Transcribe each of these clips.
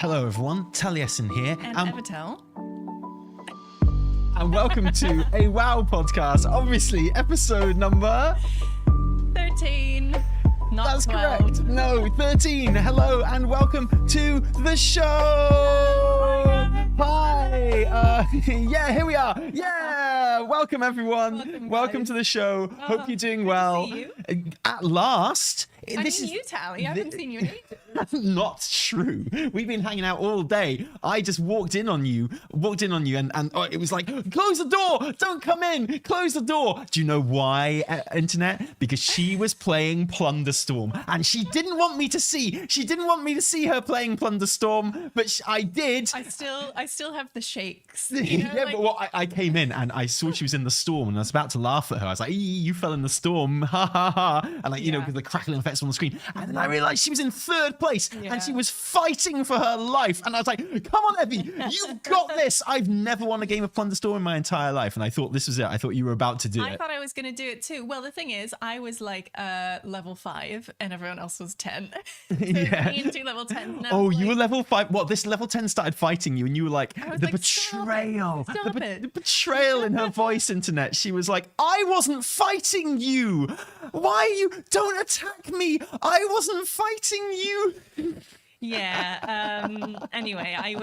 Hello everyone, Taliesin here. And Evitel. And welcome to a WoW podcast. Obviously, episode number 13. Not That's 12. correct. No, 13. Hello and welcome to the show. Hi. Yeah, here we are. Yeah. Welcome everyone. Welcome to the show. Hope you're doing well. See you. At last. I mean, you, Tally. I haven't seen you in ages. Not true. We've been hanging out all day. I just walked in on you, and it was like, close the door, don't come in, close the door. Do you know why, internet? Because she was playing Plunder Storm, and she didn't want me to see. She didn't want me to see her playing Plunder Storm, but I did. I still have the shakes. Yeah, but I came in and I saw she was in the storm, and I was about to laugh at her. I was like, you fell in the storm, ha ha ha, and like, you know, because the crackling effects on the screen. And then I realized she was in third place, and she was fighting for her life. And I was like, come on, Evie, you've got this. I've never won a game of Plunder Storm in my entire life, and I thought this was it. I thought you were about to do it. I thought I was going to do it too. Well, the thing is, I was like level 5, and everyone else was 10. So Yeah. me and 2 level 10s. Oh, you were level 5. What? This level 10 started fighting you, and you were like, the like, betrayal. Stop it. The betrayal in her voice, internet. She was like, I wasn't fighting you. Why you? Don't attack me. I wasn't fighting you. Yeah. Anyway, I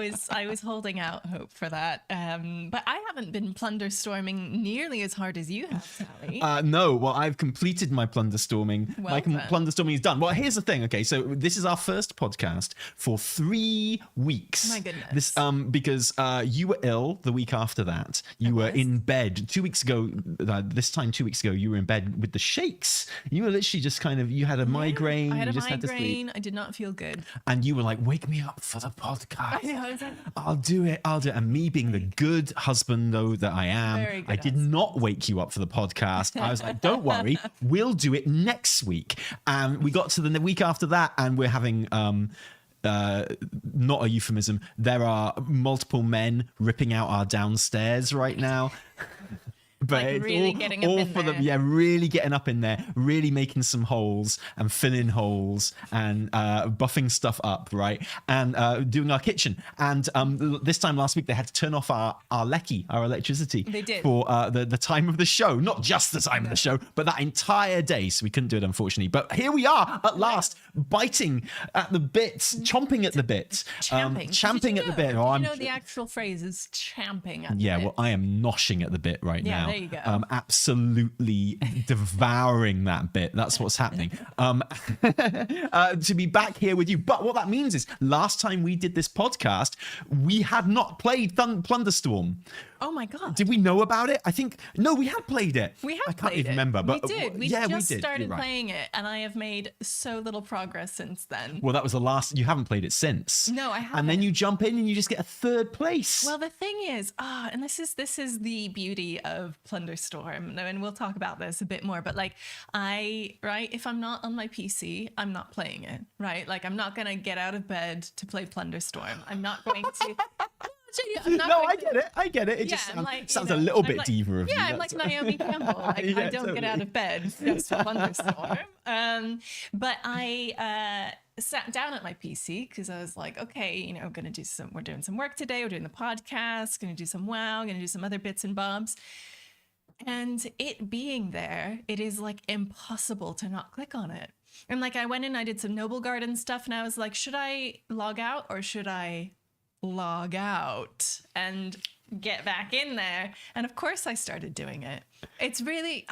was holding out hope for that. But I haven't been plunder storming nearly as hard as you have, Sally. No. Well, I've completed my plunder storming. My plunder storming is done. Well, here's the thing. Okay, so this is our first podcast for 3 weeks. My goodness. This because you were ill the week after that. You were in bed 2 weeks ago. This time 2 weeks ago, you were in bed with the shakes. You were literally just kind of. You had a migraine. I had you a just had to sleep. migraine. I did not feel good. And you were like, wake me up for the podcast. I know, I was like, I'll do it. And me being the good husband, though, that I am, Very good I did not wake you up for the podcast. I was like, don't worry, we'll do it next week. And we got to the week after that, and we're having... not a euphemism. There are multiple men ripping out our downstairs right now. But like it's really getting up all in for there. them, yeah, really getting up in there, really making some holes and filling holes and buffing stuff up, right? And doing our kitchen. And this time last week, they had to turn off our lecky, our electricity. They did. For the time of the show. Not just the time of the show, but that entire day. So we couldn't do it, unfortunately. But here we are at last, biting at the bits, chomping at the bits. Champing at the bit. Oh, you know the actual phrase is champing at the yeah, bit. well, I am noshing at the bit right now. There you go. Absolutely devouring that bit. That's what's happening. To be back here with you. But what that means is last time we did this podcast, we had not played Plunder Storm. Oh my God. Did we know about it? I think, no, we had played it. We have I can't played even it. remember. But we did. We yeah, just we did. started You're right. playing it, and I have made so little progress since then. Well, that was the last. You haven't played it since. No, I haven't. And then you jump in and you just get a third place. Well, the thing is, and this is the beauty of Plunder Storm, and we'll talk about this a bit more. But like, if I'm not on my PC, I'm not playing it. Right? Like, I'm not gonna get out of bed to play Plunder Storm. I'm not going to. I get it. It just sounds a little bit diva of you. Yeah, I'm like Naomi Campbell. Like, Yeah, I don't get out of bed just for Thunderstorm. But I sat down at my PC because I was like, okay, you know, we're doing some work today. We're doing the podcast, gonna do some WoW, gonna do some other bits and bobs. And it being there, it is like impossible to not click on it. And like, I went in, I did some Noble Garden stuff, and I was like, should I log out or should I log out and get back in there? And of course I started doing it. It's really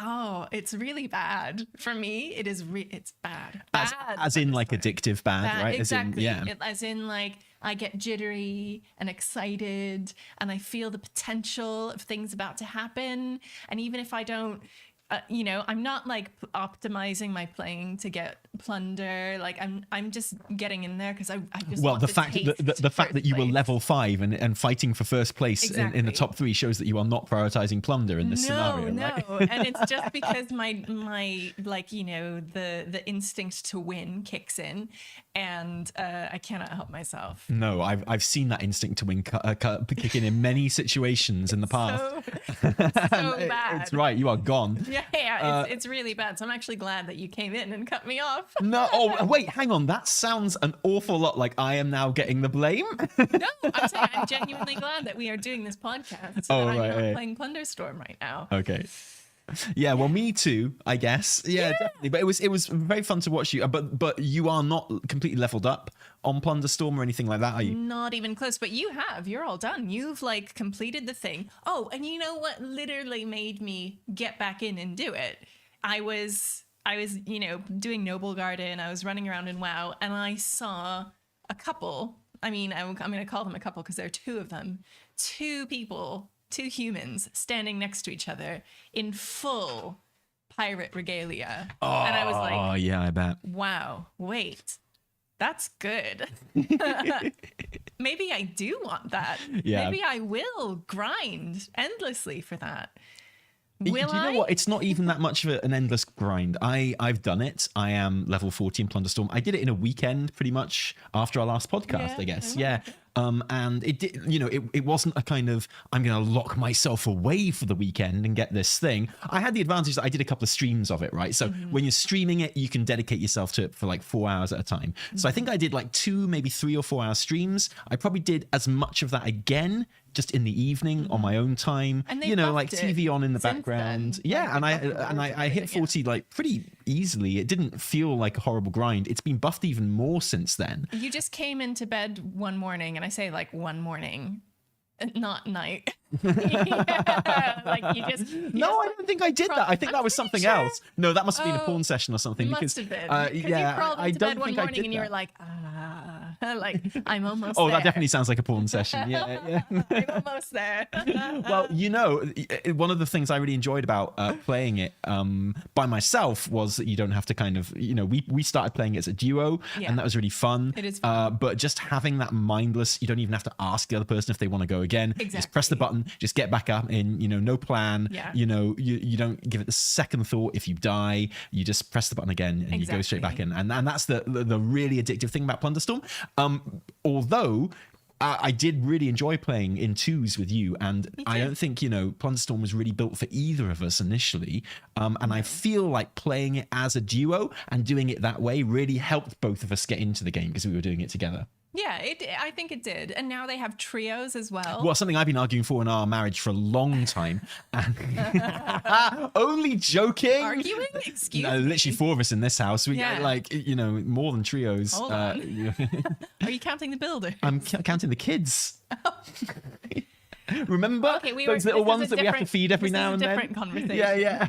bad for me. It's bad. As in like addictive bad, right? Exactly. As in like I get jittery and excited, and I feel the potential of things about to happen. And even if I don't, I'm not like optimizing my playing to get plunder. Like I'm just getting in there because I just want the fact that you were level 5 and fighting for first place in the top 3 shows that you are not prioritizing plunder in this scenario. No, right? And it's just because my like, you know, the instinct to win kicks in, and I cannot help myself. No, I've seen that instinct to win kick in many situations in the past. So bad. It's right, you are gone. Yeah. Yeah, it's really bad. So I'm actually glad that you came in and cut me off. No, oh wait, hang on. That sounds an awful lot like I am now getting the blame. No, I'm saying I'm genuinely glad that we are doing this podcast. So that I'm not playing Plunderstorm right now. Okay. Yeah, well, me too, I guess. Yeah, definitely. But it was very fun to watch you. But you are not completely leveled up on Plunderstorm or anything like that, are you? Not even close. But you have. You're all done. You've like completed the thing. Oh, and you know what literally made me get back in and do it? I was doing Noble Garden. I was running around in WoW, and I saw a couple. I mean, I'm going to call them a couple because there are two of them. Two people. Two humans standing next to each other in full pirate regalia. Oh, and I was like, oh yeah, I bet. Wow, wait, that's good. Maybe I do want that. Yeah. Maybe I will grind endlessly for that. Do you know what? It's not even that much of an endless grind. I've done it. I am level 40 in Plunderstorm. I did it in a weekend pretty much after our last podcast, I guess. Yeah. And it did, it wasn't a kind of, I'm going to lock myself away for the weekend and get this thing. I had the advantage that I did a couple of streams of it, right? So when you're streaming it, you can dedicate yourself to it for like 4 hours at a time. So I think I did like 2, maybe 3 or 4 hour streams. I probably did as much of that again just in the evening on my own time, and like TV on in the since background. then. Yeah, Like, and I hit 40 like pretty easily. It didn't feel like a horrible grind. It's been buffed even more since then. You just came into bed one morning, and I say like one morning, not night. Yeah, like you just No, I don't think I did that. I think that was something else. No, that must have been a porn session or something. Must have been. Yeah, you crawled into bed one morning and you were like, like I'm almost there. Oh, that definitely sounds like a porn session. Yeah. I'm almost there. Well, one of the things I really enjoyed about playing it by myself was that you don't have to kind of, we started playing it as a duo, and that was really fun. It is fun. But just having that mindless, you don't even have to ask the other person if they want to go again. Exactly. Just press the button, just get back up in, no plan. Yeah. You don't give it the second thought. If you die, you just press the button again and you go straight back in. And that's the really addictive thing about Plunderstorm. Although I did really enjoy playing in twos with you, and I don't think Plunderstorm was really built for either of us initially, and I feel like playing it as a duo and doing it that way really helped both of us get into the game because we were doing it together. Yeah, I think it did. And now they have trios as well. Well, something I've been arguing for in our marriage for a long time. Only joking. Arguing? Excuse me. Literally 4 of us in this house. We Yeah. more than trios. Hold on. Are you counting the builder? I'm counting the kids. Remember Okay, those little ones that we have to feed every now and then? Different conversation. Yeah.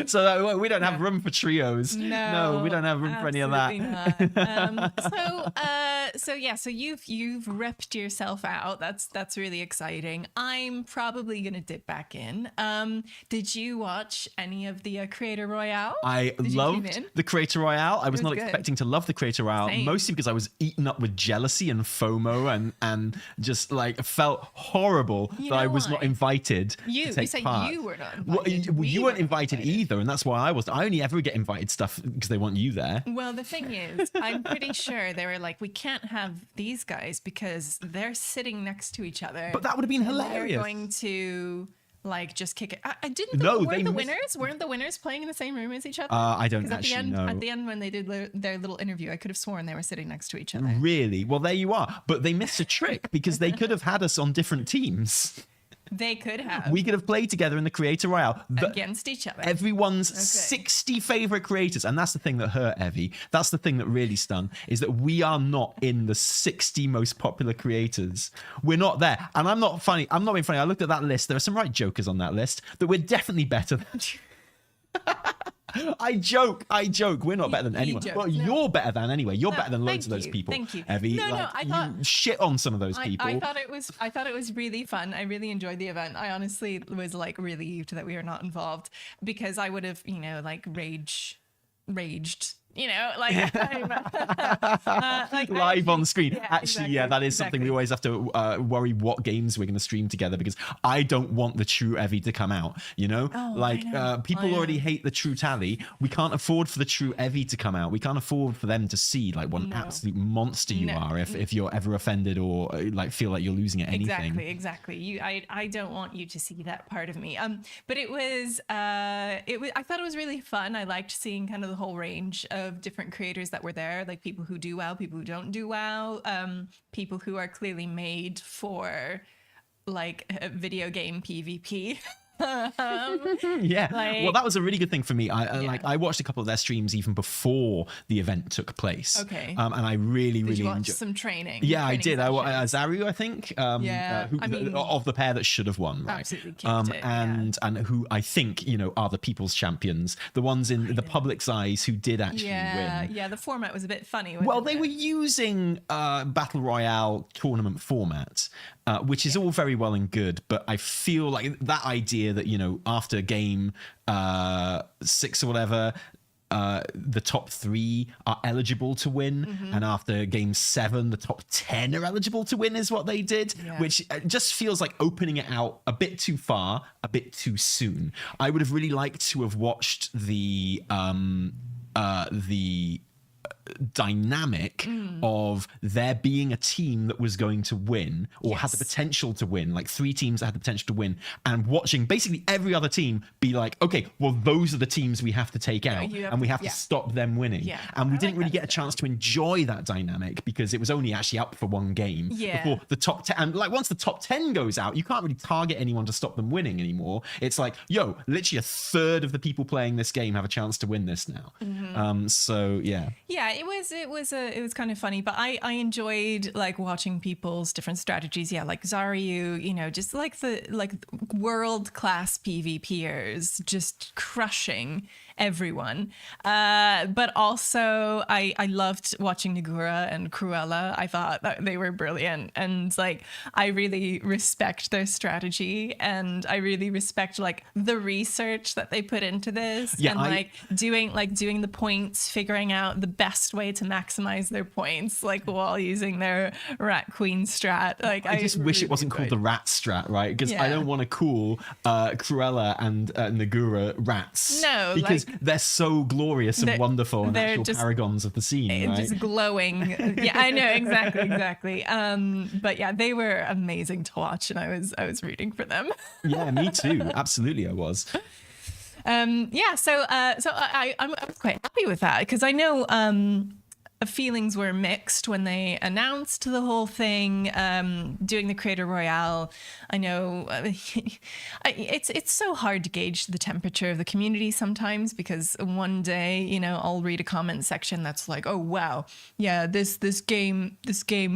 So we don't have room for trios. No, we don't have room for any of that. So you've repped yourself out. That's really exciting. I'm probably gonna dip back in. Did you watch any of the Creator Royale? I loved the Creator Royale. I was not good. expecting to love the Creator Royale, Same. mostly because I was eaten up with jealousy and FOMO and just like felt horrible that I was not invited to take said part. you were not Well, invited. you weren't invited either, and that's why I only ever get invited stuff because they want you there. Well, the thing is, I'm pretty sure they were like, we can't have these guys because they're sitting next to each other. But that would have been and hilarious. They're going to like just kick it. I didn't. No, weren't the winners playing in the same room as each other? I don't 'Cause actually know. At the end, when they did their little interview, I could have sworn they were sitting next to each other. Really? Well, there you are. But they missed a trick because they could have had us on different teams. They could have. We could have played together in the Creator Royale. Against each other. Everyone's 60 favorite creators. And that's the thing that hurt Evie. That's the thing that really stung, is that we are not in the 60 most popular creators. We're not there. And I'm not funny. I'm not being funny. I looked at that list. There are some right jokers on that list that we're definitely better than. I joke. We're not better than anyone. joke. Well, No. you're better than anyway. You're No, better than loads thank of those you. people. Thank you. Evie, No, I thought- you shit on some of those people. I thought it was really fun. I really enjoyed the event. I honestly was like relieved that we were not involved because I would have, like raged, you know, like, live on screen. Yeah, Actually, exactly, yeah, that is something exactly. we always have to worry what games we're going to stream together, because I don't want the true Evie to come out, you know? Oh, like, I know. people I already know. hate the true Tally. We can't afford for the true Evie to come out. We can't afford for them to see like what an No. absolute monster you No. are if you're ever offended or like feel like you're losing at anything. Exactly. I don't want you to see that part of me. But it was I thought it was really fun. I liked seeing kind of the whole range of different creators that were there, like people who do WoW, people who don't do WoW, people who are clearly made for like a video game PvP. Yeah, well, Like- that was a really good thing for me. Yeah. I watched a couple of their streams even before the event took place. Okay. And I really Did you watch enjoyed. some training? Yeah, I did. sessions? Zaru, I think. Yeah, who, I mean- of the pair that should have won, right? Absolutely kicked it, yeah. and who I think are the people's champions, the ones in the public's eyes who did actually win. Yeah, the format was a bit funny. Well, wasn't they it? were using battle royale tournament format, which is all very well and good, but I feel like that idea that after game 6 or whatever, the top 3 are eligible to win, Mm-hmm. and after game 7 the top 10 are eligible to win is what they did. Yeah. Which just feels like opening it out a bit too far, a bit too soon. I would have really liked to have watched the dynamic of there being a team that was going to win or had the Yes. potential to win, like 3 teams that had the potential to win, and watching basically every other team be like, okay, well, those are the teams we have to take out, you have and we to- have yeah. to stop them winning. Yeah, And we I didn't like really that get a chance to enjoy that dynamic because it was only actually up for 1 game Yeah. before the top 10. And like once the top 10 goes out, you can't really target anyone to stop them winning anymore. It's like, yo, literally a third of the people playing this game have a chance to win this now. So yeah. Yeah, it was kind of funny, but I enjoyed like watching people's different strategies. Yeah, like Zaryu, just like the world class PvPers just crushing everyone. But also I loved watching Nagura and Cruella. I thought that they were brilliant, and like I really respect their strategy, and I really respect like the research that they put into this, Yeah, and doing the points, figuring out the best way to maximize their points, like while using their Rat Queen strat. Like I just wish it really wasn't called the enjoyed rat strat, right? Because I Yeah. don't want to call Cruella and Nagura rats. No, because like- they're so glorious and They're- wonderful and they're actual just- paragons of the scene, it. right? Just glowing. Yeah, I know, exactly. But yeah, they were amazing to watch, and I was rooting for them. Yeah, me too. Absolutely, I was. Yeah, so I was quite happy with that, because I know feelings were mixed when they announced the whole thing, doing the Creator Royale. I know it's so hard to gauge the temperature of the community sometimes, because one day, I'll read a comment section that's like, oh wow, yeah, this game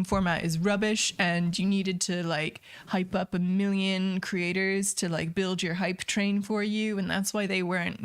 format is rubbish, and you needed to like hype up 1 million creators to like build your hype train for you, and that's why they weren't,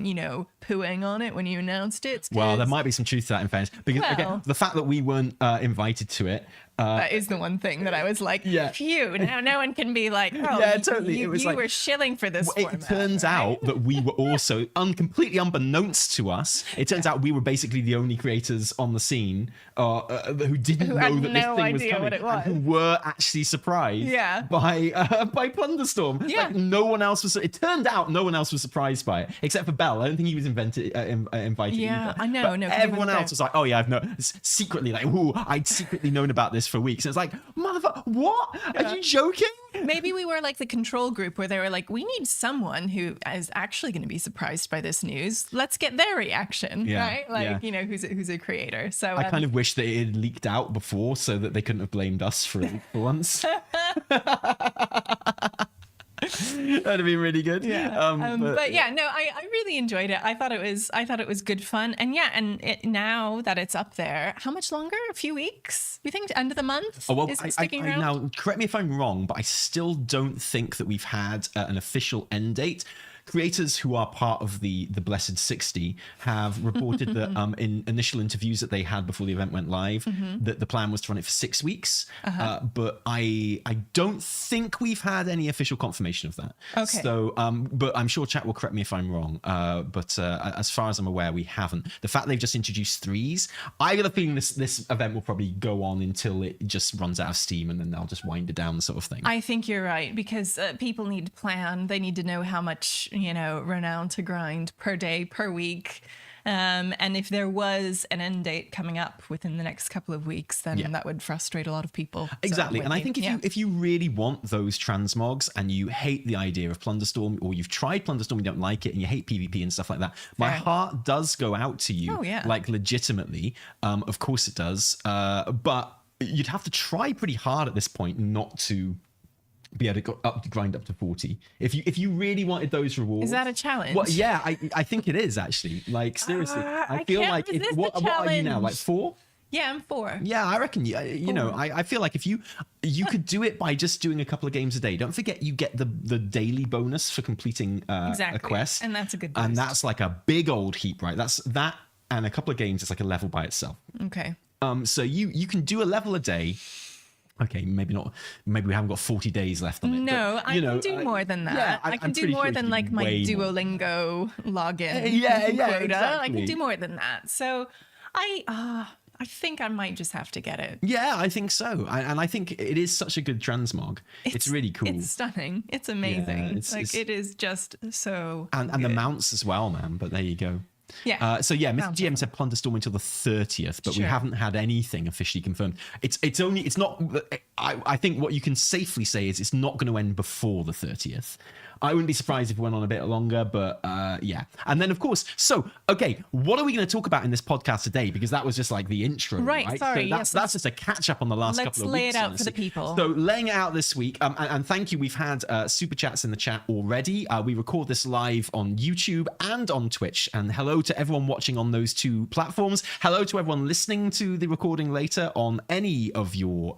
pooing on it when you announced it. It's Well, there 'cause- might be some truth to that, in fairness, because again, Well- the fact that we weren't invited to it. That is the one thing that I was like, Yeah. phew, now no one can be like, oh, Yeah, totally. you, It was you like- were shilling for this It format. turns right? out that we were also, completely unbeknownst to us, it turns out we were basically the only creators on the scene who didn't Who know had that this no thing was idea coming, what it and who was. were actually surprised Yeah. by Plunderstorm. Yeah. Like, no one else was. It turned out no one else was surprised by it except for Bell. I don't think he was invited Yeah, either. I know, But no, 'cause he everyone wasn't else there. was like, oh yeah, I've known secretly, like, ooh, I'd secretly known about this for weeks. And it's like, motherfucker, what? Are you joking? Maybe we were like the control group where they were like, we need someone who is actually going to be surprised by this news. Let's get their reaction, Yeah, right? Like, yeah. who's a creator. So I kind of wish that it had leaked out before so that they couldn't have blamed us for it for once. That'd have been really good. Yeah. But yeah, no, I really enjoyed it. I thought it was good fun. And yeah, now that it's up there, how much longer? A few weeks? We think end of the month? Oh, well, Is it sticking around? now correct me if I'm wrong, but I still don't think that we've had an official end date. creators who are part of the Blessed 60 have reported that in initial interviews that they had before the event went live, that the plan was to run it for 6 weeks. But I don't think we've had any official confirmation of that. Okay. So, but I'm sure chat will correct me if I'm wrong. But as far as I'm aware, we haven't. The fact they've just introduced 3s, I got a feeling this event will probably go on until it just runs out of steam, and then they'll just wind it down, sort of thing. I think you're right, because people need to plan. They need to know how much, renown to grind per day, per week. And if there was an end date coming up within the next couple of weeks, then that would frustrate a lot of people. Exactly. And I think if you really want those transmogs and you hate the idea of Plunderstorm, or you've tried Plunderstorm, you don't like it, and you hate PvP and stuff like that, my heart does go out to you. Oh, yeah. Like, legitimately. Of course it does. But you'd have to try pretty hard at this point not to be able to go grind up to 40 if you really wanted those rewards. Is that a challenge? Well, yeah, I think it is, actually. Like, seriously, I feel can't like resist what are you now, like 4? Yeah, I'm 4. Yeah, I reckon I feel like if you could do it by just doing a couple of games a day. Don't forget, you get the daily bonus for completing a quest, and that's a good boost. And that's like a big old heap, right? That's that, and a couple of games is like a level by itself. Okay. So you can do a level a day. Okay, maybe not. Maybe we haven't got 40 days left on it. No, but, I can do more than that. Yeah, I can do more than like my Duolingo login quota. Exactly. I can do more than that. So I think I might just have to get it. Yeah, I think so. And I think it is such a good transmog. It's really cool. It's stunning. It's amazing. Yeah, it is just so and the mounts as well, man. But there you go. Yeah. So yeah, Mr. GM said Plunderstorm until the 30th, but we haven't had anything officially confirmed. It's not. I think what you can safely say is it's not going to end before the 30th. I wouldn't be surprised if it went on a bit longer, but yeah. And then, of course, so, okay, what are we going to talk about in this podcast today? Because that was just like the intro, right? Sorry, so that's just a catch up on the last couple of weeks. Let's lay it out honestly. for the people. So laying it out this week, and thank you, we've had super chats in the chat already. We record this live on YouTube and on Twitch, and hello to everyone watching on those 2 platforms. Hello to everyone listening to the recording later on any of your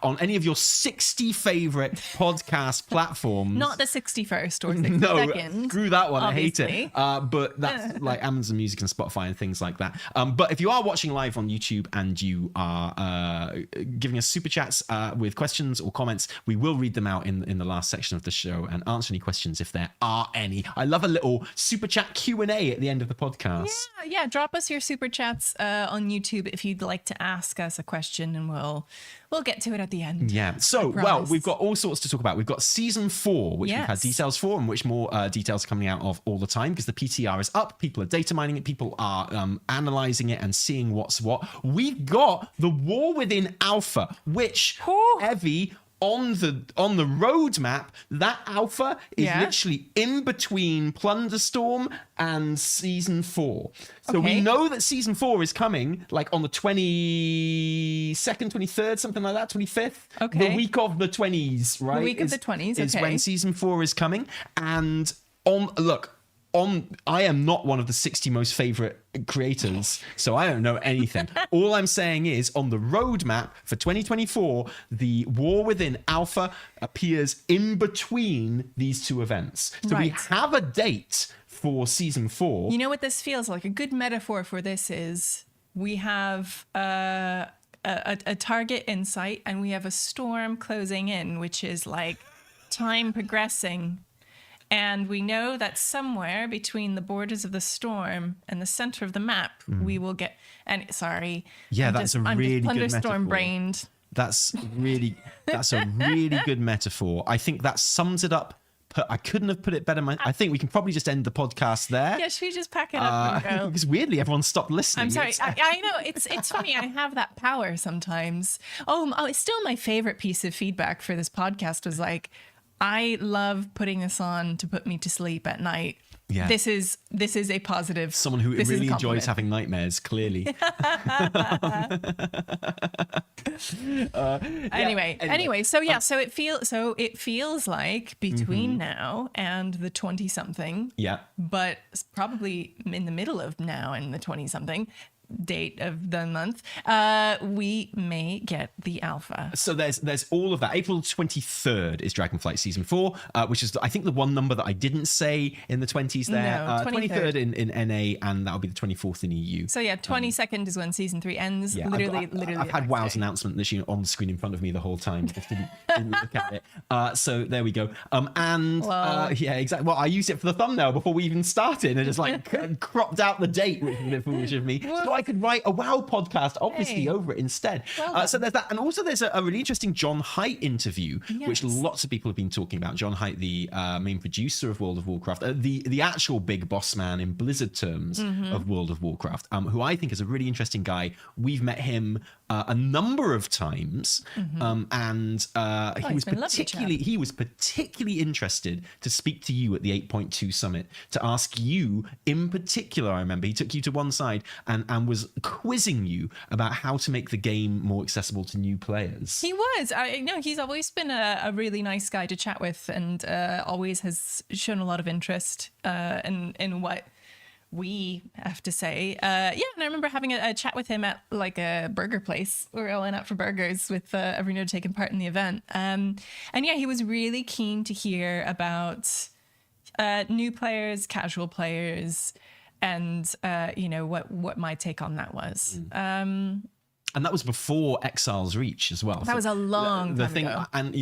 on any of your 60 favorite podcast platforms. Not the 61st or 62nd. No, screw that one. Obviously. I hate it. But that's like Amazon Music and Spotify and things like that. But if you are watching live on YouTube and you are giving us super chats with questions or comments, we will read them out in the last section of the show and answer any questions if there are any. I love a little super chat Q&A at the end of the podcast. Yeah. Drop us your super chats on YouTube if you'd like to ask us a question, and we'll get to it at the end. Yeah. So, well, we've got all sorts to talk about. We've got season 4, which we've had details for, and which more details are coming out of all the time because the PTR is up. People are data mining it. People are analyzing it and seeing what's what. We've got the War Within Alpha, which Evie on the roadmap, that alpha is literally in between Plunderstorm and season 4. So we know that season 4 is coming like on the 22nd, 23rd, something like that, 25th. Okay. The week of the 20s, right? The week of the 20s, is when season 4 is coming. And I am not one of the 60 most favorite creators, so I don't know anything. All I'm saying is on the roadmap for 2024, the War Within Alpha appears in between these 2 events. So we have a date for season 4. You know what this feels like? A good metaphor for this is we have a target in sight and we have a storm closing in, which is like time progressing. And we know that somewhere between the borders of the storm and the center of the map, we will get. And sorry, yeah, I'm that's just, a really good metaphor. Storm brained. That's a really good metaphor. I think that sums it up. I couldn't have put it better. I think we can probably just end the podcast there. Yeah, should we just pack it up and go? Because weirdly, everyone stopped listening. I'm sorry. I know it's funny. I have that power sometimes. Oh, it's still my favorite piece of feedback for this podcast was like, I love putting this on to put me to sleep at night. Yeah. This is a positive. Someone who really enjoys having nightmares, clearly. Anyway, so it feels like between now and the 20 something. Yeah. But it's probably in the middle of now and the 20 something. date of the month, we may get the alpha. So there's all of that. April 23rd is Dragonflight Season 4, which is, I think, the one number that I didn't say in the 20s there. No, 23rd in NA, and that'll be the 24th in EU. So yeah, 22nd is when Season 3 ends. Yeah, literally, I've had WoW's announcement this year on the screen in front of me the whole time. Just didn't look at it. So there we go. Yeah, exactly. Well, I used it for the thumbnail before we even started, and just like cropped out the date, which was a bit foolish of me. So I could write a WoW podcast, obviously, over it instead. So there's that, and also there's a really interesting John Haidt interview, which lots of people have been talking about. John Haidt, the main producer of World of Warcraft, the actual big boss man in Blizzard terms of World of Warcraft, who I think is a really interesting guy. We've met him a number of times, and he was particularly interested to speak to you at the 8.2 summit, to ask you in particular. I remember he took you to one side and was quizzing you about how to make the game more accessible to new players. He was. He's always been a really nice guy to chat with, and always has shown a lot of interest in what we have to say. And I remember having a chat with him at like a burger place. We were all in out for burgers with every node taking part in the event. And yeah, he was really keen to hear about new players, casual players, and what my take on that was. And that was before Exile's Reach as well. That was a long time ago. And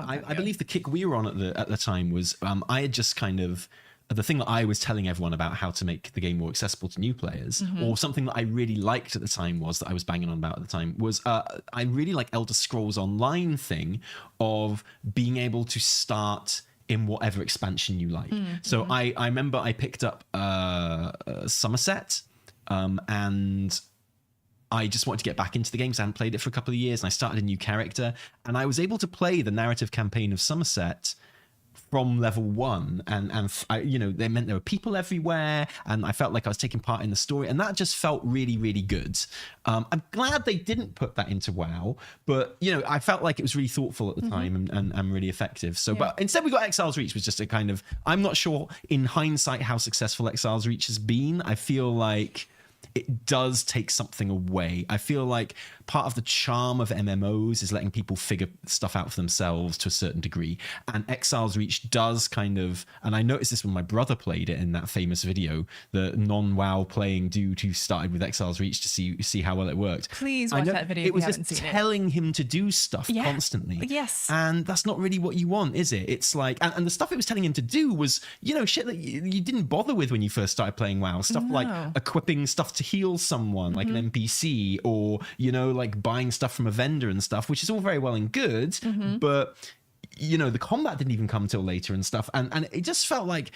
I believe the kick we were on at the time was I had just kind of, the thing that I was telling everyone about how to make the game more accessible to new players, or something that I really liked at the time that I was banging on about at the time, was I really like Elder Scrolls Online thing of being able to start in whatever expansion you like. So I remember I picked up Somerset, and I just wanted to get back into the game because I hadn't played it for a couple of years, and I started a new character, and I was able to play the narrative campaign of Somerset from level 1, and they meant there were people everywhere, and I felt like I was taking part in the story, and that just felt really, really good. I'm glad they didn't put that into WoW, but I felt like it was really thoughtful at the time and really effective. So, but instead we got Exile's Reach, was just a kind of, I'm not sure in hindsight how successful Exile's Reach has been. I feel like it does take something away. I feel like part of the charm of MMOs is letting people figure stuff out for themselves to a certain degree. And Exile's Reach does kind of, and I noticed this when my brother played it in that famous video, the non-WoW playing dude who started with Exile's Reach to see how well it worked. Please watch that video. It was just telling him to do stuff constantly. Yes. And that's not really what you want, is it? It's like, and the stuff it was telling him to do was, shit that you didn't bother with when you first started playing WoW. Stuff like equipping stuff to heal someone, like an NPC, or, like buying stuff from a vendor and stuff, which is all very well and good, but the combat didn't even come till later and stuff, and it just felt like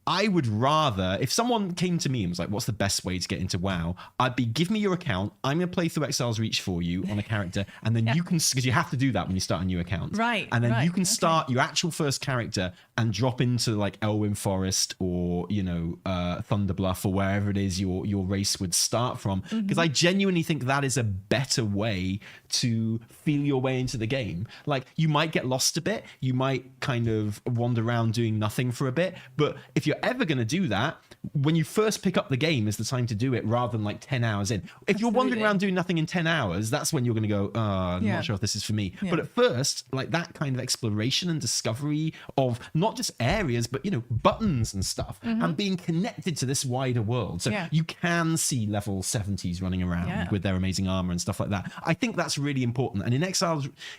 I would rather, if someone came to me and was like, what's the best way to get into WoW? I'd be, give me your account. I'm going to play through Exile's Reach for you on a character. And then you can, because you have to do that when you start a new account. Right. And then you can start your actual first character and drop into like Elwyn Forest or, Thunderbluff or wherever it is your race would start from. Because I genuinely think that is a better way to feel your way into the game. Like, you might get lost a bit. You might kind of wander around doing nothing for a bit. But if you're ever going to do that, when you first pick up the game is the time to do it, rather than like 10 hours in. If you're wandering around doing nothing in 10 hours, that's when you're going to go, I'm not sure if this is for me. But at first, like that kind of exploration and discovery of not just areas, but buttons and stuff, and being connected to this wider world. So you can see level 70s running around with their amazing armor and stuff like that. I think that's really important. And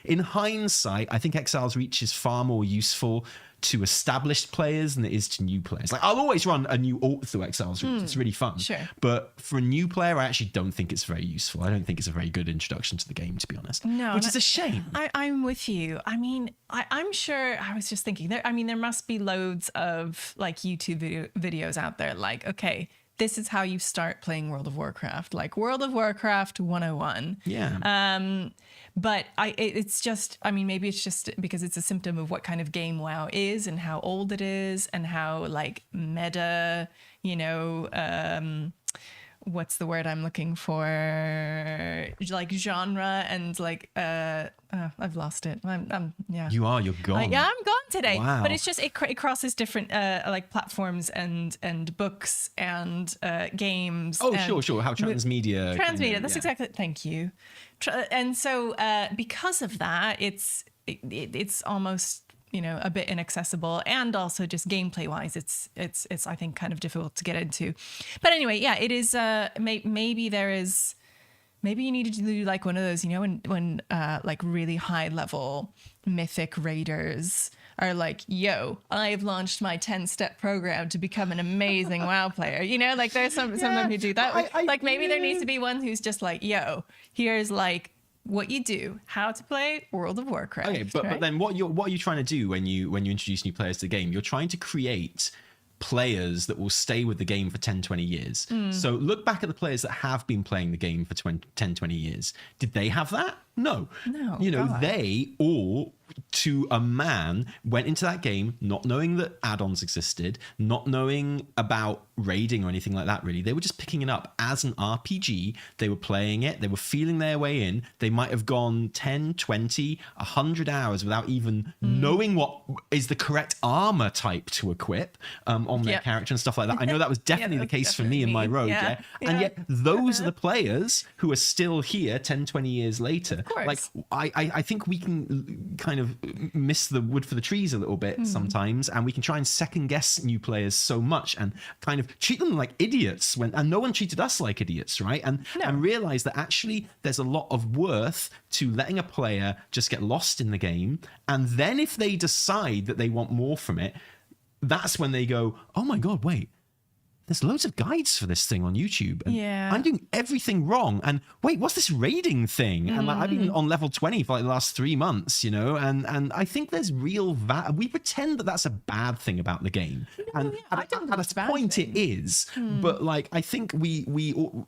in hindsight, I think Exile's Reach is far more useful to established players than it is to new players. Like, I'll always run a new alt through Exile's Reach. It's really fun. Sure. But for a new player, I actually don't think it's very useful. I don't think it's a very good introduction to the game, to be honest. No. Which is a shame. I'm with you. I mean, I'm sure, I was just thinking, there must be loads of like YouTube videos out there like, okay, this is how you start playing World of Warcraft, like World of Warcraft 101. Yeah. But it's just, maybe it's just because it's a symptom of what kind of game WoW is and how old it is and how like meta, what's the word I'm looking for? Like genre and like I've lost it. Yeah. You're gone. Yeah, I'm gone today. Wow. But it's just it crosses different like platforms and books and games. Oh, and sure. How transmedia. Transmedia. That's exactly. Thank you. And so because of that, it's almost, you know, a bit inaccessible, and also just gameplay wise, it's I think kind of difficult to get into. But anyway, yeah, it is. Maybe you need to do like one of those, you know, when like really high level mythic raiders are like, yo, I've launched my 10-step program to become an amazing WoW player. You know, like there's some who do that. Like maybe there needs to be one who's just like, yo, here's like what you do, how to play World of Warcraft. Okay, but right? but then what are you trying to do when you introduce new players to the game? You're trying to create players that will stay with the game for 10, 20 years. So look back at the players that have been playing the game for 10, 20 years. Did they have that? No. You know, God. they all, to a man, went into that game not knowing that add-ons existed, not knowing about raiding or anything like that, really. They were just picking it up as an RPG. They were playing it. They were feeling their way in. They might have gone 10, 20, 100 hours without even knowing what is the correct armor type to equip on their character and stuff like that. I know that was definitely the case for me in my rogue. Yeah. And yet those are the players who are still here 10, 20 years later. Like, I think we can kind of miss the wood for the trees a little bit sometimes, and we can try and second guess new players so much and kind of treat them like idiots and no one treated us like idiots, right? And realize that actually there's a lot of worth to letting a player just get lost in the game, and then if they decide that they want more from it, that's when they go, oh my god, wait, there's loads of guides for this thing on YouTube, and I'm doing everything wrong. And wait, what's this raiding thing? And like, I've been on level 20 for like the last 3 months, you know. And I think there's real we pretend that that's a bad thing about the game, and at a point it is. But like, I think we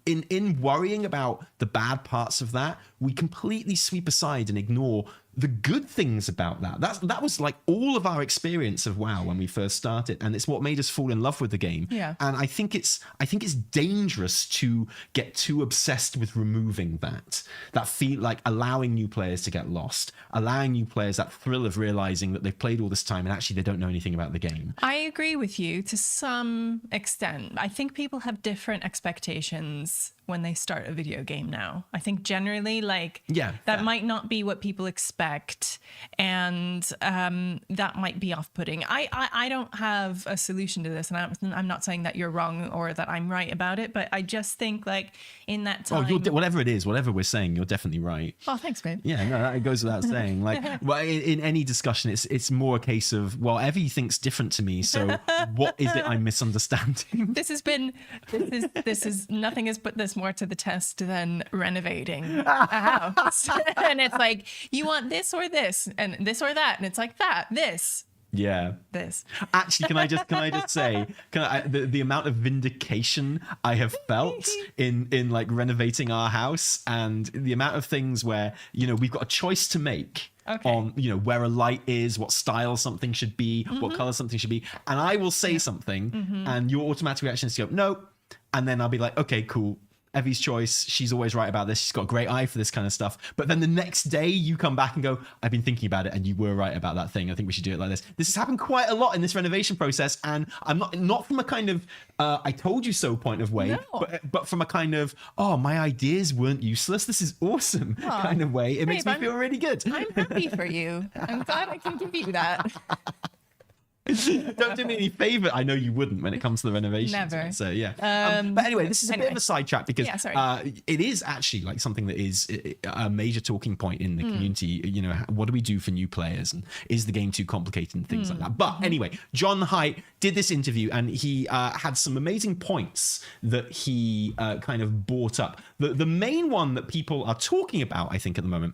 in worrying about the bad parts of that, we completely sweep aside and ignore the good things about that. That was like all of our experience of WoW when we first started, and it's what made us fall in love with the game. And I think it's dangerous to get too obsessed with removing that feel, like allowing new players to get lost, allowing new players that thrill of realizing that they've played all this time and actually they don't know anything about the game. I agree with you to some extent. I think people have different expectations when they start a video game now. I think generally, like, that might not be what people expect, and that might be off-putting. I don't have a solution to this, and I'm not saying that you're wrong or that I'm right about it, but I just think, like, in that time... whatever it is, whatever we're saying, you're definitely right. Oh, thanks, babe. Yeah, no, that goes without saying. Like, well, in any discussion, it's more a case of, well, Evie thinks different to me, so what is it I'm misunderstanding? This is nothing has put this more to the test than renovating a house. And it's like, you want this or this and this or that, and it's like this. Actually, can I just say, the amount of vindication I have felt in like renovating our house, and the amount of things where, you know, we've got a choice to make on, you know, where a light is, what style something should be, what color something should be, and I will say something and your automatic reaction is to go no, and then I'll be like, okay, cool, Evie's choice, she's always right about this, she's got a great eye for this kind of stuff. But then the next day you come back and go, I've been thinking about it and you were right about that thing, I think we should do it like this. This has happened quite a lot in this renovation process, and I'm not from a kind of I told you so point of way, but from a kind of, oh, my ideas weren't useless, this is awesome kind of way. It makes me feel really good. I'm happy for you. I'm glad I can give you that. Don't do me any favor. I know you wouldn't when it comes to the renovations. Never. So yeah. But anyway, this is a bit of a sidetrack because it is actually like something that is a major talking point in the community. You know, what do we do for new players, and is the game too complicated and things like that. But anyway, John Haidt did this interview, and he had some amazing points that he kind of brought up. The main one that people are talking about, I think, at the moment,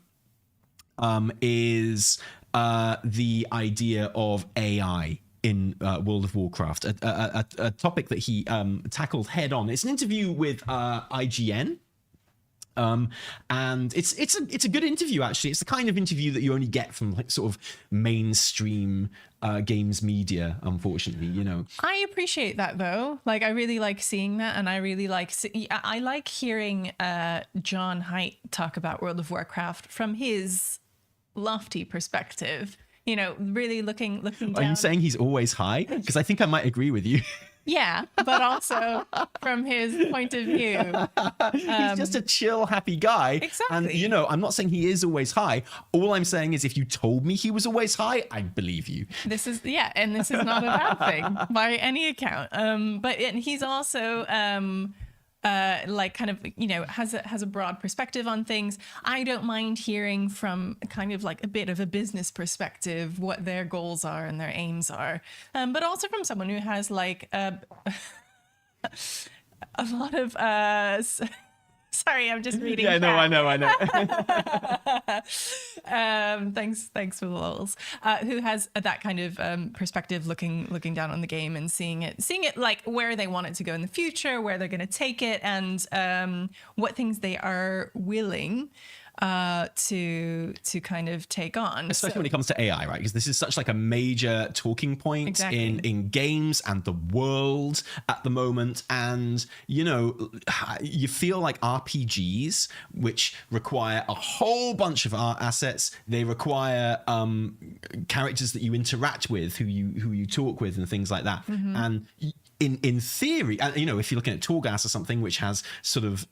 is the idea of AI in World of Warcraft, a topic that he tackled head on. It's an interview with IGN, And it's a good interview, actually. It's the kind of interview that you only get from like sort of mainstream games media, unfortunately, you know. I appreciate that though. Like I really like seeing that, and I really like I like hearing John Haidt talk about World of Warcraft from his lofty perspective. You know, really looking down. Are you saying he's always high? Because I think I might agree with you. Yeah, but also from his point of view. He's just a chill, happy guy. Exactly. And, you know, I'm not saying he is always high. All I'm saying is if you told me he was always high, I'd believe you. This is not a bad thing by any account. But he's also like kind of, you know, has a broad perspective on things. I don't mind hearing from kind of like a bit of a business perspective what their goals are and their aims are, but also from someone who has like a lot of sorry, I'm just reading. Yeah, no, I know. Thanks for the lols. Who has that kind of perspective, looking down on the game and seeing it like where they want it to go in the future, where they're going to take it, and what things they are willing to kind of take on, especially when it comes to AI, right? Because this is such like a major talking point in games and the world at the moment. And you know, you feel like RPGs, which require a whole bunch of art assets, they require characters that you interact with, who you talk with, and things like that. And in theory, you know, if you're looking at Torghast or something which has sort of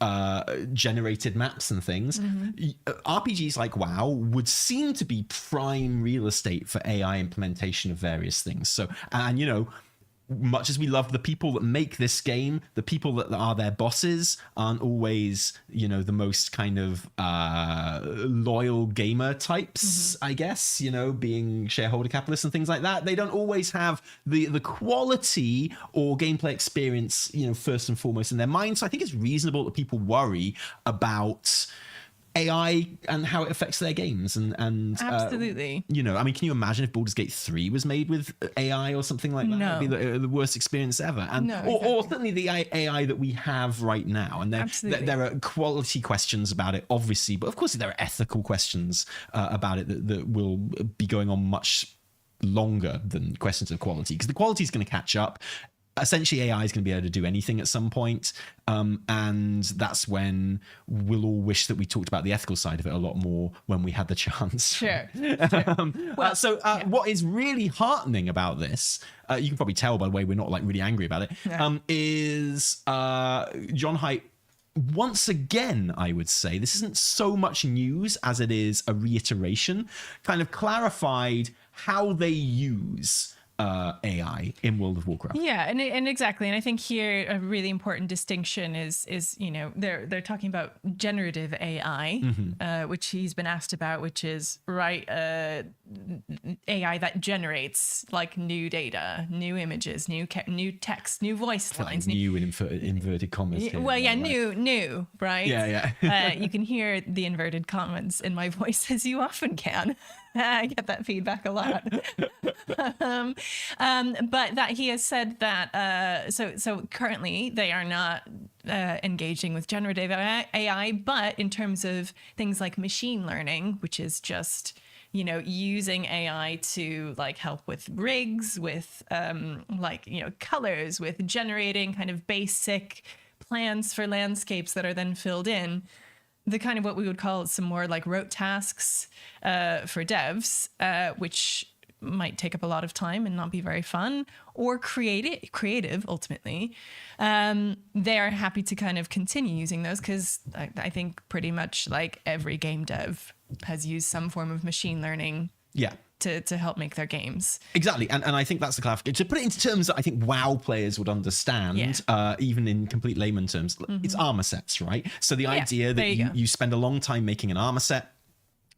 generated maps and things, RPGs like WoW would seem to be prime real estate for AI implementation of various things. So, and you know, much as we love the people that make this game, the people that are their bosses aren't always, you know, the most kind of loyal gamer types, I guess, you know, being shareholder capitalists and things like that. They don't always have the quality or gameplay experience, you know, first and foremost in their minds. So I think it's reasonable that people worry about AI and how it affects their games, and absolutely. You know, I mean, can you imagine if Baldur's Gate 3 was made with AI or something like that? No. It'd be the worst experience ever. And or certainly the AI that we have right now. And there are quality questions about it, obviously, but of course there are ethical questions about it that will be going on much longer than questions of quality, because the quality is going to catch up. Essentially, AI is going to be able to do anything at some point, and that's when we'll all wish that we talked about the ethical side of it a lot more when we had the chance. Sure. What is really heartening about this, you can probably tell by the way we're not like really angry about it, is John Haidt. Once again, I would say this isn't so much news as it is a reiteration, kind of clarified how they use AI in World of Warcraft. Yeah, and exactly. And I think here a really important distinction is you know, they're talking about generative AI, which he's been asked about, which is AI that generates like new data, new images, new text, new voice lines. Like new in inverted commas. Here, well, yeah, new, right? Yeah. You can hear the inverted commas in my voice, as you often can. I get that feedback a lot. But that he has said that so currently they are not engaging with generative AI, but in terms of things like machine learning, which is just, you know, using AI to like help with rigs, with like, you know, colors, with generating kind of basic plans for landscapes that are then filled in. The kind of what we would call some more like rote tasks for devs, which might take up a lot of time and not be very fun or creative ultimately. They are happy to kind of continue using those because I think pretty much like every game dev has used some form of machine learning. Yeah. To help make their games. Exactly. And I think that's the clarification. To put it into terms that I think WoW players would understand, even in complete layman terms, it's armor sets, right? So the idea that you spend a long time making an armor set,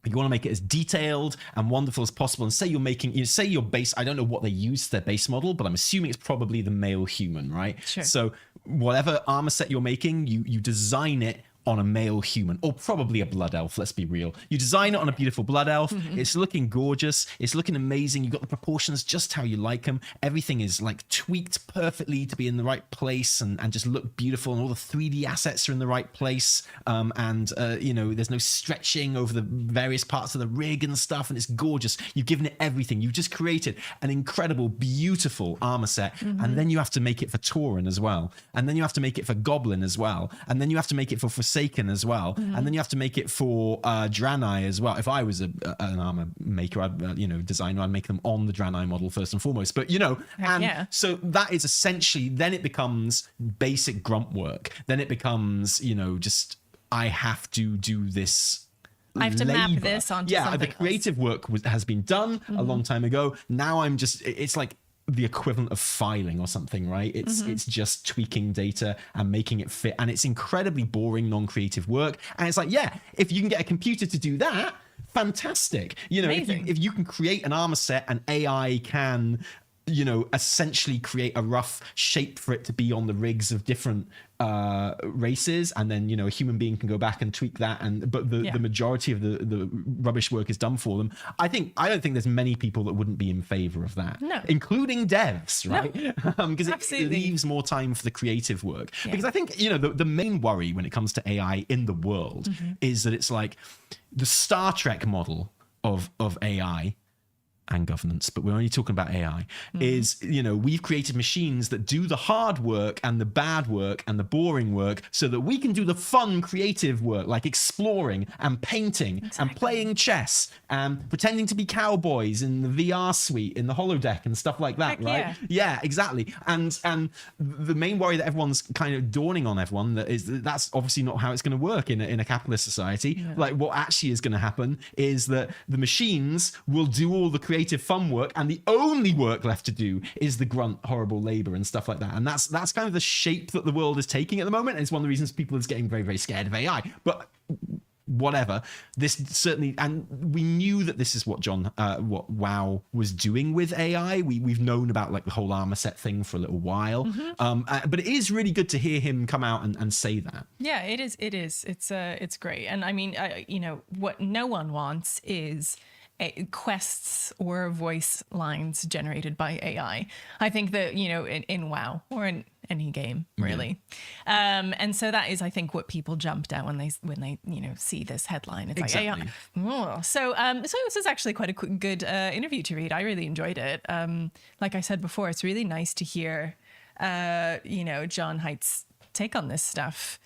you want to make it as detailed and wonderful as possible. And say you're making, you know, say your base, I don't know what they use their base model, but I'm assuming it's probably the male human, right? Sure. So whatever armor set you're making, you design it on a male human, or probably a blood elf, let's be real. You design it on a beautiful blood elf. It's looking gorgeous. It's looking amazing. You've got the proportions just how you like them. Everything is like tweaked perfectly to be in the right place and just look beautiful, and all the 3D assets are in the right place. There's no stretching over the various parts of the rig and stuff, and it's gorgeous. You've given it everything. You've just created an incredible, beautiful armor set, and then you have to make it for Tauren as well, and then you have to make it for Goblin as well, and then you have to make it for Forsaken as well, and then you have to make it for Draenei as well. If I was an armor maker, designer, I'd make them on the Draenei model first and foremost. But so that is essentially, then it becomes basic grunt work. Then it becomes just I have to do this. I have to map this onto something the creative work has been done a long time ago. Now it's like the equivalent of filing or something, right? It's just tweaking data and making it fit, and it's incredibly boring, non-creative work. And it's like, if you can get a computer to do that, fantastic. If you can create an armor set and AI can essentially create a rough shape for it to be on the rigs of different races, and then a human being can go back and tweak that, but the majority of the rubbish work is done for them. I don't think there's many people that wouldn't be in favor of that, including devs, right? Because it leaves more time for the creative work. Because I think the main worry when it comes to AI in the world is that it's like the Star Trek model of AI and governance, but we're only talking about AI, is, we've created machines that do the hard work and the bad work and the boring work so that we can do the fun, creative work, like exploring and painting and playing chess and pretending to be cowboys in the VR suite, in the holodeck and stuff like that, right? Yeah, exactly. And the main worry that everyone's kind of dawning on everyone that's obviously not how it's going to work in a capitalist society. Like, what actually is going to happen is that the machines will do all the creative fun work, and the only work left to do is the grunt, horrible labor and stuff like that. And that's kind of the shape that the world is taking at the moment, and it's one of the reasons people is getting very, very scared of AI. But whatever, this certainly, and we knew that this is what what WoW was doing with AI. We've known about like the whole armor set thing for a little while, but it is really good to hear him come out and say that. Yeah, it is. It's great. And I mean, what no one wants is quests or voice lines generated by AI. I think that, in WoW or in any game, really. And so that is, I think, what people jumped at when they see this headline. It's like AI. Oh. So this is actually quite a good interview to read. I really enjoyed it. Like I said before, it's really nice to hear, John Haidt's take on this stuff.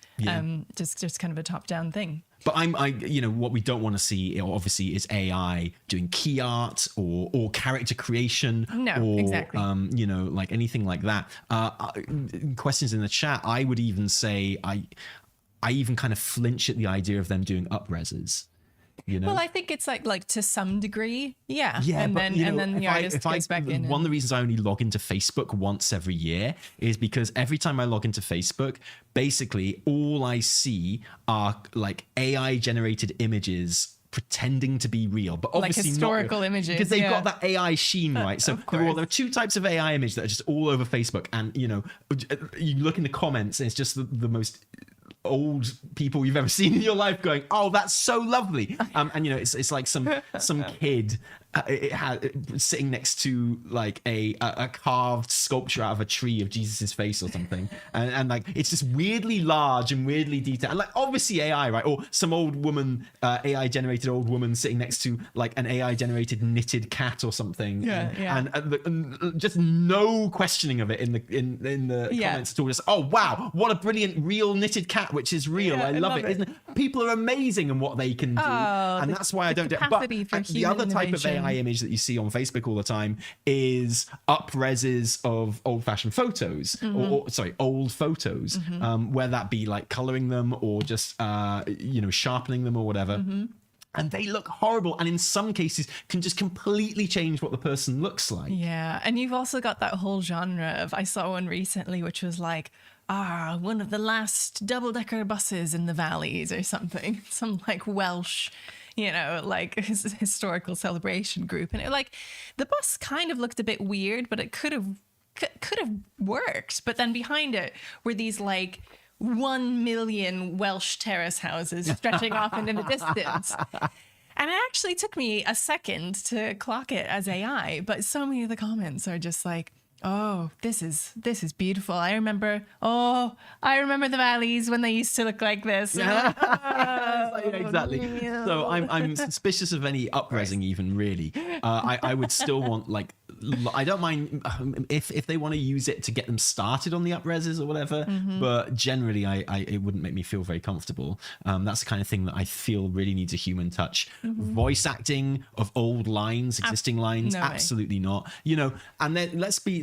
Just kind of a top-down thing. But what we don't want to see, obviously, is AI doing key art or character creation, like anything like that. Questions in the chat. I would even say I even kind of flinch at the idea of them doing up-reses. Well, I think it's like to some degree, and then the artist goes back in. One of the reasons I only log into Facebook once every year is because every time I log into Facebook, basically all I see are like AI generated images pretending to be real, but obviously like historical not images, because they've got that AI sheen, right? So there are two types of AI image that are just all over Facebook, and you look in the comments and it's just the most old people you've ever seen in your life going, oh, that's so lovely, and it's like some kid sitting next to like a carved sculpture out of a tree of Jesus's face or something, and like it's just weirdly large and weirdly detailed, and like obviously AI, right? Or some old woman, AI generated old woman sitting next to like an AI generated knitted cat or something, and just no questioning of it in the comments at all. Just, oh wow, what a brilliant real knitted cat, which is real. I love it. Isn't it? People are amazing in what they can do, and that's why I don't do it. But the other type of AI image that you see on Facebook all the time is up-reses of old-fashioned photos, or old photos, where that be like coloring them or just sharpening them or whatever. And they look horrible, and in some cases can just completely change what the person looks like. Yeah, and you've also got that whole genre of, I saw one recently which was like, one of the last double-decker buses in the valleys or something, some like Welsh like historical celebration group, and the bus kind of looked a bit weird, but it could have worked. But then behind it were these like 1 million Welsh terrace houses stretching off into the distance. And it actually took me a second to clock it as AI, but so many of the comments are just like, oh, this is beautiful. I remember the valleys when they used to look like this. Exactly. So I'm suspicious of any up-resing even, really. I would still want, like, I don't mind if they want to use it to get them started on the up-reses or whatever, but generally it wouldn't make me feel very comfortable. That's the kind of thing that I feel really needs a human touch. Voice acting of old lines, existing lines, absolutely not. You know, and then let's be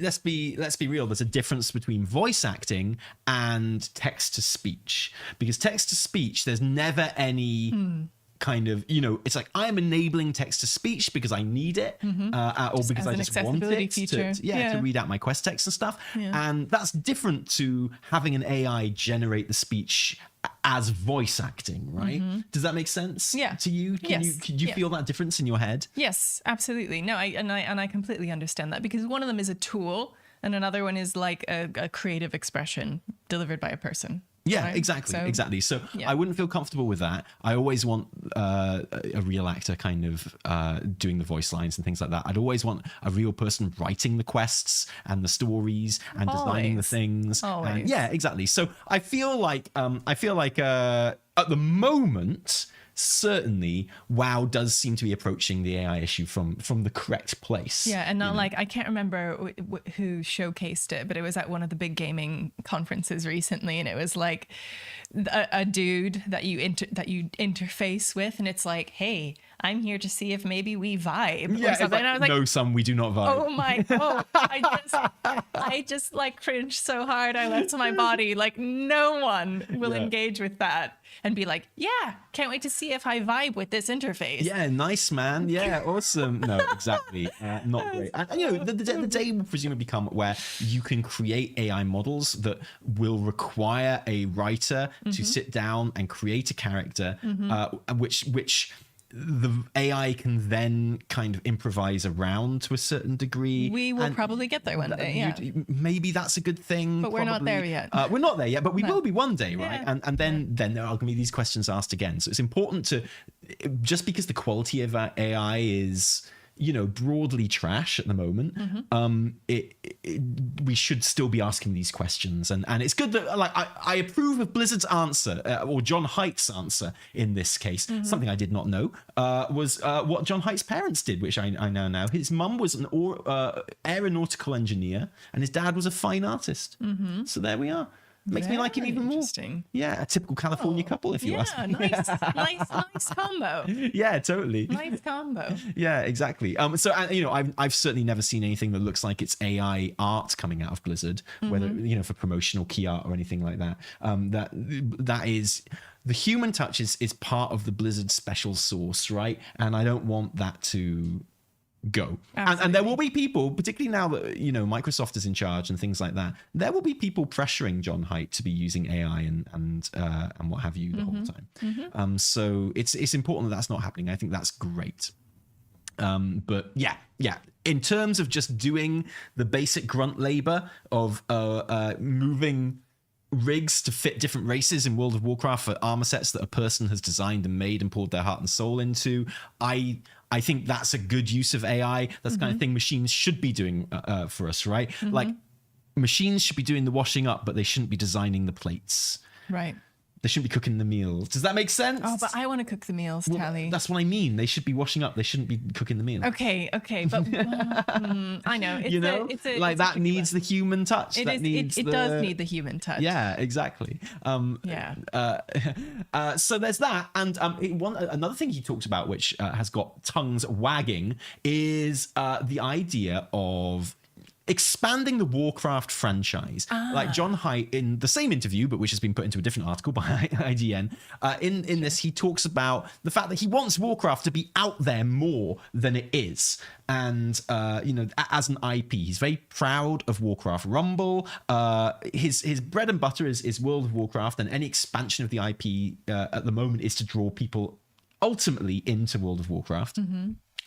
real. There's a difference between voice acting and text to speech, because text to speech, there's never any kind of, you know, it's like I'm enabling text to speech because I need it, or just because I just want it to read out my quest text and stuff. And that's different to having an AI generate the speech as voice acting, right? Does that make sense to you? Can you feel that difference in your head? Yes, absolutely. No, I completely understand that, because one of them is a tool and another one is like a creative expression delivered by a person. Yeah, right? exactly. So I wouldn't feel comfortable with that. I always want a real actor kind of doing the voice lines and things like that. I'd always want a real person writing the quests and the stories and designing the things. And, yeah, exactly. So I feel like at the moment, certainly WoW does seem to be approaching the AI issue from the correct place. Yeah, and not like, I can't remember who showcased it, but it was at one of the big gaming conferences recently, and it was like a dude that you interface with, and it's like, hey, I'm here to see if maybe we vibe. Yeah, or something. Like, and I was like, no, some we do not vibe. Oh my god! I just like cringed so hard. I left my body. Like, no one will engage with that and be like, yeah, can't wait to see if I vibe with this interface. Yeah, nice, man. Yeah, awesome. No, exactly. Not great. And you know, the day will presumably come where you can create AI models that will require a writer to sit down and create a character, which the AI can then kind of improvise around to a certain degree. We will probably get there one day, yeah. Maybe that's a good thing. But we're not there yet. We're not there yet, but we will be one day, right? Yeah. And then there are going to be these questions asked again. So it's important to, just because the quality of our AI is, you know, broadly trash at the moment, we should still be asking these questions, and it's good that, like, I approve of Blizzard's answer, or John Haight's answer in this case. Something I did not know was what John Haight's parents did, which I now know. His mum was an aeronautical engineer, and his dad was a fine artist. So there we are. Makes me like him even more. Interesting. Yeah, a typical California couple, if you ask me. Nice combo. Yeah, totally. Nice combo. Yeah, exactly. So, you know, I've certainly never seen anything that looks like it's AI art coming out of Blizzard, whether, you know, for promotional key art or anything like that. That is, the human touch is part of the Blizzard special sauce, right? And I don't want that to go. And there will be people, particularly now that, you know, Microsoft is in charge and things like that, there will be people pressuring John Haidt to be using AI and what have you the whole time. So it's important that that's not happening. I think that's great. But yeah, in terms of just doing the basic grunt labor of moving rigs to fit different races in World of Warcraft for armor sets that a person has designed and made and poured their heart and soul into, I think that's a good use of AI. That's the kind of thing machines should be doing for us, right? Like, machines should be doing the washing up, but they shouldn't be designing the plates. Right. They shouldn't be cooking the meals. Does that make sense? Oh, but I want to cook the meals, Tally. That's what I mean. They should be washing up. They shouldn't be cooking the meals. Okay, but I know. It's that needs the human touch. It does need the human touch. Yeah, exactly. So there's that. And another thing he talked about, which has got tongues wagging, is the idea of expanding the Warcraft franchise. Like John Haidt, in the same interview, but which has been put into a different article by IGN, in this, he talks about the fact that he wants Warcraft to be out there more than it is. And, you know, as an IP, he's very proud of Warcraft Rumble. His bread and butter is World of Warcraft, and any expansion of the IP at the moment is to draw people ultimately into World of Warcraft.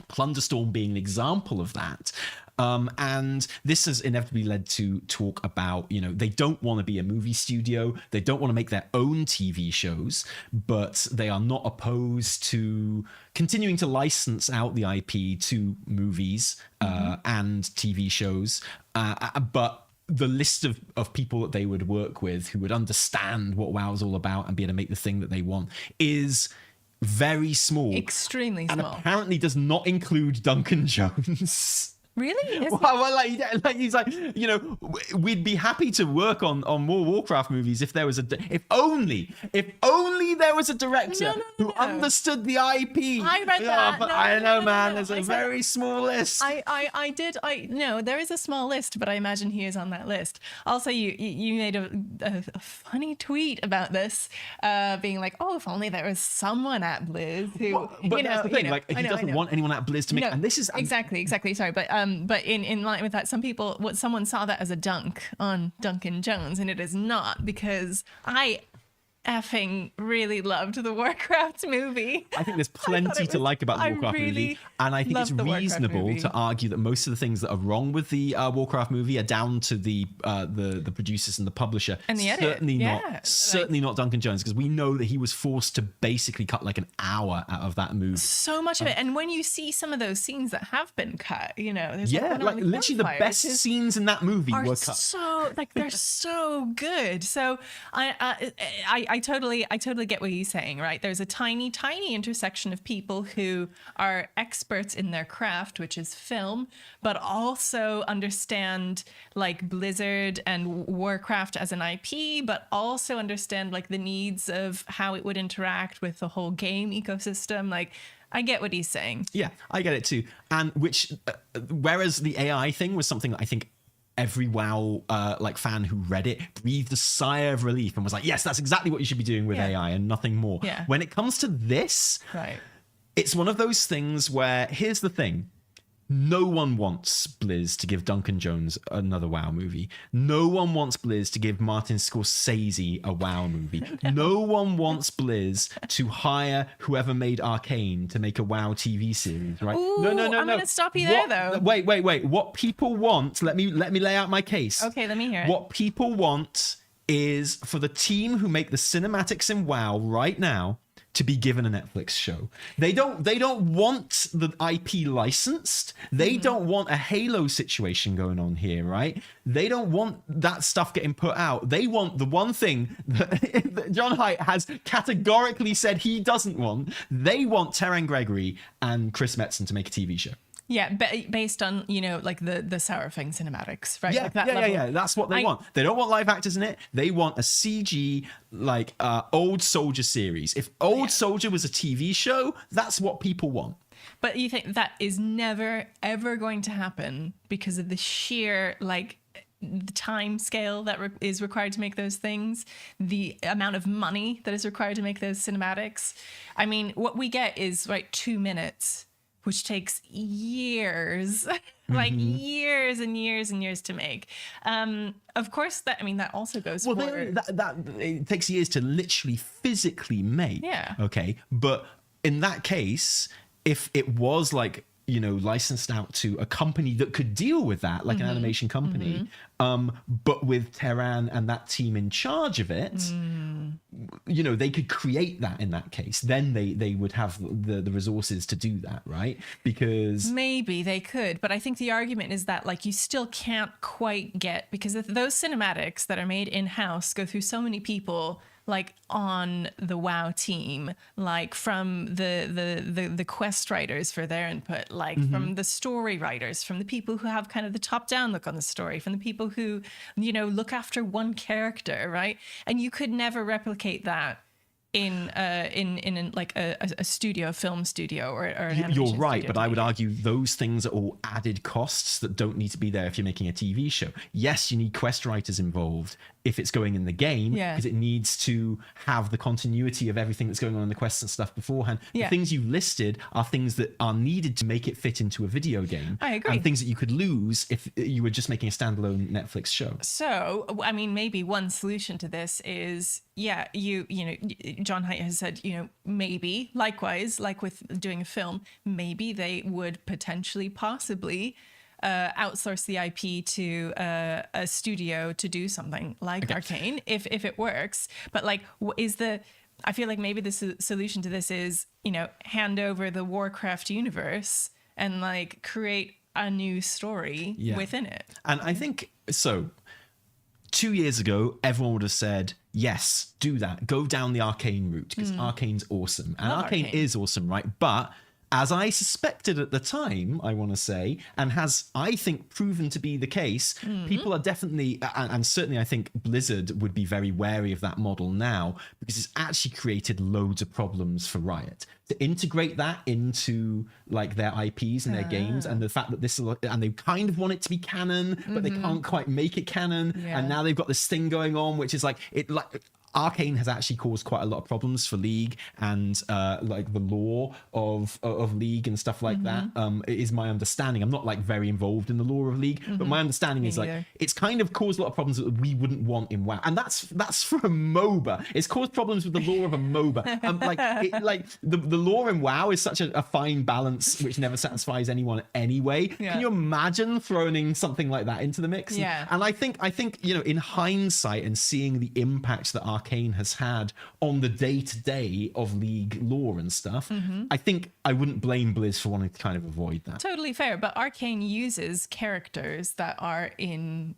Plunderstorm being an example of that. And this has inevitably led to talk about, they don't want to be a movie studio. They don't want to make their own TV shows, but they are not opposed to continuing to license out the IP to movies and TV shows. But the list of people that they would work with who would understand what WoW is all about and be able to make the thing that they want is very small. Extremely and small. apparently does not include Duncan Jones. Really? Well, he's like, we'd be happy to work on more Warcraft movies if there was if only there was a director who understood the IP. I read that. But I know, man. There's a very small list. No, there is a small list, but I imagine he is on that list. Also, you made a funny tweet about this, being like, oh, if only there was someone at Blizz who, but that's the thing. He doesn't want anyone at Blizz to make. And this is exactly. Sorry, but in line with that, someone saw that as a dunk on Duncan Jones, and it is not, because I effing really loved the Warcraft movie. I think there's plenty to like about the Warcraft movie, and I think it's reasonable to argue that most of the things that are wrong with the Warcraft movie are down to the producers and the publisher, and the edit. Certainly not Duncan Jones, because we know that he was forced to basically cut like an hour out of that movie. So much of it, and when you see some of those scenes that have been cut, there's literally the best scenes in that movie were cut. So they're so good. So I totally get what he's saying, right? There's a tiny intersection of people who are experts in their craft, which is film, but also understand like Blizzard and Warcraft as an IP, but also understand like the needs of how it would interact with the whole game ecosystem. Like, I get what he's saying. Yeah, I get it too. And whereas the AI thing was something that I think every WoW fan who read it breathed a sigh of relief and was like, yes, that's exactly what you should be doing with AI and nothing more. Yeah. When it comes to this, it's one of those things where, here's the thing. No one wants Blizz to give Duncan Jones another WoW movie. No one wants Blizz to give Martin Scorsese a WoW movie. No one wants Blizz to hire whoever made Arcane to make a WoW TV series, right? Ooh, no. I'm going to stop you there, though. Wait. What people want, let me lay out my case. Okay, let me hear it. What people want is for the team who make the cinematics in WoW right now to be given a Netflix show. They don't want the IP licensed. They don't want a Halo situation going on here, right? They don't want that stuff getting put out. They want the one thing that John Haidt has categorically said he doesn't want. They want Terran Gregory and Chris Metzen to make a TV show. Yeah, based on, like the Sourfang cinematics, right? Yeah, like that level. Yeah. That's what they want. They don't want live actors in it. They want a CG, Old Soldier series. If Old Soldier was a TV show, that's what people want. But you think that is never, ever going to happen because of the sheer, the time scale that is required to make those things, the amount of money that is required to make those cinematics. I mean, what we get is, 2 minutes, which takes years, years and years and years to make. Of course, that also goes for... that it takes years to literally physically make. Yeah. Okay, but in that case, if it was licensed out to a company that could deal with that, like an animation company, but with Terran and that team in charge of it, they could create that in that case. Then they would have the resources to do that, right? Because maybe they could, but I think the argument is that you still can't quite get, because those cinematics that are made in-house go through so many people on the WoW team, from the quest writers for their input, from the story writers, from the people who have kind of the top-down look on the story, from the people who, look after one character, right? And you could never replicate that in a studio, a film studio, or an animation You're right, studio but I would argue those things are all added costs that don't need to be there if you're making a TV show. Yes, you need quest writers involved if it's going in the game, because it needs to have the continuity of everything that's going on in the quests and stuff beforehand. The things you listed are things that are needed to make it fit into a video game. I agree. And things that you could lose if you were just making a standalone Netflix show. So, I mean, maybe one solution to this is, you John Haidt has said, maybe likewise, like with doing a film, maybe they would potentially, possibly outsource the IP to a studio to do something like Arcane if it works. But like, I feel like maybe the solution to this is, hand over the Warcraft universe and like create a new story within it. And I think so. 2 years ago, everyone would have said, yes, do that. Go down the Arcane route because Arcane's awesome. And Arcane is awesome, right? But as I suspected at the time, I want to say, and has, I think, proven to be the case, people are definitely, and certainly I think Blizzard would be very wary of that model now because it's actually created loads of problems for Riot. To integrate that into like their IPs and their games, and the fact that and they kind of want it to be canon, but they can't quite make it canon. Yeah. And now they've got this thing going on, which is like, Arcane has actually caused quite a lot of problems for League and like the lore of League and stuff like that. Is my understanding. I'm not like very involved in the lore of League, but my understanding is like it's kind of caused a lot of problems that we wouldn't want in WoW, and that's for a MOBA. It's caused problems with the lore of a MOBA. Like the lore in WoW is such a fine balance which never satisfies anyone anyway. Can you imagine throwing something like that into the mix? And I think in hindsight and seeing the impact that Arcane has had on the day-to-day of League lore and stuff, I think I wouldn't blame Blizz for wanting to kind of avoid that. Totally fair, but Arcane uses characters that are in,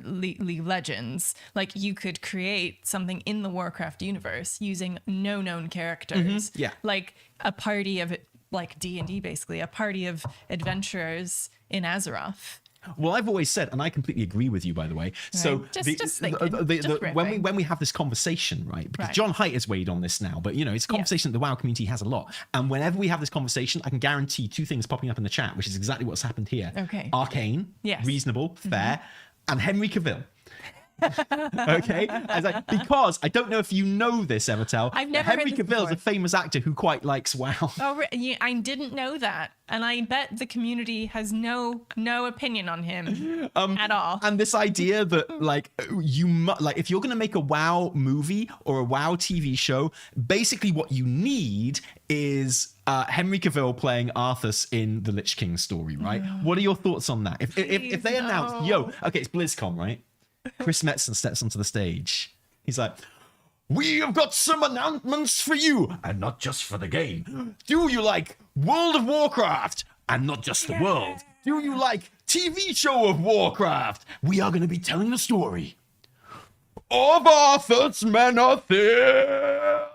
League Legends. Like you could create something in the Warcraft universe using no known characters. Like a party of like D&D, basically a party of adventurers in Azeroth. Well, I've always said, and I completely agree with you, by the way. Right. So when we have this conversation, right? Because John Haidt has weighed on this now, but it's a conversation that the WoW community has a lot. And whenever we have this conversation, I can guarantee two things popping up in the chat, which is exactly what's happened here. Okay. Arcane, reasonable, fair, and Henry Cavill. Okay, because I don't know if you know this, Evitel. I've never Henry Cavill is a famous actor who quite likes WoW. Oh, I didn't know that, and I bet the community has no opinion on him at all. And this idea that if you're going to make a WoW movie or a WoW TV show, basically what you need is Henry Cavill playing Arthas in the Lich King story, right? What are your thoughts on that? If they announce, it's BlizzCon, right? Chris Metzen steps onto the stage. He's like, we have got some announcements for you, and not just for the game. Do you like World of Warcraft? And not just the world. Do you like TV show of Warcraft? We are going to be telling the story of Arthur's Menethil.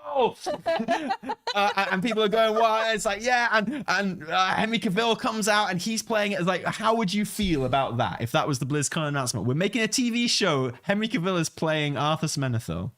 And people are going, well, it's like, and Henry Cavill comes out and he's playing it. As like, how would you feel about that if that was the BlizzCon announcement? We're making a TV show. Henry Cavill is playing Arthas Menethil.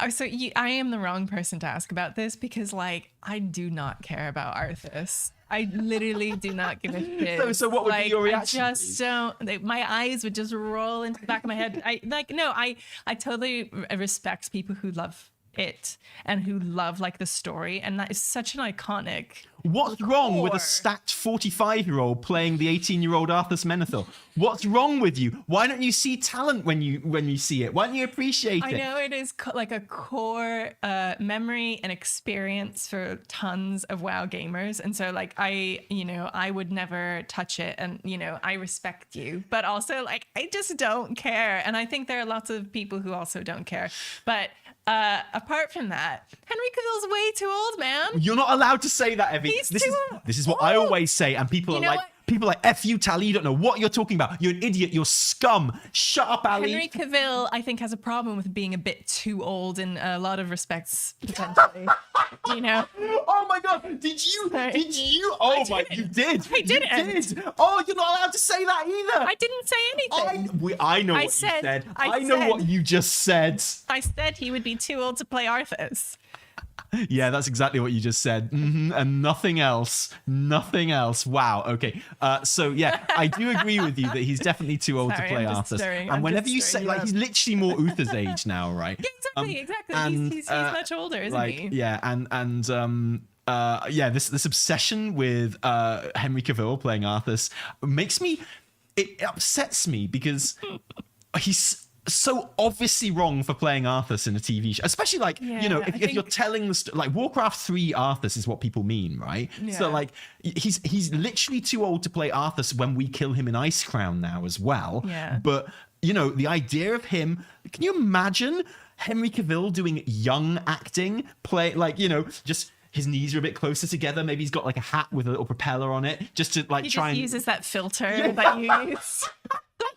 So I am the wrong person to ask about this because, like, I do not care about Arthas. I literally do not give a shit. So what would be your reaction? I just don't. My eyes would just roll into the back of my head. I totally respect people who love it and who love like the story, and that is such an iconic. What's wrong with a stacked 45-year-old playing the 18-year-old Arthas Menethil? What's wrong with you? Why don't you see talent when you see it? Why don't you appreciate it? I know it is like a core memory and experience for tons of WoW gamers, and so like I would never touch it, and I respect you, but also like I just don't care, and I think there are lots of people who also don't care, but. Apart from that, Henry Cavill's way too old, man. You're not allowed to say that, Evie. This is what I always say, and people are like, F you, Tally, you don't know what you're talking about. You're an idiot. You're scum. Shut up, Ali. Henry Cavill, I think, has a problem with being a bit too old in a lot of respects, potentially. Oh my God. Did you? Oh my, you did. I didn't. You did. Oh, you're not allowed to say that either. I didn't say anything. I know what you said. I know what you just said. I said he would be too old to play Arthas. Yeah, that's exactly what you just said. And nothing else. Wow. Okay. So yeah, I do agree with you that he's definitely too old to play Arthas. And whenever you say, like, he's literally more Uther's age now, right? Yeah, exactly. He's much older, isn't he? Yeah, this obsession with Henry Cavill playing Arthas it upsets me because he's so obviously wrong for playing Arthas in a TV show, especially like, you know, if you're telling the like Warcraft 3 Arthas is what people mean, right? So like he's literally too old to play Arthas when we kill him in Ice Crown now as well. But you know, the idea of him, can you imagine Henry Cavill doing young acting, play like, you know, just his knees are a bit closer together. Maybe he's got like a hat with a little propeller on it, just to like try and uses that filter that you use.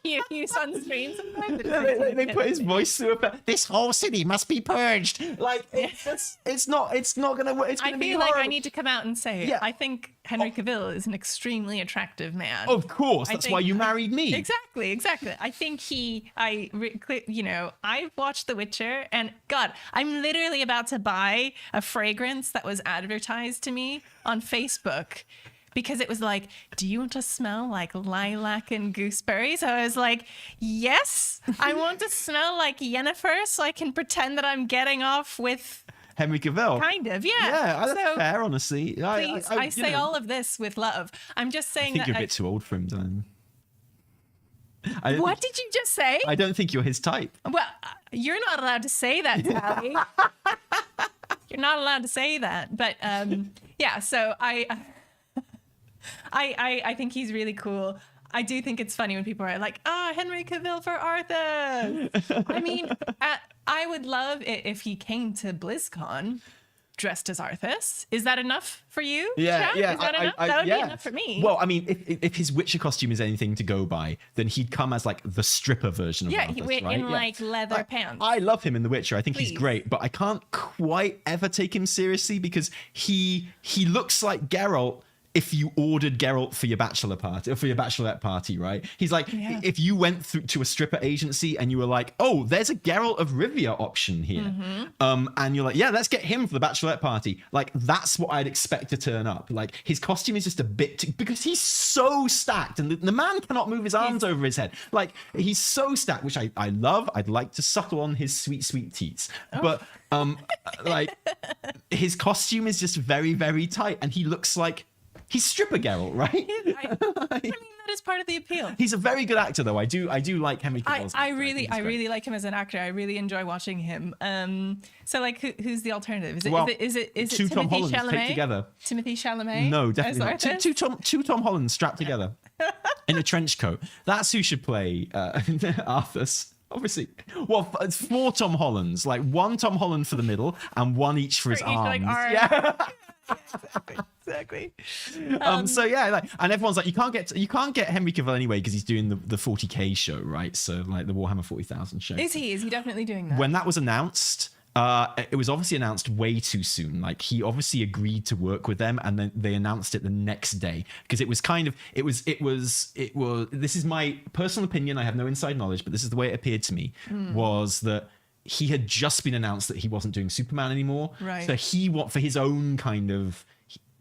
You use on screen sometimes. They put his voice through this whole city must be purged. Like it's not gonna work. It's gonna be I feel horrible. like I need to come out and say I think Henry Cavill is an extremely attractive man. Of course, that's why you married me. Exactly. I think you know, I've watched The Witcher, and God, I'm literally about to buy a fragrance that was advertised to me on Facebook. Because it was like, do you want to smell like lilac and gooseberries? So I was like, yes, I want to smell like Yennefer so I can pretend that I'm getting off with Henry Cavill. Kind of, yeah. Yeah, that's fair, honestly. Please, I say all of this with love. I'm just saying I think you're a bit too old for him, then. What did you just say? I don't think you're his type. Well, you're not allowed to say that, Tally. You're not allowed to say that. But yeah, so I think he's really cool. I do think it's funny when people are like, Henry Cavill for Arthur. I mean, I would love it if he came to BlizzCon dressed as Arthas. Is that enough for you? Yeah, yeah. Is that enough? That would be enough for me. Well, I mean, if his Witcher costume is anything to go by, then he'd come as like the stripper version of Arthas, right? In like leather pants. I love him in The Witcher. I think he's great, but I can't quite ever take him seriously because he looks like Geralt if you ordered Geralt for your bachelor party or for your bachelorette party, right? He's like, if you went through to a stripper agency and you were like, oh, there's a Geralt of Rivia option here. And you're like, yeah, let's get him for the bachelorette party. Like, that's what I'd expect to turn up. Like, his costume is just a bit because he's so stacked and the man cannot move his arms over his head. Like, he's so stacked, which I love. I'd like to suckle on his sweet, sweet teats. But, like, his costume is just very, very tight and he looks like he's stripper Geralt, right? I mean, that is part of the appeal. He's a very good actor, though. I do like Henry Cavill. I really like him as an actor. I really enjoy watching him. So like, who's the alternative? Is it two Tom Timothy Hollands Chalamet? taped together? Timothy Chalamet? No, definitely not. Two Tom Hollands strapped together in a trench coat. That's who should play Arthas. Obviously, well, it's 4 Tom Hollands, like 1 Tom Holland for the middle and 1 each for his arms. Like, yeah. Exactly. So yeah, like, and everyone's like, you can't get Henry Cavill anyway because he's doing the 40K show, right? So like the Warhammer 40,000 show. Is he definitely doing that? When that was announced, it was obviously announced way too soon. Like, he obviously agreed to work with them, and then they announced it the next day because it was this is my personal opinion. I have no inside knowledge, but this is the way it appeared to me. Was that he had just been announced that he wasn't doing Superman anymore. Right. So for his own kind of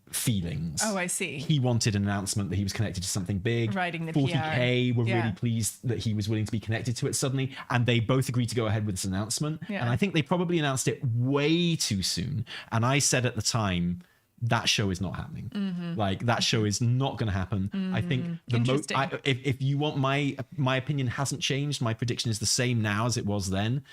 feelings. Oh, I see. He wanted an announcement that he was connected to something big. Writing the 40K PR. were really pleased that he was willing to be connected to it suddenly, and they both agreed to go ahead with this announcement. Yeah. And I think they probably announced it way too soon. And I said at the time, that show is not happening. Like, that show is not going to happen. I think if you want my opinion hasn't changed. My prediction is the same now as it was then.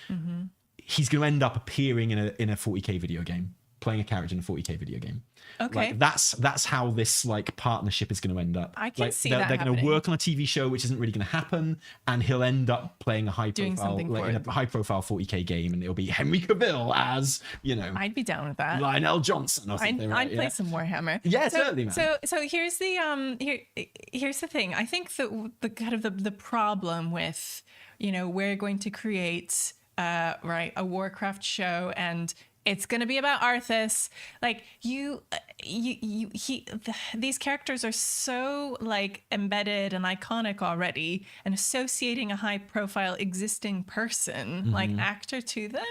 He's going to end up appearing in a 40K video game, playing a character in a 40K video game. Okay. Like, that's how this like partnership is going to end up. I can see they're that going to happening. work on a TV show which isn't really going to happen, and he'll end up playing a high profile 40K game, and it'll be Henry Cavill as, you know, I'd be down with that. Lionel Johnson or something. I'd play some Warhammer. Yeah, certainly, man. So here's the here's the thing. I think the kind of the problem with, you know, we're going to create a Warcraft show and it's going to be about Arthas. Like, these characters are so like embedded and iconic already, and associating a high profile existing person like actor to them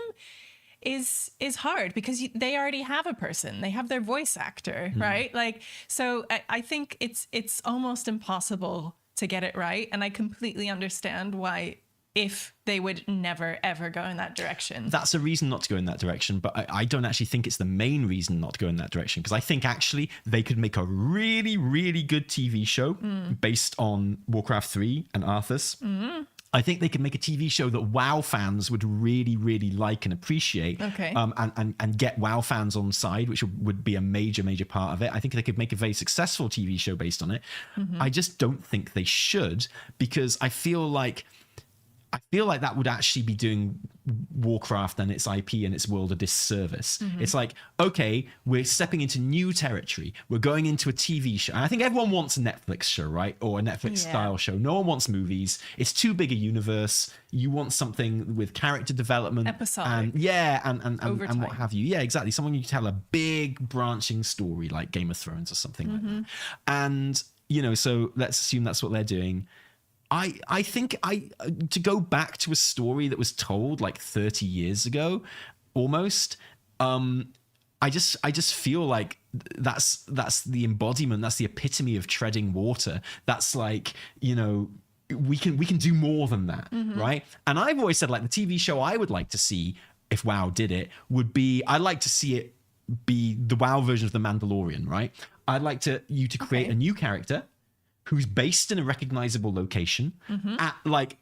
is hard because they already have a person. They have their voice actor, right? Like, so I think it's almost impossible to get it right. And I completely understand why, if they would never, ever go in that direction. That's a reason not to go in that direction, but I don't actually think it's the main reason not to go in that direction, because I think actually they could make a really, really good TV show based on Warcraft 3 and Arthas. I think they could make a TV show that WoW fans would really, really like and appreciate. Okay. And get WoW fans on side, which would be a major, major part of it. I think they could make a very successful TV show based on it. I just don't think they should, because I feel like that would actually be doing Warcraft and its IP and its world a disservice. It's like, okay, we're stepping into new territory. We're going into a TV show. And I think everyone wants a Netflix show, right? Or a Netflix style show. No one wants movies. It's too big a universe. You want something with character development. Episodic. And what have you. Yeah, exactly. Someone you can tell a big branching story like Game of Thrones or something like that. And, so let's assume that's what they're doing. I think to go back to a story that was told like 30 years ago, almost. I just feel like that's the embodiment. That's the epitome of treading water. That's like, we can do more than that, right? And I've always said, like, the TV show I would like to see if WoW did it would be, I'd like to see it be the WoW version of The Mandalorian, right? I'd like you to create a new character who's based in a recognizable location at, like,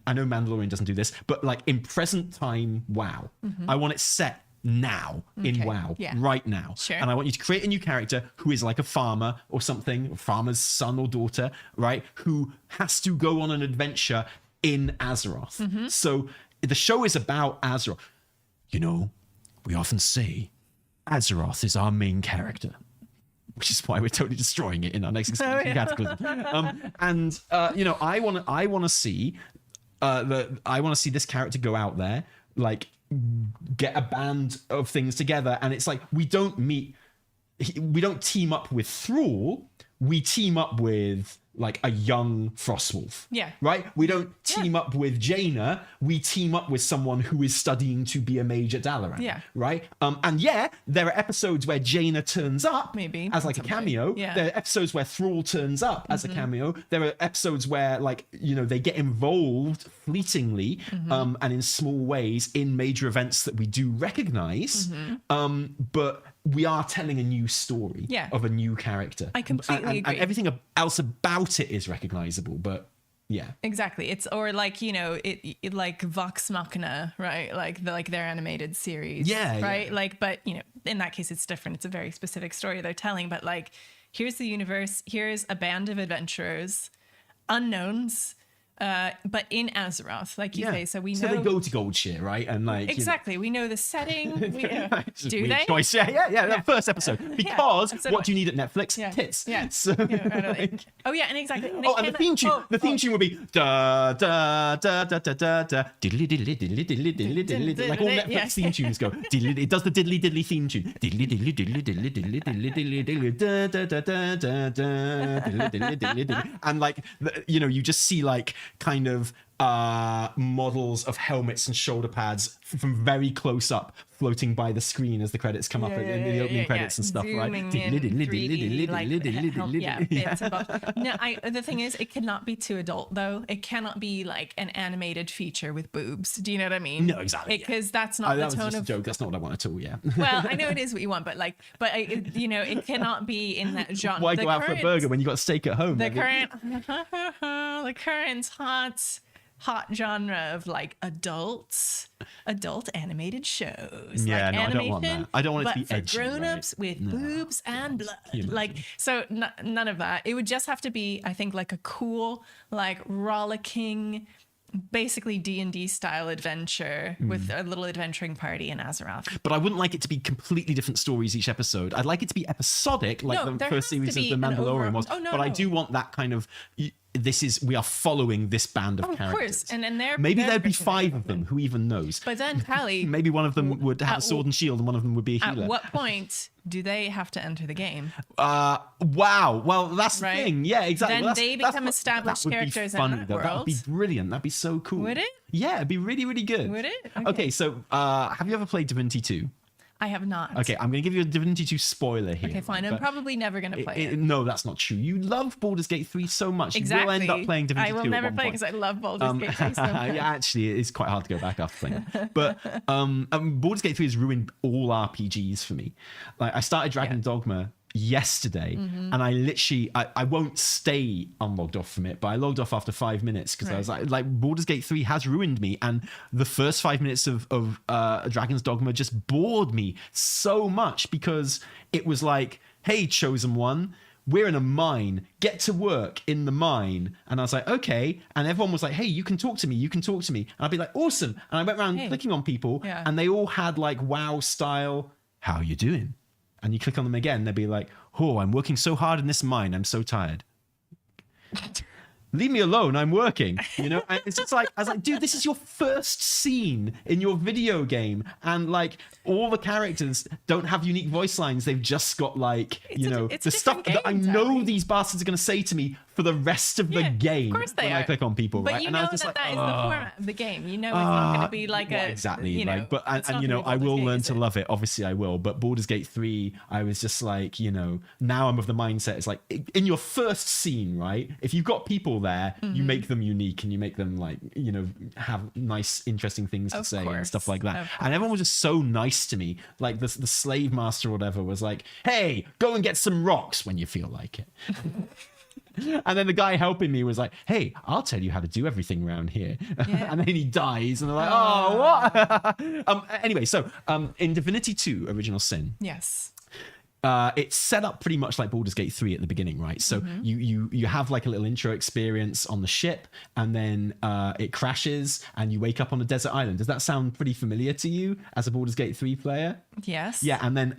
I know Mandalorian doesn't do this, but like in present time WoW. I want it set now in WoW, right now. Sure. And I want you to create a new character who is like a farmer or something, a farmer's son or daughter, right? Who has to go on an adventure in Azeroth. So the show is about Azeroth. We often say Azeroth is our main character, which is why we're totally destroying it in our next expansion cataclysm. I want to see this character go out there, like, get a band of things together, and it's like we don't team up with Thrall, we team up with like a young Frostwolf. Yeah. Right? We don't team up with Jaina, we team up with someone who is studying to be a mage at Dalaran. Yeah. Right? And there are episodes where Jaina turns up maybe as like a cameo. Yeah. There are episodes where Thrall turns up as a cameo. There are episodes where, like, they get involved fleetingly and in small ways in major events that we do recognize. But we are telling a new story of a new character. I completely agree. And everything else about it is recognizable, but yeah. Exactly. It's, or like, it like Vox Machina, right? Like their animated series. Yeah. Right? Yeah. Like, but, in that case, it's different. It's a very specific story they're telling, but like, here's the universe. Here's a band of adventurers, unknowns, but in Azeroth, like you say. So we know. So they go to Goldshire, right? And like exactly, we know the setting. Do they? Choice. Yeah. That first episode. Because what do you need at Netflix? Tits. Yeah. So, and exactly. And and the theme tune. The theme tune would be da da da da da da da diddly diddly diddly diddly diddly diddly. Like all Netflix theme tunes go. Diddly. It does the diddly diddly theme tune. Diddly diddly diddly diddly diddly diddly diddly diddly da da da da da da diddly diddly diddly diddly. And like, you just see like kind of models of helmets and shoulder pads from very close up floating by the screen as the credits come up in the opening credits and stuff, right? The thing is, it cannot be too adult though. It cannot be like an animated feature with boobs. Do you know what I mean? No, exactly. Because that's not the that was tone just of a joke. That's not what I want at all. Yeah. Well, I know it is what you want, but it cannot be in that genre. Why go out for a burger when you got steak at home? The current hot genre of like adult animated shows. Yeah, like no, I don't want that. I don't want it to be but edgy, for grown-ups with boobs and blood. Like, so none of that. It would just have to be, I think, like a cool, like rollicking, basically D&D style adventure with a little adventuring party in Azeroth. But I wouldn't like it to be completely different stories each episode. I'd like it to be episodic, like the first series of The Mandalorian was. I do want that kind of, we are following this band of characters. Of course. And then maybe there'd be 5 of them, who even knows? But then, Callie, maybe one of them would have a sword and shield and one of them would be a healer. At what point do they have to enter the game? Wow. Well, that's the thing. Yeah, exactly. Then they become established characters in that world. That would be brilliant. That'd be so cool. Would it? Yeah, it'd be really, really good. Would it? Okay, so have you ever played Divinity 2? I have not. Okay, I'm going to give you a Divinity 2 spoiler here. Okay, fine. I'm probably never going to play it. No, that's not true. You love Baldur's Gate 3 so much. Exactly. You will end up playing Divinity 2 I will never play because I love Baldur's Gate 3 so much. Yeah, actually, it is quite hard to go back after playing it. But Baldur's Gate 3 has ruined all RPGs for me. Like, I started Dragon Dogma yesterday, and I literally I won't stay unlogged off from it, but I logged off after 5 minutes because I was like Baldur's Gate 3 has ruined me, and the first 5 minutes of Dragon's Dogma just bored me so much because it was like, hey, chosen one, we're in a mine, get to work in the mine. And I was like, okay. And everyone was like, hey, you can talk to me, you can talk to me. And I'd be like, awesome. And I went around clicking on people, and they all had like WoW style, how are you doing? And you click on them again, they'd be like, oh, I'm working so hard in this mine, I'm so tired. Leave me alone, I'm working, you know? And it's just like, I was like, dude, this is your first scene in your video game, and like all the characters don't have unique voice lines. They've just got like, the stuff that I know these bastards are going to say to me for the rest of the game. Of course they when are. I click on people, but right? you And know I was just that like, is the format of the game. You know it's not going to be like exactly. like, but and you know, I will learn to love it. Obviously, I will. But Baldur's Gate 3, I was just like, now I'm of the mindset. It's like in your first scene, right? If you've got people there, you make them unique and you make them like, have nice, interesting things to say and stuff like that. And everyone was just so nice to me. Like the slave master or whatever was like, hey, go and get some rocks when you feel like it. And then the guy helping me was like, hey, I'll tell you how to do everything around here. And then he dies. And they're like, oh, what? Anyway, so in Divinity 2, Original Sin. Yes. It's set up pretty much like Baldur's Gate 3 at the beginning, right? So you have like a little intro experience on the ship, and then it crashes and you wake up on a desert island. Does that sound pretty familiar to you as a Baldur's Gate 3 player? Yes. Yeah, and then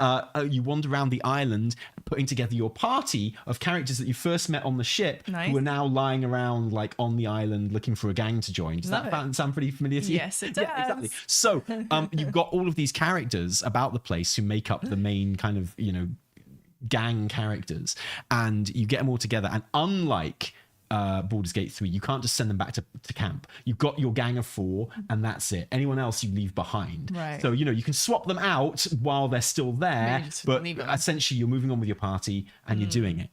you wander around the island putting together your party of characters that you first met on the ship who are now lying around like on the island looking for a gang to join. Does that sound pretty familiar to you? Yes, it does. Yeah, exactly. So you've got all of these characters about the place who make up the main kind of, gang characters, and you get them all together. And unlike Baldur's Gate 3, you can't just send them back to camp. You've got your gang of 4 and that's it. Anyone else you leave behind. Right. So, you can swap them out while they're still there, but essentially you're moving on with your party and you're doing it.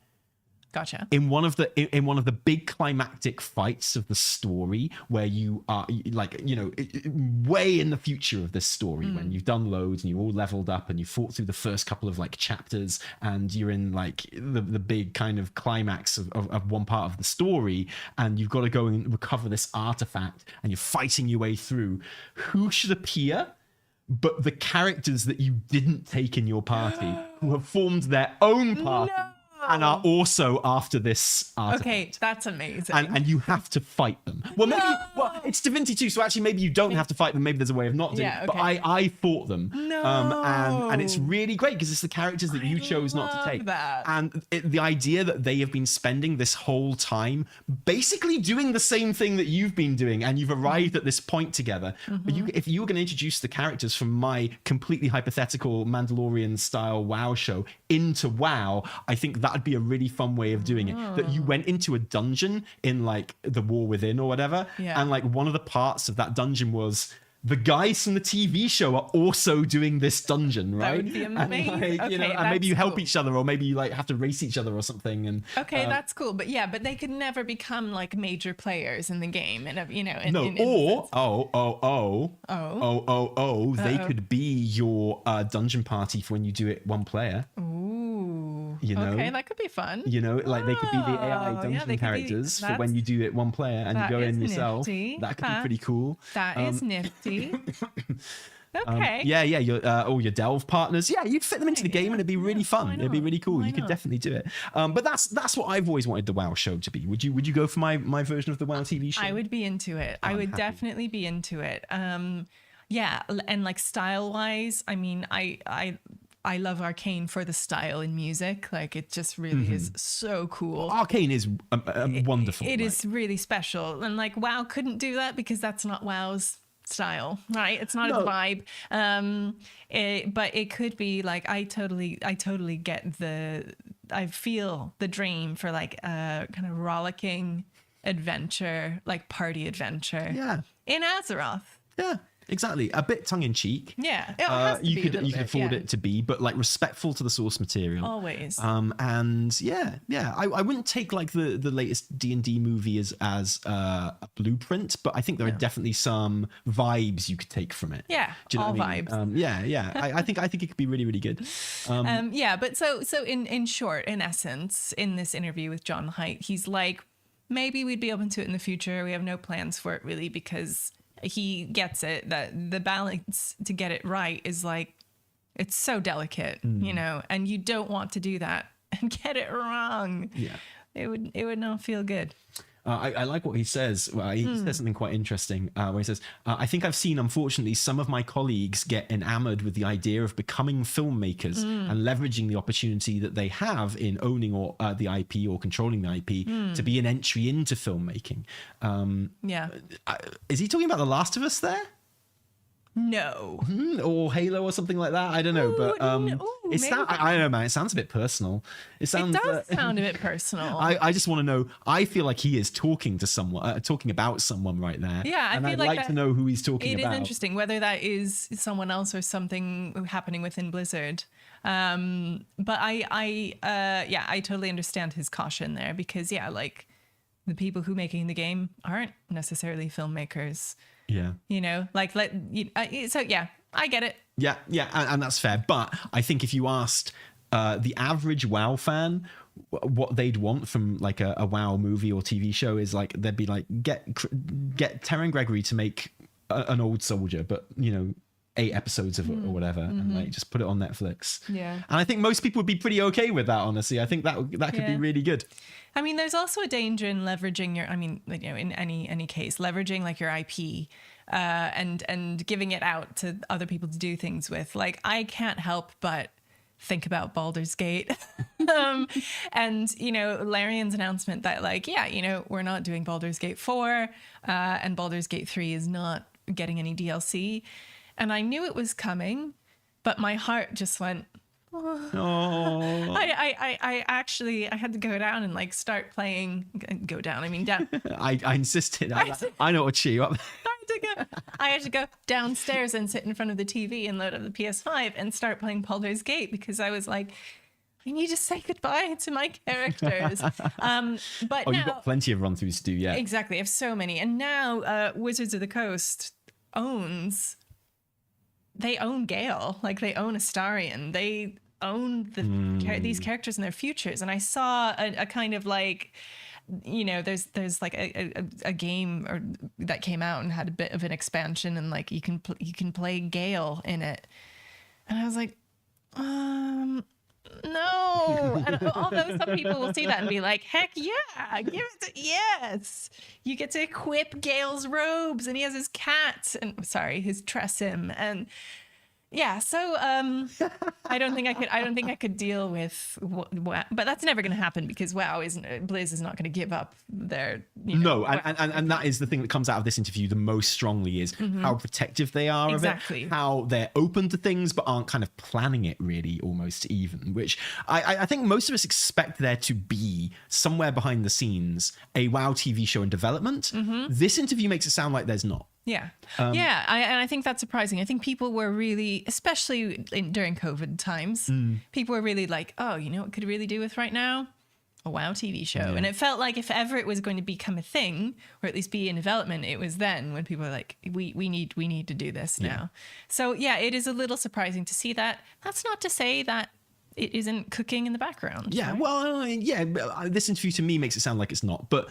Gotcha. In one of the big climactic fights of the story, where you are like, way in the future of this story, when you've done loads and you're all leveled up and you fought through the first couple of like chapters and you're in like the big kind of climax of one part of the story, and you've got to go and recover this artifact and you're fighting your way through, who should appear but the characters that you didn't take in your party, who have formed their own party. No. And are also after this artifact. Okay, that's amazing. And you have to fight them. Well, maybe it's Divinity 2, so actually maybe you don't have to fight them. Maybe there's a way of not doing it. But I fought them. No. And it's really great because it's the characters that you chose not to take. That. And the idea that they have been spending this whole time basically doing the same thing that you've been doing, and you've arrived at this point together. But if you were going to introduce the characters from my completely hypothetical Mandalorian style WoW show into WoW, I think that'd be a really fun way of doing it. That you went into a dungeon in like the War Within or whatever, and like one of the parts of that dungeon was the guys from the TV show are also doing this dungeon, right? That would be amazing. And, like, and maybe you help each other, or maybe you like have to race each other or something. And that's cool. But but they could never become like major players in the game, and they could be your dungeon party for when you do it one player. Ooh. Okay, that could be fun. Like they could be the AI dungeon characters for when you do it one player and you go in yourself. Nifty. That could be pretty cool. That is nifty. Okay. Your delve partners. Yeah, you'd fit them into the game and it'd be really fun. It'd be really cool. You could definitely do it. But that's what I've always wanted the WoW show to be. Would you go for my version of the WoW TV show? I would be into it. I would definitely be into it. And like style wise, I mean, I love Arcane for the style in music. Like it just really is so cool. Arcane is wonderful. It is really special. And like WoW couldn't do that because that's not WoW's style, right? It's not its vibe. But it could be like I totally get I feel the dream for like a kind of rollicking adventure, like party adventure. Yeah. In Azeroth. Yeah. Exactly, a bit tongue in cheek. Yeah, it has to you be could a little you could bit, afford yeah. it to be, but like respectful to the source material. Always. And yeah, I wouldn't take like the latest D&D movie as a blueprint, but I think there are definitely some vibes you could take from it. Yeah, Do you know all what I mean? vibes. Yeah. I think it could be really, really good. Yeah, but so in short, in essence, in this interview with John Haidt, he's like, maybe we'd be open to it in the future. We have no plans for it really, because he gets it that the balance to get it right is like, it's so delicate, you know, and you don't want to do that and get it wrong. Yeah. It would not feel good. I like what he says. Well, he says something quite interesting where he says, I think I've seen, unfortunately, some of my colleagues get enamored with the idea of becoming filmmakers and leveraging the opportunity that they have in owning or the IP or controlling the IP to be an entry into filmmaking. Yeah. Is he talking about The Last of Us there? No. Or Halo or something like that? I don't know, but I don't know, man. It sounds a bit personal. It does sound a bit personal. I just want to know. I feel like he is talking to someone, talking about someone right there. Yeah, and I I'd feel like to know who he's talking about. It is interesting whether that is someone else or something happening within Blizzard. But I totally understand his caution there, because like the people who making the game aren't necessarily filmmakers. Yeah. You know, so yeah, I get it. Yeah, and that's fair. But I think if you asked the average WoW fan what they'd want from like a WoW movie or TV show, is like they'd be like, get Terran Gregory to make an old soldier, but 8 episodes of it or whatever, and like just put it on Netflix. Yeah. And I think most people would be pretty okay with that, honestly. I think that could be really good. I mean, there's also a danger in leveraging in any case, leveraging like your IP and giving it out to other people to do things with. Like, I can't help but think about Baldur's Gate and Larian's announcement that we're not doing Baldur's Gate 4 and Baldur's Gate 3 is not getting any DLC. And I knew it was coming, but my heart just went, oh. I had to go down and like start playing. Go down. I mean down. I insisted. I know what cheer you up. I had to go downstairs and sit in front of the TV and load up the PS5 and start playing Baldur's Gate, because I was like, I need to say goodbye to my characters. But you've got plenty of run-throughs to do. Yeah, exactly. I have so many, and now Wizards of the Coast they own Gale, like they own Astarion, they own these characters and their futures. And I saw a kind of like, there's like a game that came out and had a bit of an expansion, and like you can play Gale in it, and I was like, no. And although some people will see that and be like, heck yeah, yes, you get to equip Gale's robes, and he has his cat and his Tressim, and yeah, so I don't think I could deal with what, but that's never going to happen, because Blizz is not going to give up their and that is the thing that comes out of this interview the most strongly, is how protective they are of it, how they're open to things but aren't kind of planning it really, almost even, which I think most of us expect there to be somewhere behind the scenes a WoW TV show in development. This interview makes it sound like there's not. Yeah. And I think that's surprising. I think people were really, especially during COVID times, people were really like, oh, what could really do with right now? A WoW TV show. Yeah. And it felt like if ever it was going to become a thing, or at least be in development, it was then when people were like, we need to do this now. So yeah, it is a little surprising to see that. That's not to say that it isn't cooking in the background. Yeah, right? Well, this interview to me makes it sound like it's not, but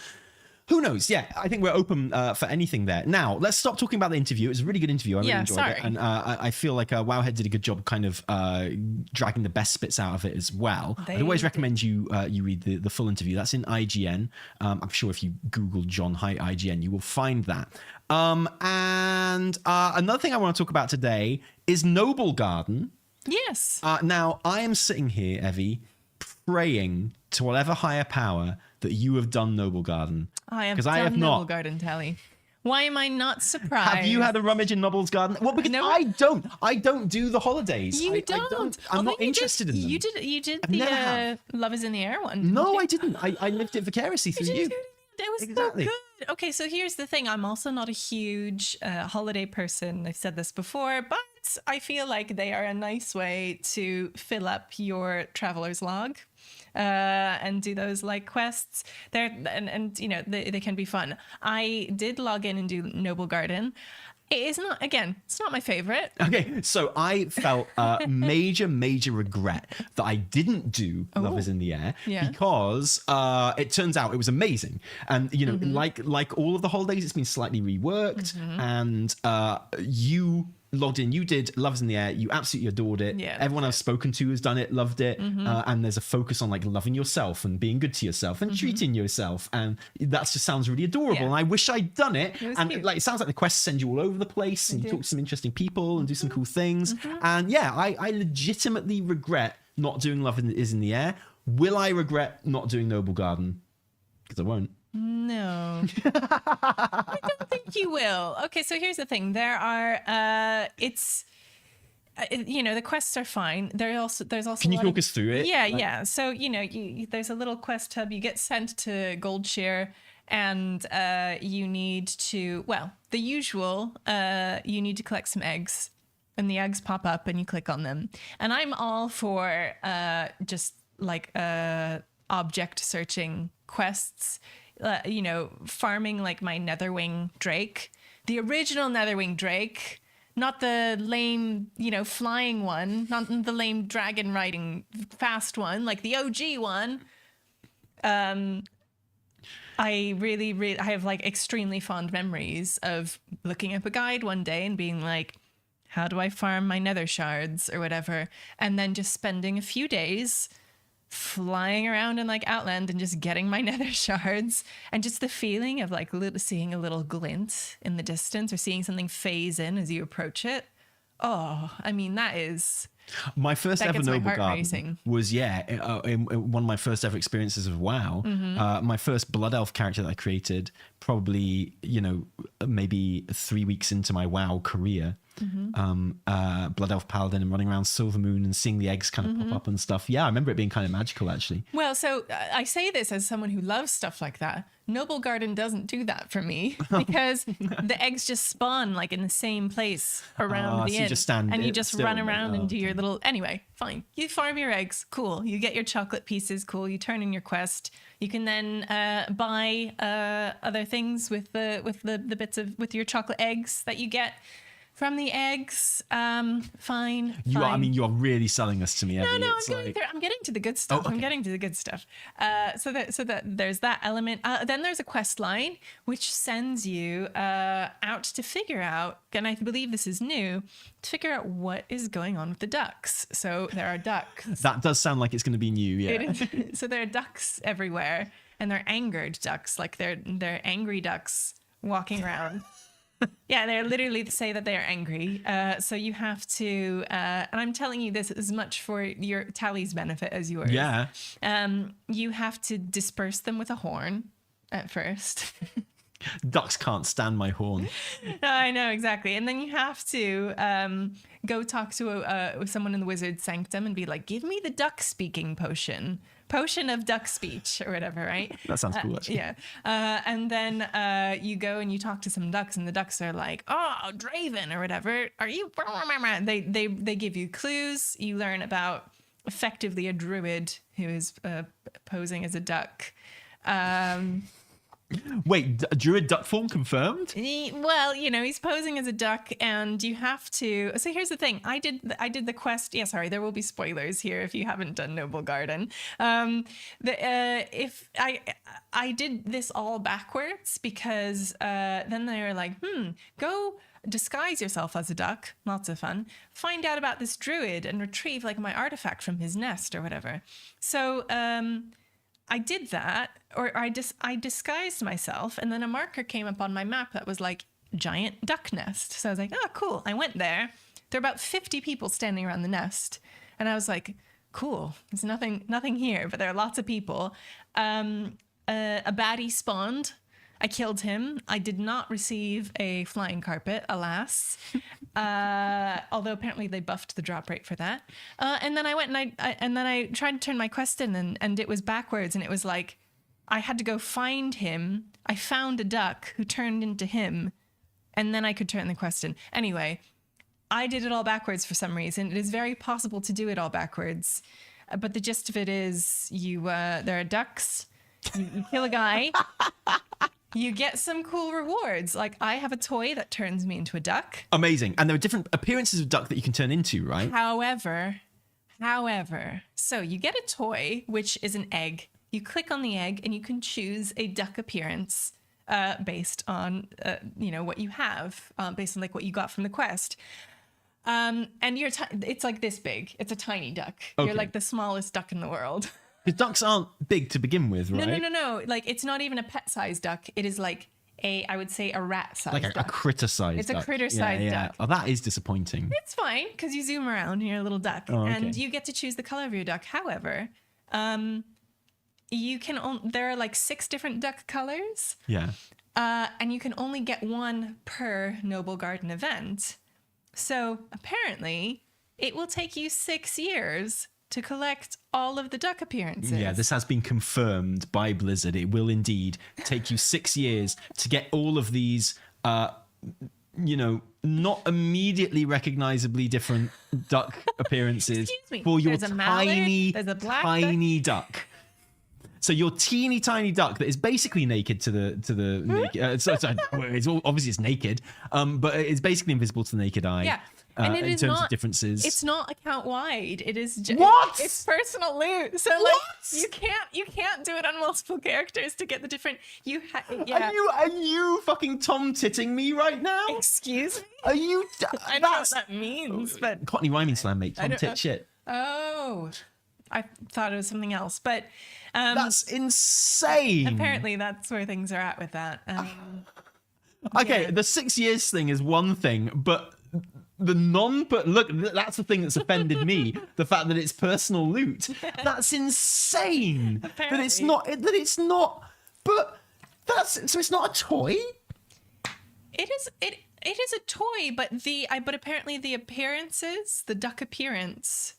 who knows? Yeah, I think we're open for anything there. Now, let's stop talking about the interview. It was a really good interview. I really enjoyed it. And I feel like Wowhead did a good job kind of dragging the best bits out of it as well. I'd always recommend you read the full interview. That's in IGN. I'm sure if you Google John Haidt IGN, you will find that. And another thing I want to talk about today is Noble Garden. Yes. Now, I am sitting here, Evie, praying to whatever higher power that you have done Noble Garden. I have done Noble Garden, Tally. Why am I not surprised? Have you had a rummage in Noble's Garden? Well, because I don't do the holidays. You don't. I'm not interested in them. You did the Love is in the Air one. No, I didn't. I lived it vicariously through you. That was so good. Okay, so here's the thing. I'm also not a huge holiday person. I've said this before, but I feel like they are a nice way to fill up your traveler's log and do those like quests. And you know, they can be fun. I did log in and do Noble Garden. It is not, again, it's not my favorite. Okay, so I felt major regret that I didn't do Love is in the Air because it turns out it was amazing. And, you know, like all of the holidays, it's been slightly reworked. And you logged in, you did Love is in the Air, you absolutely adored it. Yeah, everyone I've spoken to has done it, loved it. And there's a focus on like loving yourself and being good to yourself and treating yourself, and that just sounds really adorable. And I wish I'd done it. And cute. like, it sounds like the quests send you all over the place, and you talk to some interesting people and do some cool things. And yeah, I legitimately regret not doing Love is in the Air. Will I regret not doing Noble Garden? Because I won't. No, I don't think you will. Okay, so here's the thing. There are, you know, the quests are fine. There's also. Can you talk us through it? Yeah, yeah. So, you know, there's a little quest hub. You get sent to Goldshire, and you need to, well, the usual, you need to collect some eggs, and the eggs pop up and you click on them. And I'm all for just like object searching quests. You know, farming like my Netherwing Drake, the original Netherwing Drake, not the lame, you know, flying one, not the lame dragon riding fast one, like the OG one. I have like extremely fond memories of looking up a guide one day and being like, how do I farm my nether shards or whatever? And then just spending a few days flying around in like Outland and just getting my nether shards, and just the feeling of like seeing a little glint in the distance or seeing something phase in as you approach it. Oh, I mean, that my first ever gets my Noble heart Garden racing. was in one of my first ever experiences of WoW. My first Blood Elf character that I created, probably, you know, maybe 3 weeks into my WoW career. Blood Elf Paladin, and running around Silvermoon and seeing the eggs kind of pop up and stuff. Yeah, I remember it being kind of magical, actually. Well, so I say this as someone who loves stuff like that. Noble Garden doesn't do that for me, because the eggs just spawn like in the same place around the so inn. you just stand and you just still, run around and do your little, anyway, fine. You farm your eggs, cool. You get your chocolate pieces, cool. You turn in your quest. You can then buy other things with the bits of, with your chocolate eggs that you get from the eggs. Fine. You are, I mean, you're really selling us to me, Evie. No, It's I'm getting to the good stuff. Oh, okay. I'm getting to the good stuff. So that there's that element. Then there's a quest line which sends you out to figure out, and I believe this is new, to figure out what is going on with the ducks. So there are ducks. That does sound like it's going to be new, yeah. So there are ducks everywhere, and they're angered ducks, like they're angry ducks walking around. Yeah, they're literally say that they are angry. So you have to, and I'm telling you this as much for your Tally's benefit as yours. Yeah. You have to disperse them with a horn at first. Ducks can't stand my horn. I know, exactly. And then you have to go talk to someone in the wizard sanctum and be like, give me the duck speaking potion of duck speech or whatever, right? That sounds cool, actually. Yeah. And then you go and you talk to some ducks, and the ducks are like, oh, Draven or whatever. Are you? They give you clues. You learn about effectively a druid who is posing as a duck. Wait, druid duck form confirmed? Well, you know, he's posing as a duck, and you have to. So here's the thing: I did the quest. Yeah, sorry, there will be spoilers here if you haven't done Noble Garden. If I did this all backwards, because then they were like, go disguise yourself as a duck. Lots of fun. Find out about this druid and retrieve like my artifact from his nest or whatever. So I did that, or I disguised myself, and then a marker came up on my map that was like giant duck nest. So I was like, oh, cool. I went there. There were about 50 people standing around the nest, and I was like, cool. There's nothing here, but there are lots of people. A baddie spawned. I killed him. I did not receive a flying carpet, alas. Although apparently they buffed the drop rate for that. And then I went and I tried to turn my quest in, and it was backwards, and it was like, I had to go find him. I found a duck who turned into him, and then I could turn the quest in. Anyway, I did it all backwards for some reason. It is very possible to do it all backwards. But the gist of it is there are ducks, you kill a guy, you get some cool rewards. Like I have a toy that turns me into a duck. Amazing. And there are different appearances of duck that you can turn into, right? However, so you get a toy, which is an egg. You click on the egg and you can choose a duck appearance based on, what you have, based on like what you got from the quest. And it's like this big. It's a tiny duck. Okay. You're like the smallest duck in the world. Because ducks aren't big to begin with, right? No. Like it's not even a pet-sized duck. It is like I would say a rat-sized Like duck. a critter-sized It's duck. a critter-sized duck. Oh, that is disappointing. It's fine because you zoom around and you're a little duck, and you get to choose the color of your duck. However, you can there are like 6 different duck colors. Yeah. And you can only get one per Noble Garden event. So apparently, it will take you 6 years to collect all of the duck appearances. Yeah, this has been confirmed by Blizzard. It will indeed take you 6 years to get all of these, not immediately recognizably different duck appearances for your There's a mallard, tiny, there's a black tiny duck. So your teeny tiny duck that is basically naked to the naked. Obviously it's naked, but it's basically invisible to the naked eye. Yeah. And it in is terms not, of differences. It's not account wide. It is just What? It's personal loot. So What? like you can't do it on multiple characters to get the different. Are you fucking Tom titting me right now? Excuse me. Are you? I don't know what that means, but Cockney rhyming slam, mate. Tom don't tit know. shit. oh, I thought it was something else. But That's insane. apparently that's where things are at with that. Okay, yeah. the 6 years thing is one thing, but look, that's the thing that's offended me. The fact that it's personal loot. That's insane. Apparently. That it's not, but so it's not a toy? It is a toy, but apparently the appearances, the duck appearance,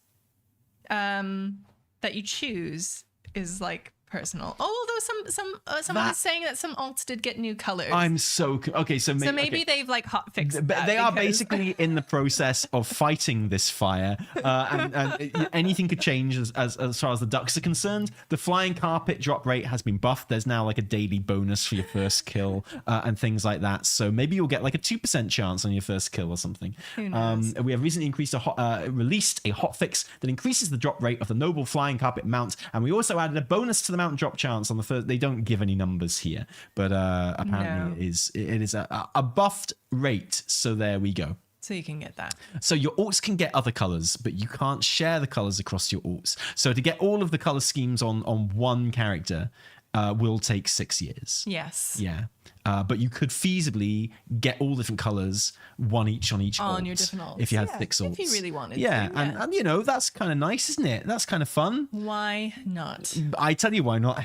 that you choose is like personal. Although someone is saying that some alts did get new colors. I'm so okay. So maybe they've like hot fixed that. They are because- basically in the process of fighting this fire, and anything could change as far as the ducks are concerned. The flying carpet drop rate has been buffed. There's now like a daily bonus for your first kill and things like that. So maybe you'll get like a 2% chance on your first kill or something. Who knows? We have recently released a hotfix that increases the drop rate of the noble flying carpet mount, and we also added a bonus to the mount drop chance on the first. They don't give any numbers here, but apparently it is a buffed rate. So there we go. So you can get that. So your alts can get other colors, but you can't share the colors across your alts. So to get all of the color schemes on one character will take 6 years. Yes. Yeah. But you could feasibly get all different colors, one each on each On alt, your different alts. if you had Yeah, 6 alts. if you really wanted yeah, to, and that's kind of nice, isn't it? That's kind of fun. Why not? I tell you why not.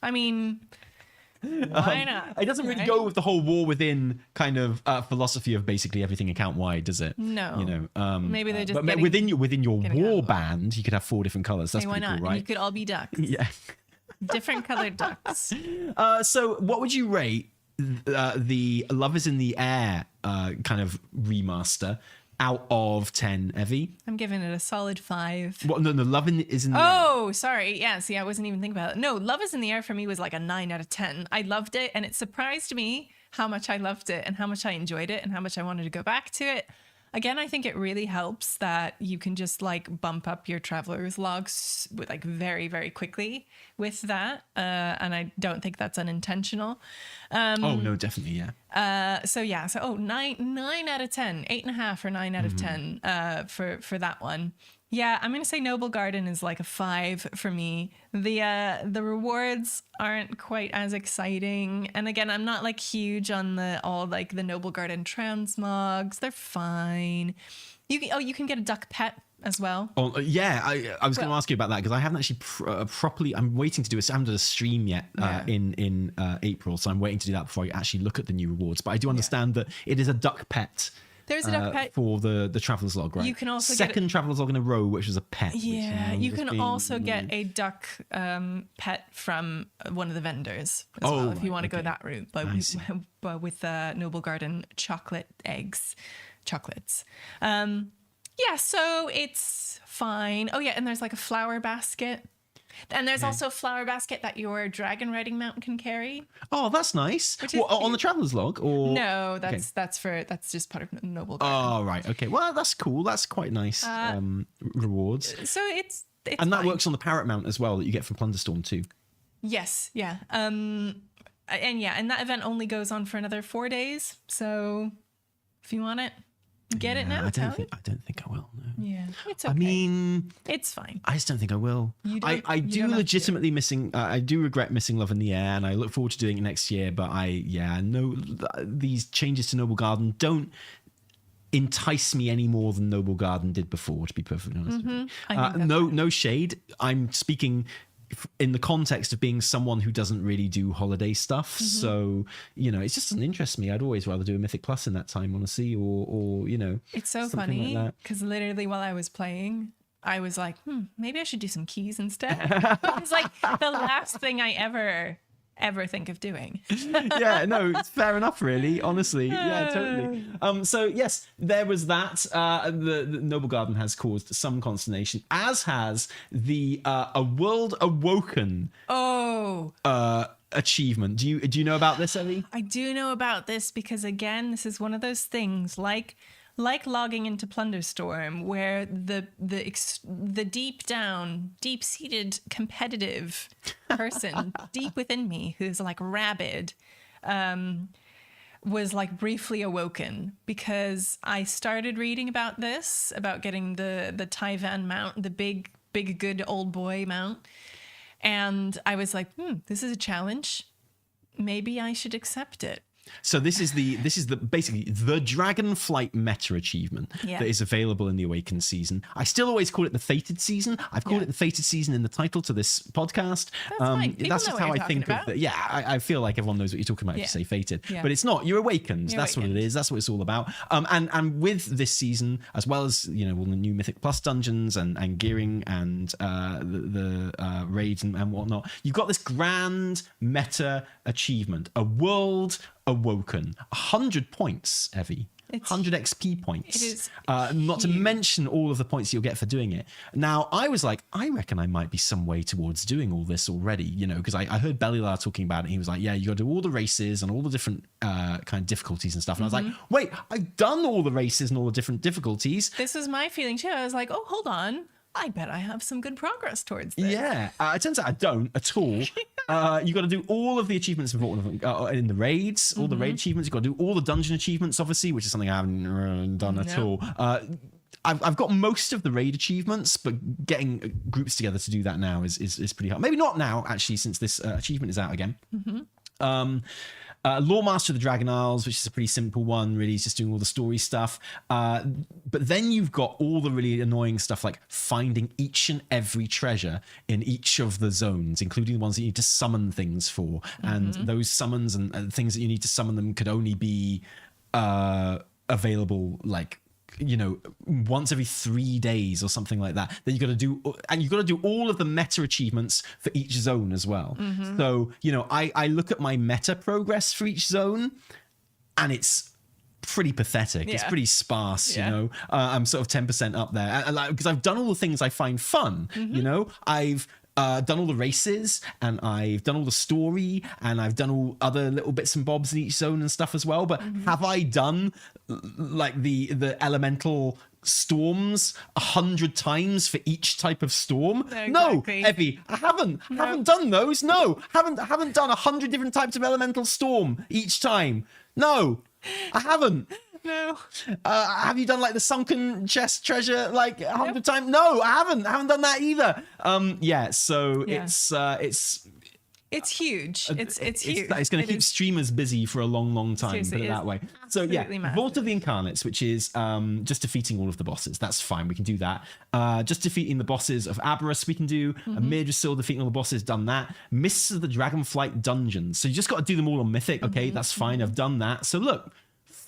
I mean, why not? It doesn't really right? go with the whole war within kind of philosophy of basically everything account wide, does it? No. Maybe they're just but getting- within your getting war out. band, you could have 4 different colors. That's Hey, why pretty not? cool, And you right? could all be ducks. Yeah. Different colored ducks. So what would you rate the Love is in the Air kind of remaster out of 10, Evie? I'm giving it a solid 5. What? No, Love is in the Air. Oh, sorry. Yeah, see, I wasn't even thinking about it. No, Love is in the Air for me was like a 9 out of 10. I loved it, and it surprised me how much I loved it and how much I enjoyed it and how much I wanted to go back to it. Again, I think it really helps that you can just like bump up your traveler's logs with like very, very quickly with that. And I don't think that's unintentional. Oh, no, definitely, yeah. So 9 out of 10, 8.5 or 9 out of 10 for that one. Yeah, I'm gonna say Noble Garden is like a 5 for me. The rewards aren't quite as exciting, and again, I'm not like huge on the Noble Garden transmogs. They're fine. You can get a duck pet as well. Oh, yeah, I was going to ask you about that because I haven't actually properly. I'm waiting to do it. I haven't done a stream yet in April, so I'm waiting to do that before I actually look at the new rewards. But I do understand that it is a duck pet There's a duck pet. for the Traveler's Log, right? You can also second Traveler's Log in a row, which was a pet. Yeah, which, you was can being- also get a duck pet from one of the vendors as well, if you want to go that route. But, but with Noble Garden chocolates. Yeah, so it's fine. Oh yeah, and there's like a flower basket. And there's also a flower basket that your dragon riding mount can carry. Oh, that's nice. On the Traveler's Log, or no? That's just part of Noble Garden. Oh, right. Okay. Well, that's cool. That's quite nice rewards. So it's and that fine. works on the parrot mount as well that you get from Plunderstorm too. Yes. Yeah. And that event only goes on for another 4 days. So if you want it, get it now. I don't think I will. No. Yeah, it's okay. I mean, it's fine. I just don't think I will. I do don't have legitimately missing. I do regret missing Love in the Air, and I look forward to doing it next year. But no, these changes to Noble Garden don't entice me any more than Noble Garden did before. To be perfectly honest, with you. No shade. I'm speaking in the context of being someone who doesn't really do holiday stuff. So, it just doesn't interest me. I'd always rather do a Mythic Plus in that time, honestly, or It's so funny because literally while I was playing, I was like, maybe I should do some keys instead. It's like the last thing I ever think of doing. Yeah, no, it's fair enough, really, honestly. Yeah, totally. So yes, there was that. The Noble Garden has caused some consternation, as has the a World Awoken achievement. Do you know about this, Ellie? I do know about this because, again, this is one of those things like logging into Plunderstorm, where the deep-seated competitive person deep within me, who's like rabid, was like briefly awoken because I started reading about this, about getting the Taivan mount, the big good old boy mount, and I was like, this is a challenge. Maybe I should accept it. So this is basically the Dragonflight meta achievement that is available in the Awakened season. I still always call it the Fated season. I've called it the Fated season in the title to this podcast. That's fine. That's just how I think of it. Yeah, I feel like everyone knows what you're talking about if you say Fated, but it's not. You're Awakened. That's what it is. That's what it's all about. And with this season, as well as all the new Mythic Plus dungeons and gearing and the raids and whatnot, you've got this grand meta achievement, a World Awoken, 100 points, Evie. 100 XP points. It is not to mention all of the points you'll get for doing it. Now, I was like, I reckon I might be some way towards doing all this already, because I heard Belilar talking about it. He was like, yeah, you got to do all the races and all the different kind of difficulties and stuff. And I was like, wait, I've done all the races and all the different difficulties. This was my feeling too. I was like, oh, hold on. I bet I have some good progress towards this. Yeah, it turns out I don't at all. You got to do all of the achievements important in the raids, all the raid achievements. You got to do all the dungeon achievements, obviously, which is something I haven't done at all. I've got most of the raid achievements, but getting groups together to do that now is pretty hard. Maybe not now, actually, since this achievement is out again. Lawmaster of the Dragon Isles, which is a pretty simple one, really. It's just doing all the story stuff. But then you've got all the really annoying stuff like finding each and every treasure in each of the zones, including the ones that you need to summon things for. And those summons and things that you need to summon them could only be available like once every 3 days or something like that. Then you've got to do all of the meta achievements for each zone as well. So, I look at my meta progress for each zone and it's pretty pathetic. It's pretty sparse, I'm sort of 10% up there. Because I've done all the things I find fun, I've done all the races and I've done all the story and I've done all other little bits and bobs in each zone and stuff as well. But have I done like the elemental storms 100 times for each type of storm? Exactly. No, Evie, I haven't. No. Haven't done those. No, haven't done 100 different types of elemental storm each time. No, I haven't. No. Have you done like the sunken chest treasure like 100 times? No, I haven't done that either. It's huge. It's huge. It's going to keep streamers busy for a long time. Seriously, put it that way. So massive. Vault of the Incarnates, which is just defeating all of the bosses. That's fine. We can do that. Just defeating the bosses of Aberrus, we can do. Mirdrasil defeating all the bosses, done that. Mists of the Dragonflight dungeons. So you just got to do them all on Mythic. Okay, that's fine. I've done that. So look,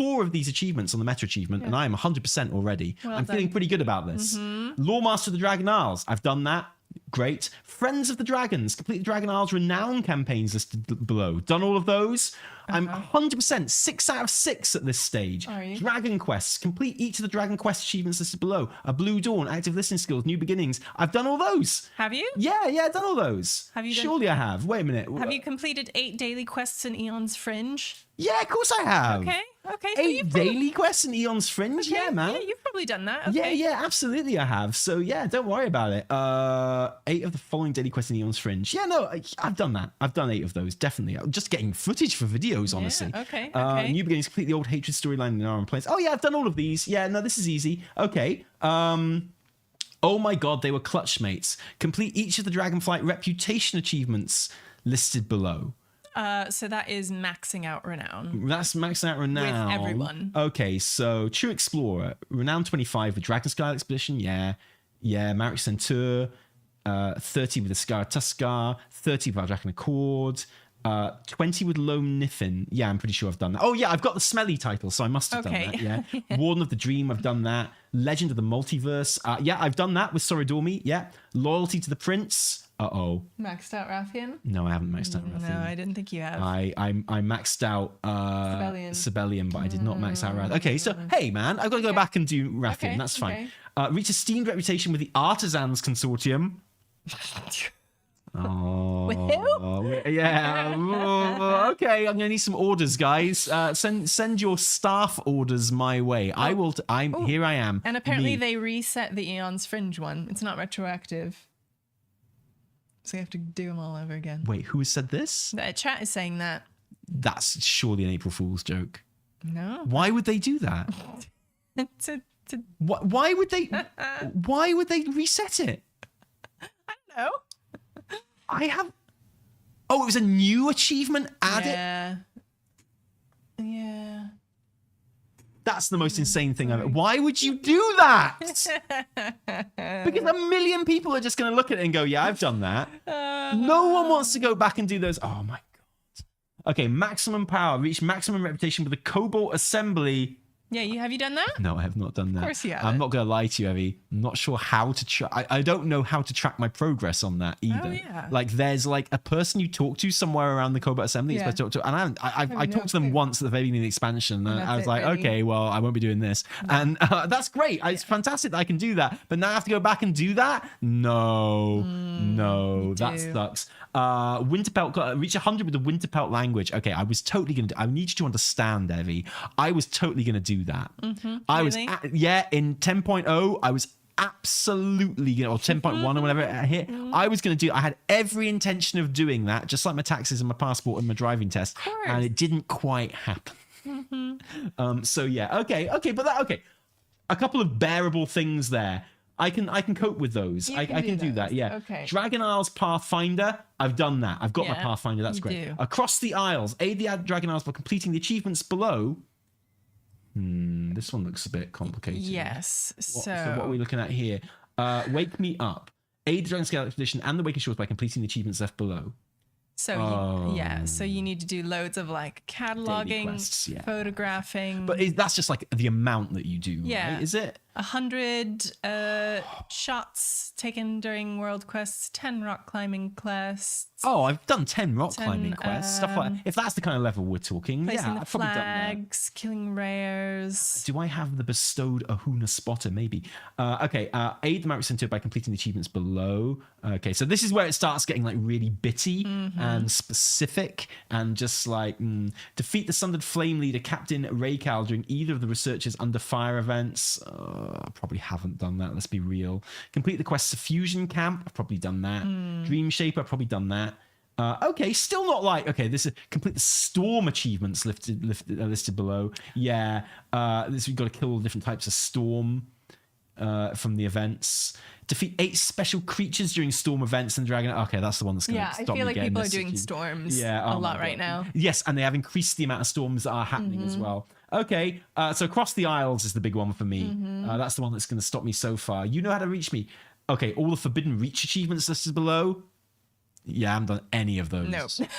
4 of these achievements on the meta achievement, and I am 100% already. Well I'm feeling done. pretty good about this. Lore Master of the Dragon Isles. I've done that. Great. Friends of the Dragons. Complete the Dragon Isles Renown campaigns listed below. Done all of those. I'm 100% 6 out of 6 at this stage. Are you? Dragon Quests. Complete each of the Dragon Quest achievements listed below. A Blue Dawn, Active Listening Skills, New Beginnings. I've done all those. Have you? Yeah, I've done all those. Have you done- Surely I have. Wait a minute. Have you completed 8 daily quests in Eon's Fringe? Yeah, of course I have. Okay. So 8 daily quests in Eon's Fringe. Okay, Yeah, man. Yeah, you've probably done that. Okay. Yeah, absolutely I have. So yeah, don't worry about it. 8 of the following daily quests in Eon's Fringe. Yeah, no, I've done that. I've done 8 of those, definitely. I'm just getting footage for videos, honestly. Okay. New Beginnings, complete the old hatred storyline in our own place. Oh yeah, I've done all of these. Yeah, no, this is easy. Okay. Oh my god, they were clutch mates. Complete each of the Dragonflight reputation achievements listed below. So that is maxing out renown. That's maxing out renown. With everyone. Okay, so True Explorer, renown 25 with Dragon Sky Expedition, yeah. Marek Centaur, 30 with the Scar Tuskar, 30 with Dragon Accord, 20 with Lone Niffin. Yeah, I'm pretty sure I've done that. Oh yeah, I've got the smelly title, so I must have done that. Yeah. Warden of the Dream, I've done that. Legend of the Multiverse. Yeah, I've done that with Soridormi. Yeah. Loyalty to the Prince. Maxed out Rathian? No, I haven't maxed out Rathian. No, I didn't think you have. I maxed out Sibelian, but I did not max out Rathian. Okay, so hey man, I've got to go back and do Rathian. Okay, That's fine. Reach esteemed reputation with the Artisans Consortium. Oh, With who? Yeah. Oh, okay, I'm gonna need some orders, guys. Send your staff orders my way. I will. Here. I am. And apparently Me. they reset the Eon's Fringe one. It's not retroactive. So you have to do them all over again. Wait, who has said this? The chat is saying that. That's surely an April Fool's joke. No. Why would they do that? Why would they? Why would they reset it? I don't know. I have. Oh, it was a new achievement added. Yeah. That's the most insane thing ever. Why would you do that? Because a million people are just going to look at it and go, yeah, I've done that. No one wants to go back and do those. Oh my God. Okay, maximum power. Reach maximum reputation with the Cobalt Assembly. Yeah, have you done that? No, I have not done that. Of course you have. I'm not going to lie to you, Evie. I'm not sure how to track. I don't know how to track my progress on that either. Oh, yeah. Like, there's like a person you talk to somewhere around the Cobalt Assembly. You're supposed to talk to, and I talked to them once at the very beginning of the expansion, and I was like, okay, well, I won't be doing this, and that's great. It's fantastic that I can do that, but now I have to go back and do that. No, that sucks. Winterpelt, reach 100 with the Winterpelt language. Okay, I was totally gonna. I need you to understand, Evie. I was totally gonna do that. I was, in 10.0. I was absolutely, or 10.1 or whatever I hit. I was gonna do. I had every intention of doing that, just like my taxes and my passport and my driving test, and it didn't quite happen. So yeah, okay, but okay. A couple of bearable things there. I can cope with those. I can do that. Yeah. Okay. Dragon Isles Pathfinder. I've done that. I've got my Pathfinder. That's great. do. Across the Isles. Aid the Dragon Isles by completing the achievements below. This one looks a bit complicated. Yes. So what are we looking at here? Wake Me Up. Aid the Dragon Scale Expedition and the Waking Shores by completing the achievements left below. So so you need to do loads of like cataloging, quests, photographing. But that's just like the amount that you do, right? Is it? 100 shots taken during world quests, 10 rock climbing quests. Oh, I've done 10 rock climbing quests, stuff like that. If that's the kind of level we're talking, placing the I've probably done that. flags, killing rares. Do I have the bestowed Ahuna spotter? Maybe. Okay, aid the Marek Centaur by completing the achievements below. Okay, so this is where it starts getting like really bitty and specific, and just like defeat the Sundered Flame Leader Captain Raykal during either of the Researchers Under Fire events. I probably haven't done that, let's be real. Complete the quest Fusion Camp. I've probably done that. Dream Shaper. I've probably done that. Okay, still not like, okay, this is complete the Storm achievements listed below. Yeah, we've got to kill all the different types of Storm from the events. Defeat 8 special creatures during Storm events and Dragon. Okay, that's the one that's going to stop me getting I feel like people are this doing storms a lot right now. Yes, and they have increased the amount of storms that are happening as well. Okay, so Across the Isles is the big one for me. That's the one that's going to stop me so far. You know how to reach me. Okay, all the Forbidden Reach achievements listed below. Yeah, I haven't done any of those. Nope.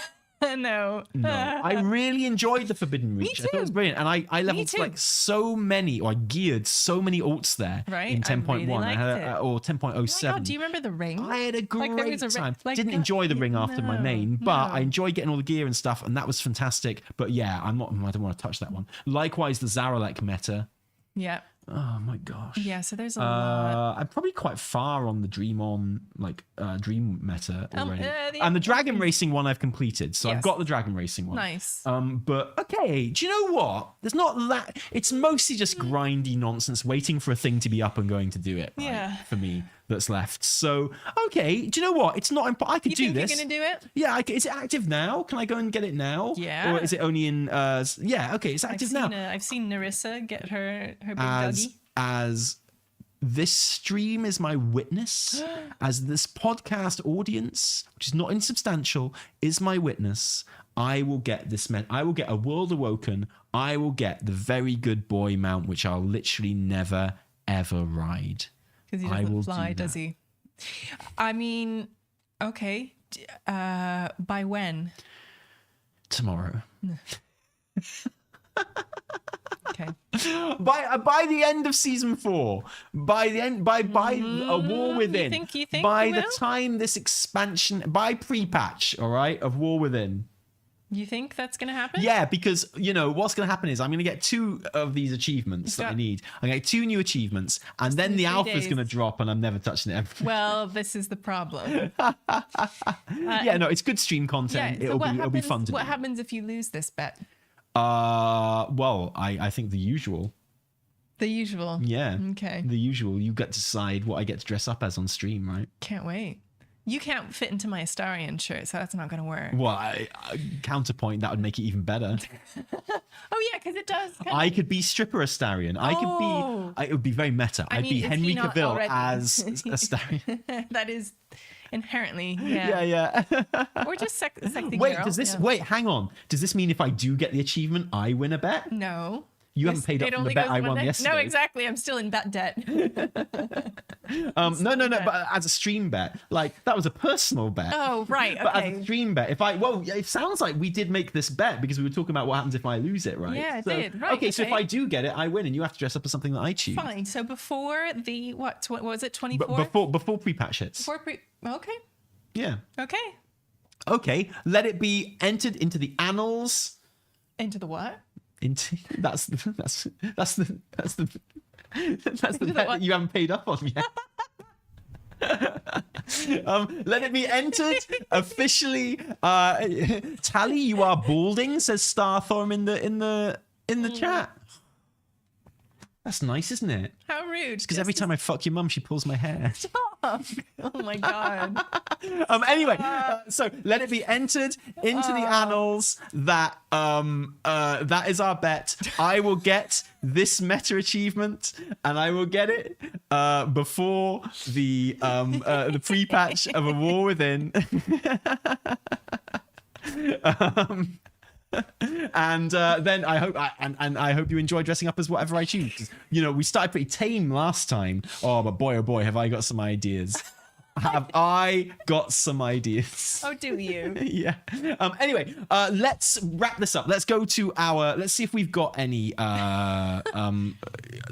No. No, I really enjoyed the Forbidden Reach. I thought it was brilliant, and I leveled like so many, or I geared so many alts there in 10.1 or 10.07. Oh, do you remember the ring? I had a great time. Like, Didn't enjoy the ring after my main, but no. I enjoyed getting all the gear and stuff, and that was fantastic. But yeah, I don't want to touch that one. Likewise, the Zaralek meta. Yeah. Oh my gosh. Yeah, so there's a lot. I'm probably quite far on the Dream meta already. And the Dragon Racing one I've completed, so I've Yes. got the Dragon Racing one. Nice. But okay, do you know what? There's not that. It's mostly just grindy nonsense, waiting for a thing to be up and going to do it. Right, Yeah. For me, that's left. So okay, do you know what? It's not. I could do this. You're gonna do it? Yeah, is it active now? Can I go and get it now? Yeah. Or is it only in? Yeah, okay, it's active now. I've seen Narissa get her big doggy. As this stream is my witness, as this podcast audience, which is not insubstantial, is my witness, I will get this. I will get a World Awoken. I will get the very good boy mount, which I'll literally never ever ride. Because he doesn't fly, does he? I mean, okay. By when? Tomorrow. Okay. By the end of season 4, by a War Within, you think by you the will? time this expansion, by pre-patch, all right, of War Within. You think that's gonna happen? Yeah, because what's going to happen is I'm going to get 2 of these achievements that I need. I'm going to get 2 new achievements, and then the alpha is going to drop, and I'm never touching it ever. Well, this is the problem. Yeah, no, it's good stream content. Yeah, so It'll be fun to do. What happens if you lose this bet? Well, I think the usual. The usual. Yeah. Okay. The usual. You get to decide what I get to dress up as on stream, right? Can't wait. You can't fit into my Astarion shirt, so that's not going to work. Well, counterpoint, that would make it even better. Oh, yeah, because it does. I could be stripper Astarion. I could be. It would be very meta. I'd be is he Henry not Cavill already? as Astarion. That is inherently, yeah. Yeah. Or just sexy Wait, girl. does this? Yeah. Wait, hang on. Does this mean if I do get the achievement, I win a bet? No. You haven't paid up It for the only bet goes I one won day. yesterday. No, exactly. I'm still in bet debt. No. But as a stream bet, like that was a personal bet. Oh, right. But as Okay. a stream bet, it sounds like we did make this bet because we were talking about what happens if I lose it, right? Yeah, it did. Right, Okay, so if okay. I do get it, I win, and you have to dress up as something that I choose. Fine. So before the, what was it, 24? But before pre-patch hits. Okay. Yeah. Okay. Okay. Let it be entered into the annals. Into the what? Into that's the bet that you haven't paid up on yet. Let it be entered officially. Tally, you are balding, says Starthorn in the chat. That's nice, isn't it? How rude. Because every time I fuck your mum, she pulls my hair. Oh my god. Anyway, so let it be entered into the annals that that is our bet. I will get this meta achievement, and I will get it before the pre-patch of A War Within. And then I hope you enjoy dressing up as whatever I choose. We started pretty tame last time. Oh boy, have I got some ideas. Have I got some ideas? Oh, do you? Yeah. Anyway, let's wrap this up. Let's go to let's see if we've got any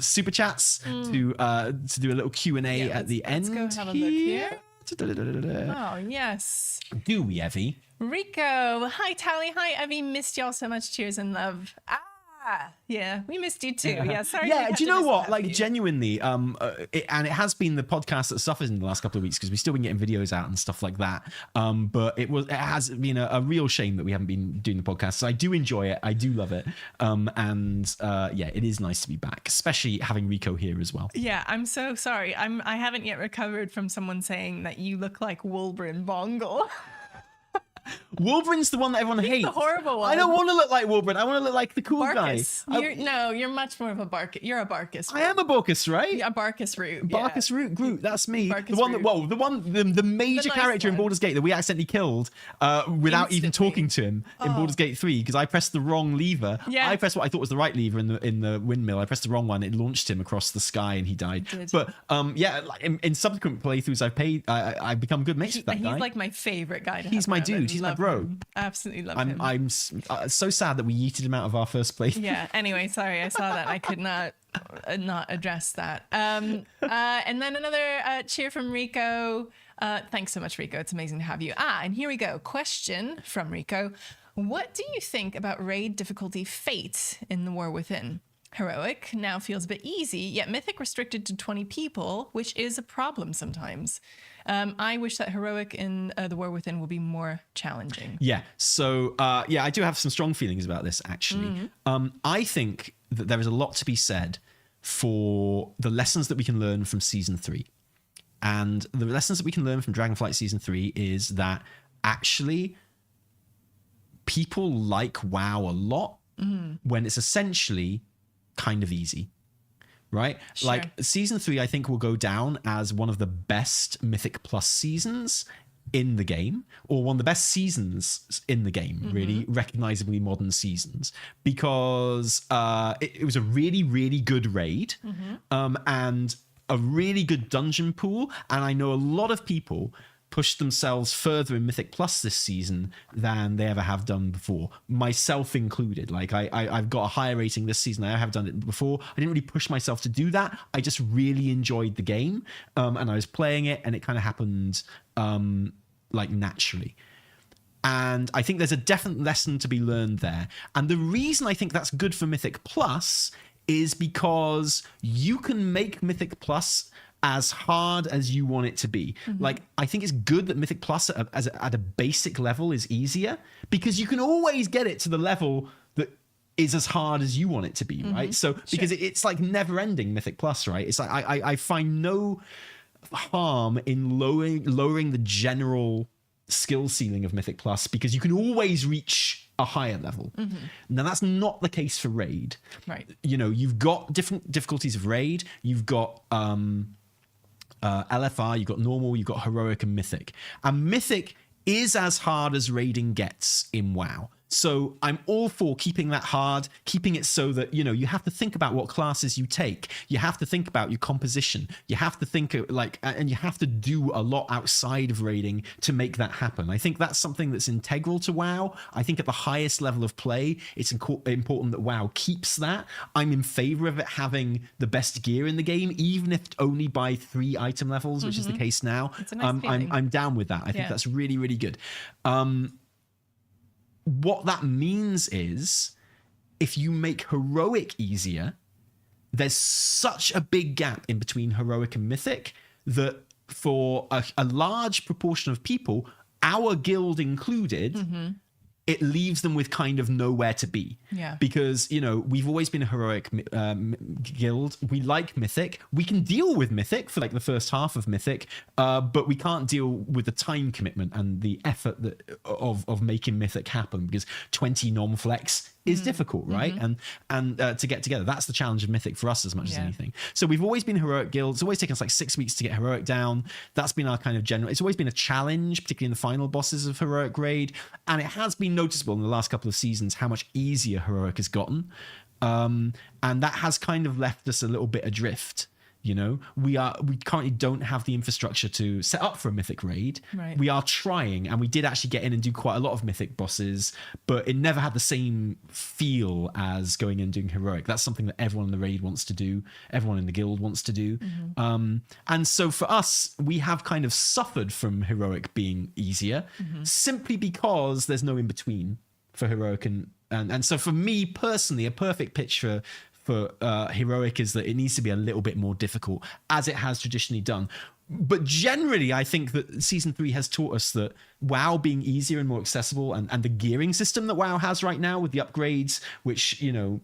super chats to do a little Q&A at the end. Let's go have a look here. Oh, yes. Do we, Evie? Rico. Hi, Tally. Hi, Evie. Missed y'all so much. Cheers and love. Yeah, we missed you too. Yeah, sorry. Yeah, do you know what? Like, genuinely, and it has been the podcast that suffers in the last couple of weeks because we've still been getting videos out and stuff like that. But it has been a real shame that we haven't been doing the podcast. So I do enjoy it. I do love it. Yeah, it is nice to be back, especially having Rico here as well. Yeah, I'm so sorry. I haven't yet recovered from someone saying that you look like Wolverine Bongle. Wolverine's the one that everyone hates. The horrible one. I don't want to look like Wolverine. I want to look like the cool Barkus. guy. You're much more of a Barkus. You're a Barkus. I am a Barkus, right? Yeah, a Barkus root. Barkus Root Groot, that's me. Barkus the one Root. the major nice character in one. Baldur's Gate that we accidentally killed without even Instantly. talking to him in Baldur's Gate 3 because I pressed the wrong lever. Yeah. I pressed what I thought was the right lever in the windmill. I pressed the wrong one. It launched him across the sky and he died. But yeah, like in subsequent playthroughs I've become good mates with that guy. He's like my favorite guy to He's have my around. dude. I He's my love bro. hero. Absolutely love him. I'm so sad that we yeeted him out of our first place. Yeah. Anyway, sorry, I saw that. I could not address that. And then another cheer from Rico. Thanks so much, Rico. It's amazing to have you. And here we go. Question from Rico. What do you think about raid difficulty fate in the War Within? Heroic now feels a bit easy, yet Mythic restricted to 20 people, which is a problem sometimes. I wish that Heroic in the War Within will be more challenging. Yeah. So, I do have some strong feelings about this, actually. I think that there is a lot to be said for the lessons that we can learn from Season 3. And the lessons that we can learn from Dragonflight Season 3 is that actually people like WoW a lot when it's essentially kind of easy, right? Sure. Like Season 3, I think, will go down as one of the best Mythic Plus seasons in the game, or one of the best seasons in the game, really recognizably modern seasons, because it was a really, really good raid and a really good dungeon pool. And I know a lot of people pushed themselves further in Mythic Plus this season than they ever have done before, myself included. Like I've got a higher rating this season. I have done it before. I didn't really push myself to do that. I just really enjoyed the game, and I was playing it, and it kind of happened like naturally. And I think there's a definite lesson to be learned there. And the reason I think that's good for Mythic Plus is because you can make Mythic Plus as hard as you want it to be. Like, I think it's good that Mythic Plus at a basic level is easier, because you can always get it to the level that is as hard as you want it to be, right? So because it's like never ending Mythic Plus, right? It's like I find no harm in lowering the general skill ceiling of Mythic Plus, because you can always reach a higher level. Now that's not the case for raid, right? You know, you've got different difficulties of raid. You've got LFR, you've got normal, you've got heroic, and mythic. And mythic is as hard as raiding gets in WoW. So I'm all for keeping that hard, keeping it so that, you know, you have to think about what classes you take. You have to think about your composition. You have to think and you have to do a lot outside of raiding to make that happen. I think that's something that's integral to WoW. I think at the highest level of play, it's important that WoW keeps that. I'm in favor of it having the best gear in the game, even if only by 3 item levels, which is the case now. It's a nice feeling. I'm down with that. I think that's really, really good. What that means is, if you make heroic easier, there's such a big gap in between heroic and mythic that for a large proportion of people, our guild included, it leaves them with kind of nowhere to be. Yeah. Because, you know, we've always been a heroic guild. We like mythic. We can deal with mythic for like the first half of mythic, but we can't deal with the time commitment and the effort of making mythic happen, because 20 non-flex is difficult, right? And to get together, that's the challenge of mythic for us as much as anything. So we've always been heroic guild. It's always taken us like 6 weeks to get heroic down. That's been our kind of general. It's always been a challenge, particularly in the final bosses of heroic raid, and it has been noticeable in the last couple of seasons how much easier heroic has gotten, and that has kind of left us a little bit adrift. You know, we currently don't have the infrastructure to set up for a mythic raid. Right. We are trying, and we did actually get in and do quite a lot of mythic bosses, but it never had the same feel as going in and doing heroic. That's something that everyone in the raid wants to do, everyone in the guild wants to do. And so for us, we have kind of suffered from heroic being easier, simply because there's no in between for heroic and so for me personally, a perfect pitch for heroic is that it needs to be a little bit more difficult, as it has traditionally done. But generally, I think that Season 3 has taught us that WoW being easier and more accessible, and the gearing system that WoW has right now with the upgrades, which, you know,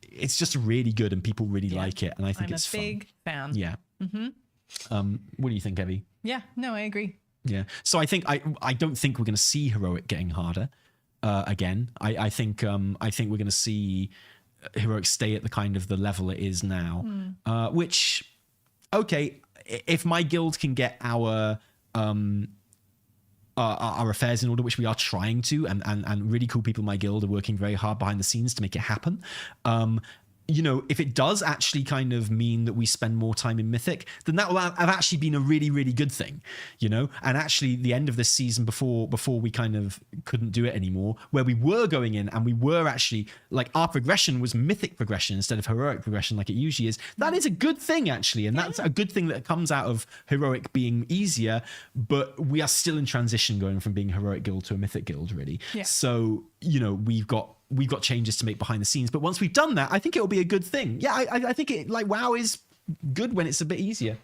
it's just really good and people really like it. And I think it's I'm a big fan. Yeah. What do you think, Evie? Yeah, no, I agree. Yeah. So I think I don't think we're going to see heroic getting harder again. I think we're going to see heroic stay at the kind of the level it is now, which, okay, if my guild can get our affairs in order, which we are trying to, and really cool people in my guild are working very hard behind the scenes to make it happen, if it does actually kind of mean that we spend more time in Mythic, then that will have actually been a really, really good thing, and actually the end of this season before we kind of couldn't do it anymore, where we were going in and we were actually like our progression was Mythic progression instead of heroic progression like it usually is. That is a good thing actually, and that's a good thing that comes out of heroic being easier, but we are still in transition going from being a heroic guild to a Mythic guild really. So we've got changes to make behind the scenes, but once we've done that, I think it'll be a good thing. I think it like WoW is good when it's a bit easier.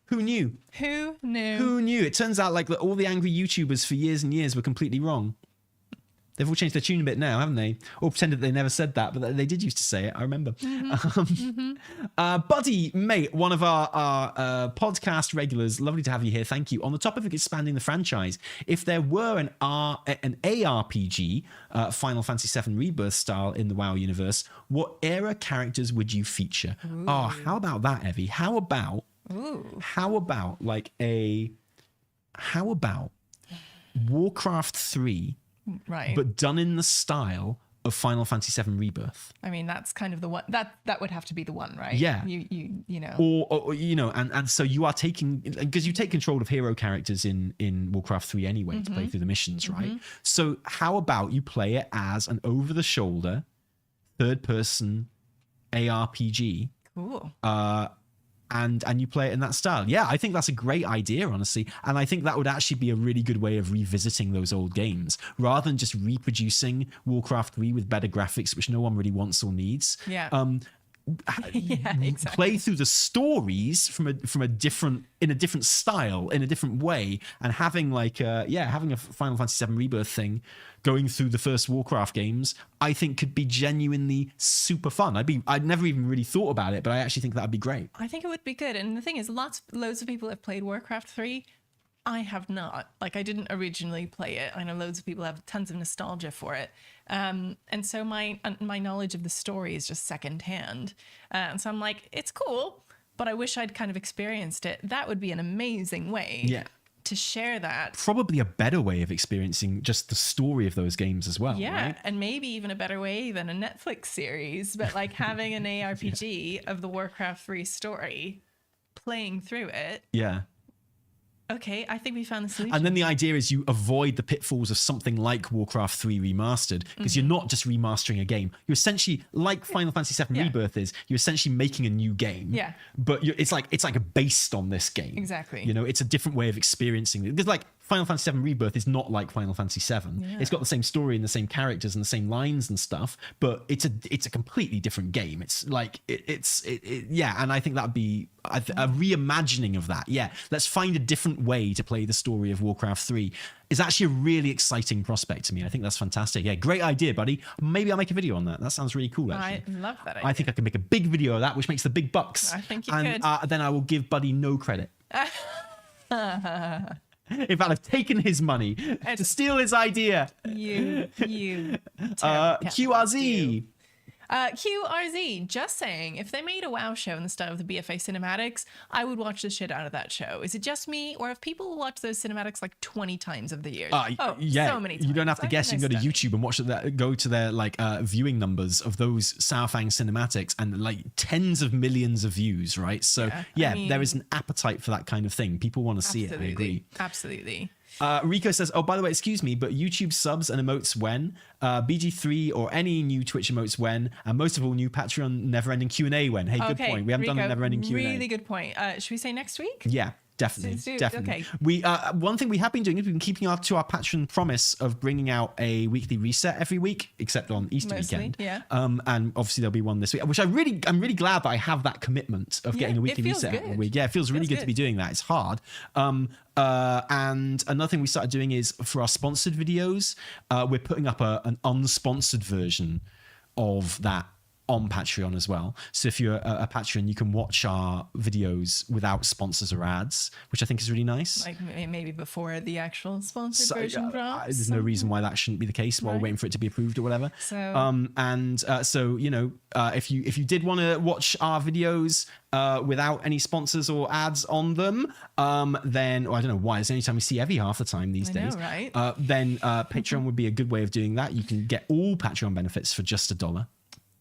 Who knew? It turns out like all the angry YouTubers for years and years were completely wrong. They've all changed their tune a bit now, haven't they? Or pretended they never said that, but they did used to say it. I remember. Buddy, mate, one of our podcast regulars, lovely to have you here. Thank you. On the topic of expanding the franchise, if there were an ARPG, Final Fantasy VII Rebirth style in the WoW universe, what era characters would you feature? Ooh. Oh, how about that, Evie? How about Warcraft 3? Right. But done in the style of Final Fantasy VII Rebirth. I mean, that's kind of the one that would have to be the one, right? Yeah. You know. Or and so you are taking, because you take control of hero characters in Warcraft 3 anyway to play through the missions, right? So how about you play it as an over-the-shoulder third-person ARPG? Cool. And you play it in that style. Yeah, I think that's a great idea, honestly. And I think that would actually be a really good way of revisiting those old games, rather than just reproducing Warcraft 3 with better graphics, which no one really wants or needs. Yeah. Exactly. Play through the stories from a different style, in a different way, and having having a Final Fantasy VII Rebirth thing going through the first Warcraft games, I think could be genuinely super fun. I'd never even really thought about it, but I actually think that'd be great. I think it would be good. And the thing is, loads of people have played Warcraft 3. I have not. Like, I didn't originally play it. I know loads of people have tons of nostalgia for it. And so my knowledge of the story is just secondhand. And so I'm like, it's cool, but I wish I'd kind of experienced it. That would be an amazing way to share that. Probably a better way of experiencing just the story of those games as well. Yeah, right? And maybe even a better way than a Netflix series, but like having an ARPG of the Warcraft 3 story, playing through it. Yeah. Okay, I think we found the solution. And then the idea is you avoid the pitfalls of something like Warcraft 3 Remastered, because you're not just remastering a game. You're essentially, like Final Fantasy VII Rebirth is, you're essentially making a new game. Yeah. But it's like based on this game. Exactly. It's a different way of experiencing it. Because like Final Fantasy VII Rebirth is not like Final Fantasy VII. Yeah. It's got the same story and the same characters and the same lines and stuff, but it's a completely different game. It's like and I think that'd be a reimagining of that. Yeah, let's find a different way to play the story of Warcraft 3. Is actually a really exciting prospect to me. I think that's fantastic. Yeah, great idea, buddy. Maybe I'll make a video on that. That sounds really cool, actually. I love that idea. I think I can make a big video of that, which makes the big bucks. I think you could. Then I will give Buddy no credit. In fact, I've taken his money to steal his idea. You QRZ. QRZ, just saying, if they made a WoW show in the style of the BFA cinematics, I would watch the shit out of that show. Is it just me, or have people watched those cinematics like 20 times over the years? So many times. You don't have to guess. You can go to YouTube and watch that. Go to their viewing numbers of those Saurfang cinematics, and like tens of millions of views, right? So there is an appetite for that kind of thing. People want to see it. I agree. Absolutely. Rico says, oh, by the way, excuse me, but YouTube subs and emotes when? BG3 or any new Twitch emotes when? And most of all, new Patreon never-ending Q&A when? Hey, good point. We haven't done a never-ending Q&A. Really good point. Should we say next week? Yeah. Definitely. Okay. We one thing we have been doing is we've been keeping to our Patreon promise of bringing out a weekly reset every week, except on Easter weekend. Yeah. And obviously there'll be one this week, which I'm really glad that I have that commitment of getting a weekly reset every week. Yeah, it feels really good to be doing that. It's hard. And another thing we started doing is for our sponsored videos, we're putting up an unsponsored version of that on Patreon as well. So if you're a patron, you can watch our videos without sponsors or ads, which I think is really nice. Like maybe before the actual sponsored version drops. There's no reason why that shouldn't be the case while we're waiting for it to be approved or whatever. So if you did want to watch our videos without any sponsors or ads on them, then I don't know why. It's the only time we see Evie half the time these days. Right? Then Patreon would be a good way of doing that. You can get all Patreon benefits for just $1.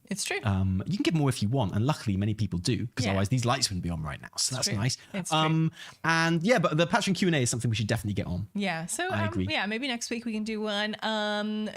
It's true. You can give more if you want, and luckily many people do, because Yeah. otherwise these lights wouldn't be on right now. So that's true. nice. It's true. And yeah, but the Patreon Q&A is something we should definitely get on. Yeah, so I agree. yeah, maybe next week we can do one.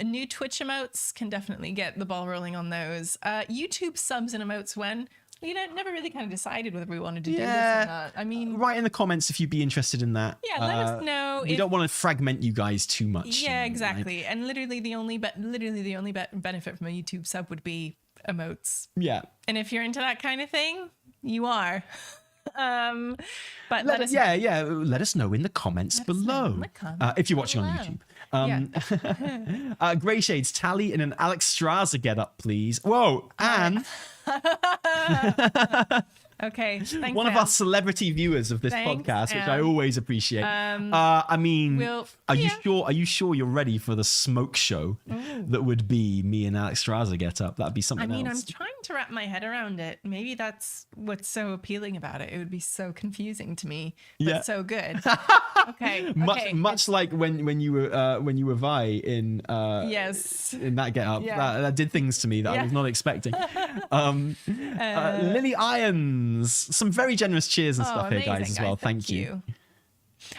New Twitch emotes can definitely get the ball rolling on those. YouTube subs and emotes when we never really kind of decided whether we wanted to do this or not. I mean, write in the comments if you'd be interested in that. yeah, let us know. We don't want to fragment you guys too much. Yeah, you know, exactly. And literally the only benefit from a YouTube sub would be emotes. Yeah. And if you're into that kind of thing, you are. But Let us know in the comments below. If you're watching on YouTube. Grey Shades, Tally in an Alex Strasser get up, please. Whoa, and okay, thanks, one of our celebrity viewers of this podcast, which I always appreciate. I mean, are you sure you're ready for the smoke show that would be me and Alex Strasser get up? That'd be something else. I'm trying to wrap my head around it. Maybe that's what's so appealing about it. It would be so confusing to me, but so good. Okay. Much like when you were Vi in yes, in that get up. That did things to me that I was not expecting. Lily Irons, some very generous cheers and stuff here, guys, as well. Thank you.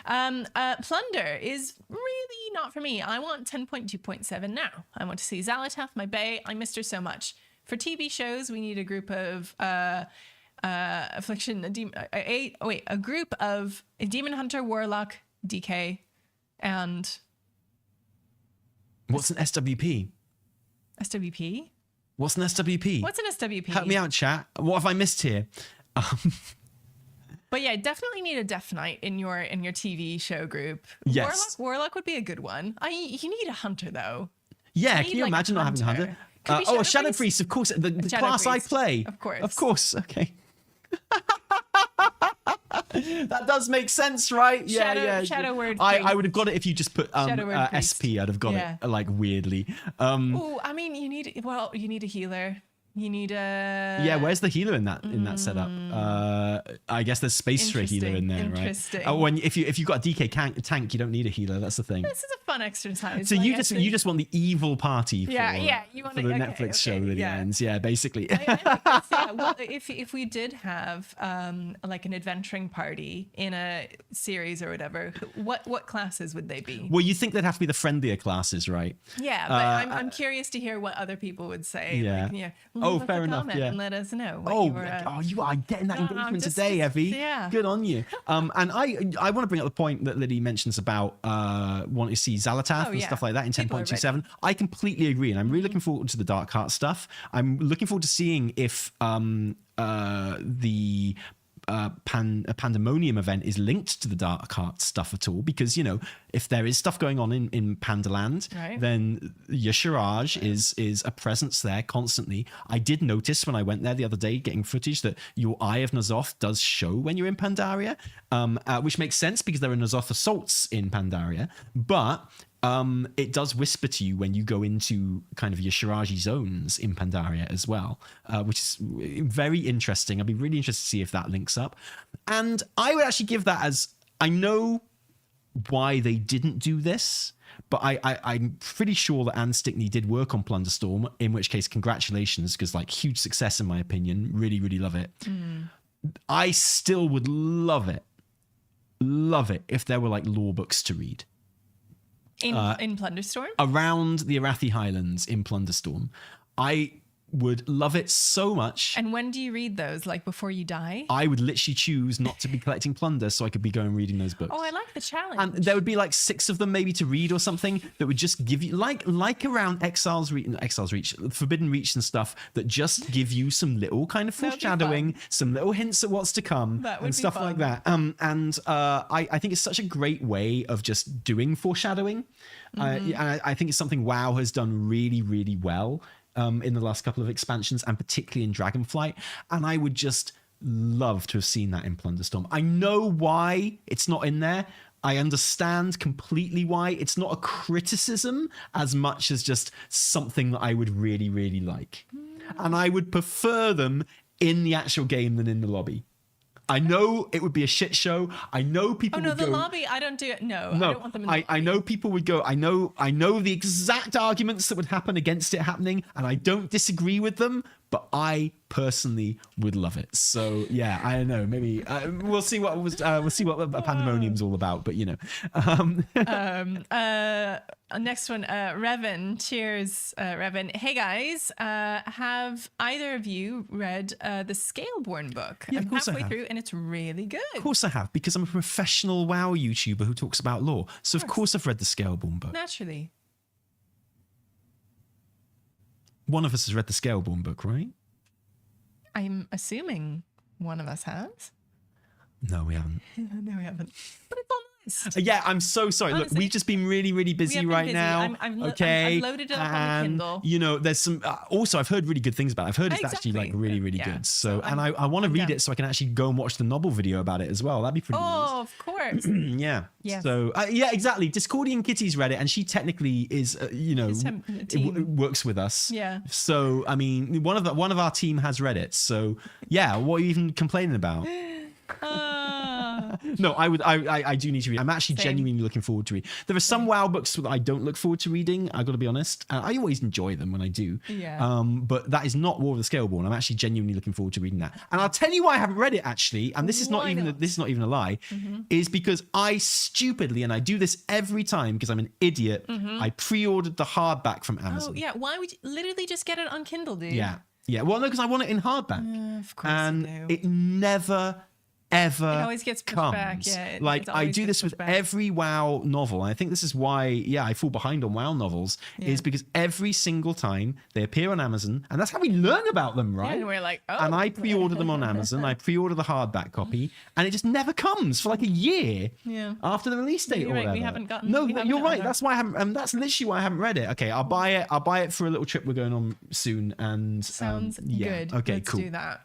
Plunder is really not for me. I want 10.2.7 now. I want to see Xalatath, my bae. I missed her so much. For TV shows, we need a group of a group of a Demon Hunter, Warlock, DK, and what's an SWP? SWP? What's an SWP? What's an SWP? Help me out, chat. What have I missed here? But yeah, definitely need a Death Knight in your TV show group. Yes. Warlock would be a good one. You need a hunter though. Yeah, can you imagine not having a hunter? A Shadow Priest, of course. The class I play. Of course. Of course. Okay. That does make sense, right? Shadow Word. I would have got it if you just put SP. I'd have got it like weirdly. Oh, I mean, you need a healer. You need a where's the healer in that setup? I guess there's space for a healer in there, right? If you've got a DK tank, you don't need a healer. That's the thing. This is a fun exercise. So you just want the evil party for, you want for the Netflix show that ends. Yeah, basically. If we did have like an adventuring party in a series or whatever, what classes would they be? Well, you think they'd have to be the friendlier classes, right? Yeah, but I'm curious to hear what other people would say. Yeah. Fair enough. Yeah. And let us know. You are getting that engagement today, Evie. Yeah. Good on you. And I want to bring up the point that Liddy mentions about wanting to see Xalatath and stuff like that in 10.27. I completely agree, and I'm really looking forward to the Dark Heart stuff. I'm looking forward to seeing if the Pandemonium event is linked to the Dark Heart stuff at all, because if there is stuff going on in Pandaland, then Yasharaj is a presence there constantly. I did notice when I went there the other day getting footage that your Eye of N'Zoth does show when you're in Pandaria, which makes sense because there are N'Zoth assaults in Pandaria, but it does whisper to you when you go into kind of your Shiraji zones in Pandaria as well, which is very interesting. I'd be really interested to see if that links up. And I would actually give that as, I know why they didn't do this, but I'm pretty sure that Anne Stickney did work on Plunderstorm, in which case congratulations, because huge success in my opinion. Really, really love it. I still would love it if there were lore books to read. In Plunderstorm? Around the Arathi Highlands in Plunderstorm. I would love it so much. And when do you read those? Before you die? I would literally choose not to be collecting plunder so I could be going reading those books. Oh, I like the challenge. And there would be 6 of them maybe to read or something that would just give you, like around Exile's Reach, Forbidden Reach and stuff, that just give you some little kind of foreshadowing, some little hints at what's to come and stuff like that. I think it's such a great way of just doing foreshadowing. I think it's something WoW has done really, really well in the last couple of expansions, and particularly in Dragonflight. And I would just love to have seen that in Plunderstorm. I know why it's not in there. I understand completely why. It's not a criticism as much as just something that I would really, really like. And I would prefer them in the actual game than in the lobby. I know it would be a shit show. I know people would go... the lobby, I don't do it. No, I don't want them in the lobby. I know people would go... I know the exact arguments that would happen against it happening, and I don't disagree with them, but I personally would love it. So yeah, I don't know. Maybe we'll see what Pandemonium's all about. But you know, next one, Revan. Cheers, Revan. Hey guys, have either of you read the Scaleborn book? Yeah, I'm of course I halfway have. through, and it's really good. Of course I have, because I'm a professional WoW YouTuber who talks about lore. So of course I've read the Scaleborn book. Naturally. One of us has read the Scaleborn book, right? I'm assuming one of us has. No, we haven't. No, we haven't. But it's on the list. Yeah, I'm so sorry. Honestly, Look, we've just been really, really busy been right busy. now. I've loaded it up on the And, Kindle. you know, there's some. Also, I've heard really good things about it. I've heard it's actually like Exactly. really, really Yeah. good. So, So and I want to I'm read down. it so I can actually go and watch the novel video about it as well. That'd be pretty nice. Oh, of course. Yeah. Yes. So yeah, exactly. Discordian Kitty's read it, and she technically is, you know, She's in the team. works with us. Yeah. So I mean, one of our team has read it. So yeah, what are you even complaining about? No, I do need to read. I'm actually Same. genuinely looking forward to read. There are some WoW books that I don't look forward to reading. I got to be honest. I always enjoy them when I do. Yeah. But that is not War of the Scaleborn. I'm actually genuinely looking forward to reading that. And I'll tell you why I haven't read it actually. And this is not Why even not? this is not even a lie. Is because I stupidly, and I do this every time because I'm an idiot. I pre-ordered the hardback from Amazon. Oh, yeah. Why would you literally just get it on Kindle, dude? Yeah. Yeah. Well, no, because I want it in hardback. Of course And you do. it never ever It always gets pushed comes. back, yeah, Like it I always do gets this with pushed back. every WoW novel, and I think this is why I fall behind on WoW novels is because every single time they appear on Amazon, and that's how we learn about them, right? and we're like, oh. And I pre-order them on Amazon. I pre-order the hardback copy, and it just never comes for like a year Yeah. after the release date You're or right, whatever. we haven't gotten- No, we haven't you're right. either. That's why I haven't. That's literally why I haven't read it. Okay, I'll buy it. I'll buy it for a little trip we're going on soon. And Sounds yeah. good. Okay, Let's cool. do that.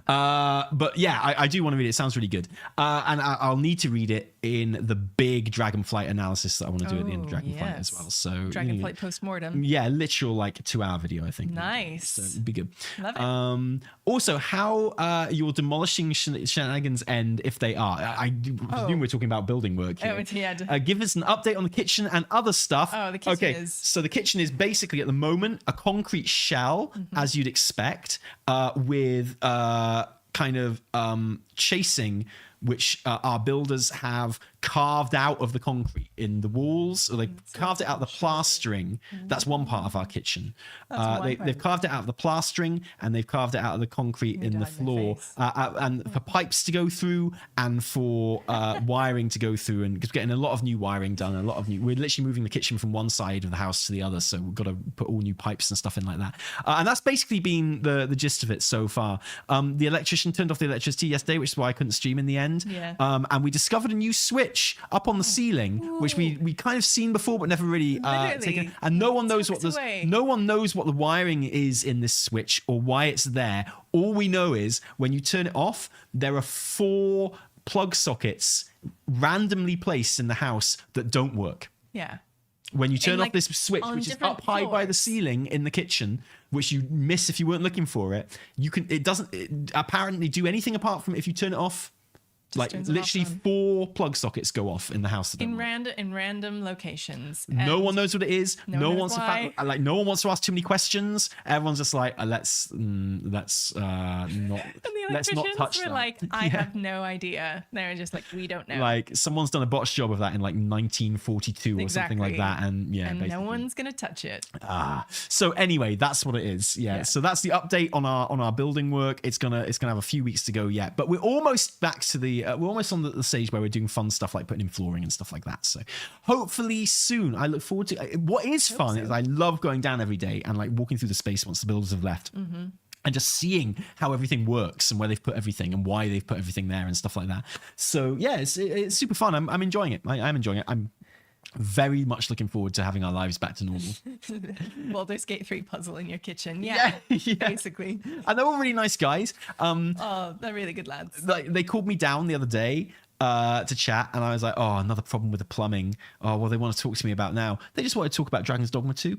But yeah, I do want to read it. It sounds really good. And I'll need to read it in the big Dragonflight analysis that I want to do at the end of Oh, Dragonflight as yes. well. So Dragonflight postmortem. yeah, literal like 2-hour video, I think. Nice. So it'd be good. Love it. Also, how your demolishing shenanigans end if they are? I presume we're talking about building work here. Oh, yeah. Give us an update on the kitchen and other stuff. Oh, the kitchen okay, is- so the kitchen is basically at the moment a concrete shell, as you'd expect, with kind of chasing, which our builders have carved out of the concrete in the walls, or they carved it out of the plastering. That's one part of our kitchen. They've carved it out of the plastering, and they've carved it out of the concrete in the died in my floor, face. and for pipes to go through, and for wiring to go through, and because we're getting a lot of new wiring done, we're literally moving the kitchen from one side of the house to the other, so we've got to put all new pipes and stuff in like that. And that's basically been the gist of it so far. The electrician turned off the electricity yesterday, which is why I couldn't stream in the end. Yeah. And we discovered a new switch up on the ceiling, which we kind of seen before but never really Literally. taken. And no one knows what Tucked away. no one knows what the wiring is in this switch or why it's there. All we know is when you turn it off, there are 4 plug sockets randomly placed in the house that don't work. Yeah. When you turn off like, this switch, on which is different up high by the floors. ceiling in the kitchen, which you miss if you weren't looking for it, it doesn't apparently do anything apart from if you turn it off. Like turns it off literally on. 4 plug sockets go off in the house. That don't work. In random locations. No And one knows what it is. no No one one knows wants to why. no one wants to ask too many questions. Everyone's just like, let's not And the let's not electricians touch were that. like, I have no idea. They're just like, we don't know. Like someone's done a botched job of that in like 1942 or something like Exactly. that, and yeah, and basically. no one's gonna touch it. So anyway, that's what it is. Yeah. So that's the update on our building work. It's gonna have a few weeks to go yet, but we're almost back to we're almost on the stage where we're doing fun stuff like putting in flooring and stuff like that. So hopefully soon. I look forward to. What is fun is I love going down every day and like walking through the space once the builders have left. And just seeing how everything works and where they've put everything and why they've put everything there and stuff like that. So yeah, it's super fun. I'm enjoying it. I'm enjoying it. I'm very much looking forward to having our lives back to normal. Baldur's Gate 3 puzzle in your kitchen. Yeah. Yeah. Basically. And they're all really nice guys. Oh, they're really good lads. Like they called me down the other day to chat, and I was like, oh, another problem with the plumbing. Oh, well, they want to talk to me about now. They just want to talk about Dragon's Dogma 2.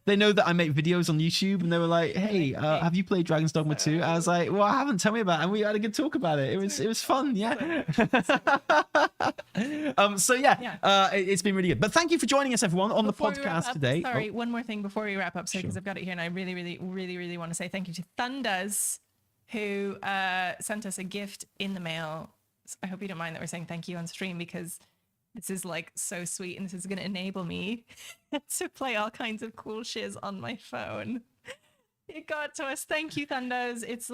They know that I make videos on YouTube, and they were like, "Hey, have you played Dragon's Dogma 2?" I was like, "Well, I haven't. Tell me about it." And we had a good talk about it. It was fun, yeah. So it's been really good. But thank you for joining us, everyone, on Before the we wrap podcast up, today. Sorry, one more thing before we wrap up, because Sure. I've got it here, and I really, really, really, really want to say thank you to Thunders, who sent us a gift in the mail. I hope you don't mind that we're saying thank you on stream, because this is like so sweet, and this is going to enable me to play all kinds of cool shiz on my phone. It got to us. Thank you, Thunders. It's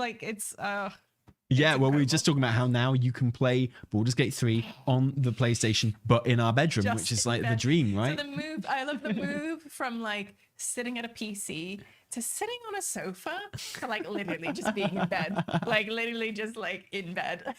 Yeah, well, we were just talking about how now you can play Baldur's Gate 3 on the PlayStation, but in our bedroom, Just which is in like the bed. dream, right? So I love the move from like sitting at a PC to sitting on a sofa to like literally just being in bed, like literally just like in bed.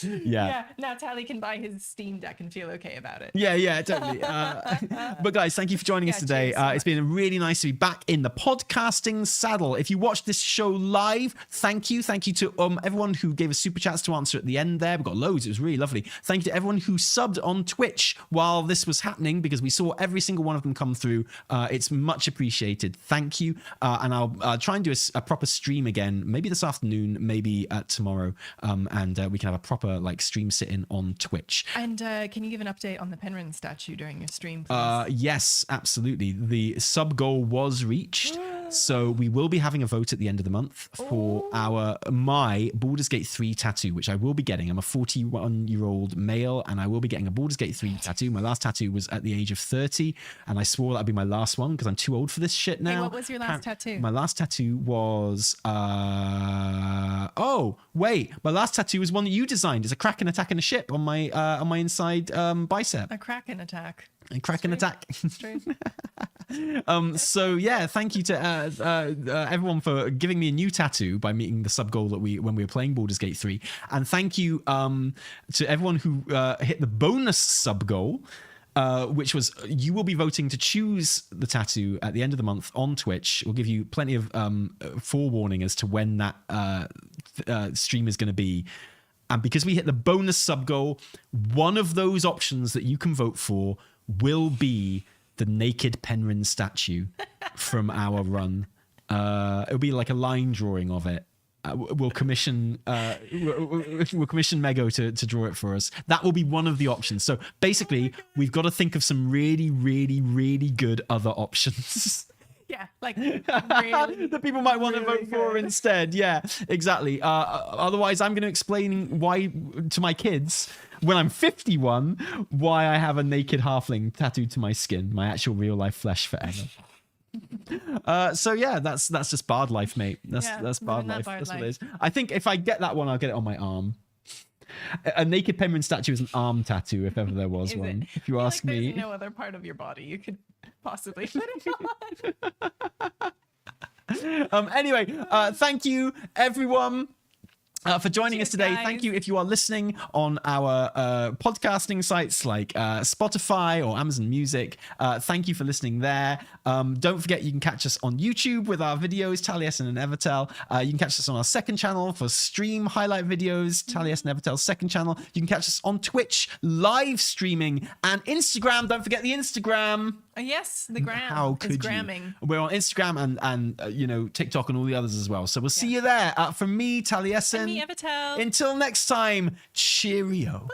Yeah. Now Tally can buy his Steam Deck and feel okay about it. Yeah, totally. But guys, thank you for joining us today. cheers so It's been really nice to be back in the podcasting saddle. If you watched this show live, thank you. Thank you to everyone who gave us super chats to answer at the end there. We got loads. It was really lovely. Thank you to everyone who subbed on Twitch while this was happening, because we saw every single one of them come through. It's much appreciated. Thank you. And I'll try and do a proper stream again, maybe this afternoon, maybe tomorrow. And we can have a proper like stream sit-in on Twitch. And can you give an update on the Penryn statue during your stream, please? Yes, absolutely. The sub goal was reached. So we will be having a vote at the end of the month for my Baldur's Gate 3 tattoo, which I will be getting. I'm a 41-year-old male, and I will be getting a Baldur's Gate 3 tattoo. My last tattoo was at the age of 30, and I swore that'd be my last one because I'm too old for this shit now. Hey, what was your last tattoo? My last tattoo was my last tattoo was one that you designed. It's a Kraken attacking a ship on my inside bicep. A Kraken attack. A Kraken attack. True. So yeah, thank you to everyone for giving me a new tattoo by meeting the sub goal that when we were playing Baldur's Gate 3, and thank you to everyone who hit the bonus sub goal, which was you will be voting to choose the tattoo at the end of the month on Twitch. We'll give you plenty of forewarning as to when that stream is going to be. And because we hit the bonus sub goal, one of those options that you can vote for will be the naked Penryn statue from our run. It'll be like a line drawing of it. We'll commission Mego to draw it for us. That will be one of the options. So basically, we've got to think of some really, really, really good other options. Yeah, like really, that people might want to really vote for good. instead. Yeah, exactly. Otherwise, I'm going to explain why to my kids when I'm 51 why I have a naked halfling tattooed to my skin, my actual real life flesh forever. So yeah, that's just bard life, mate. That's bard life. That's what it is. I think if I get that one, I'll get it on my arm. A naked Penryn statue is an arm tattoo, if ever there was one. If you ask me. There's no other part of your body you could possibly put it on. Anyway, thank you everyone for joining us today. Guys. Thank you if you are listening on our podcasting sites like Spotify or Amazon Music. Thank you for listening there. Don't forget you can catch us on YouTube with our videos, Taliesin and Evitel. You can catch us on our second channel for stream highlight videos, Taliesin and Evitel's second channel. You can catch us on Twitch live streaming and Instagram. Don't forget the Instagram. Yes, the gram. How could is you? gramming. We're on Instagram and TikTok and all the others as well. So we'll see you there. From me, Taliesin. Me, Evitel. Until next time, cheerio.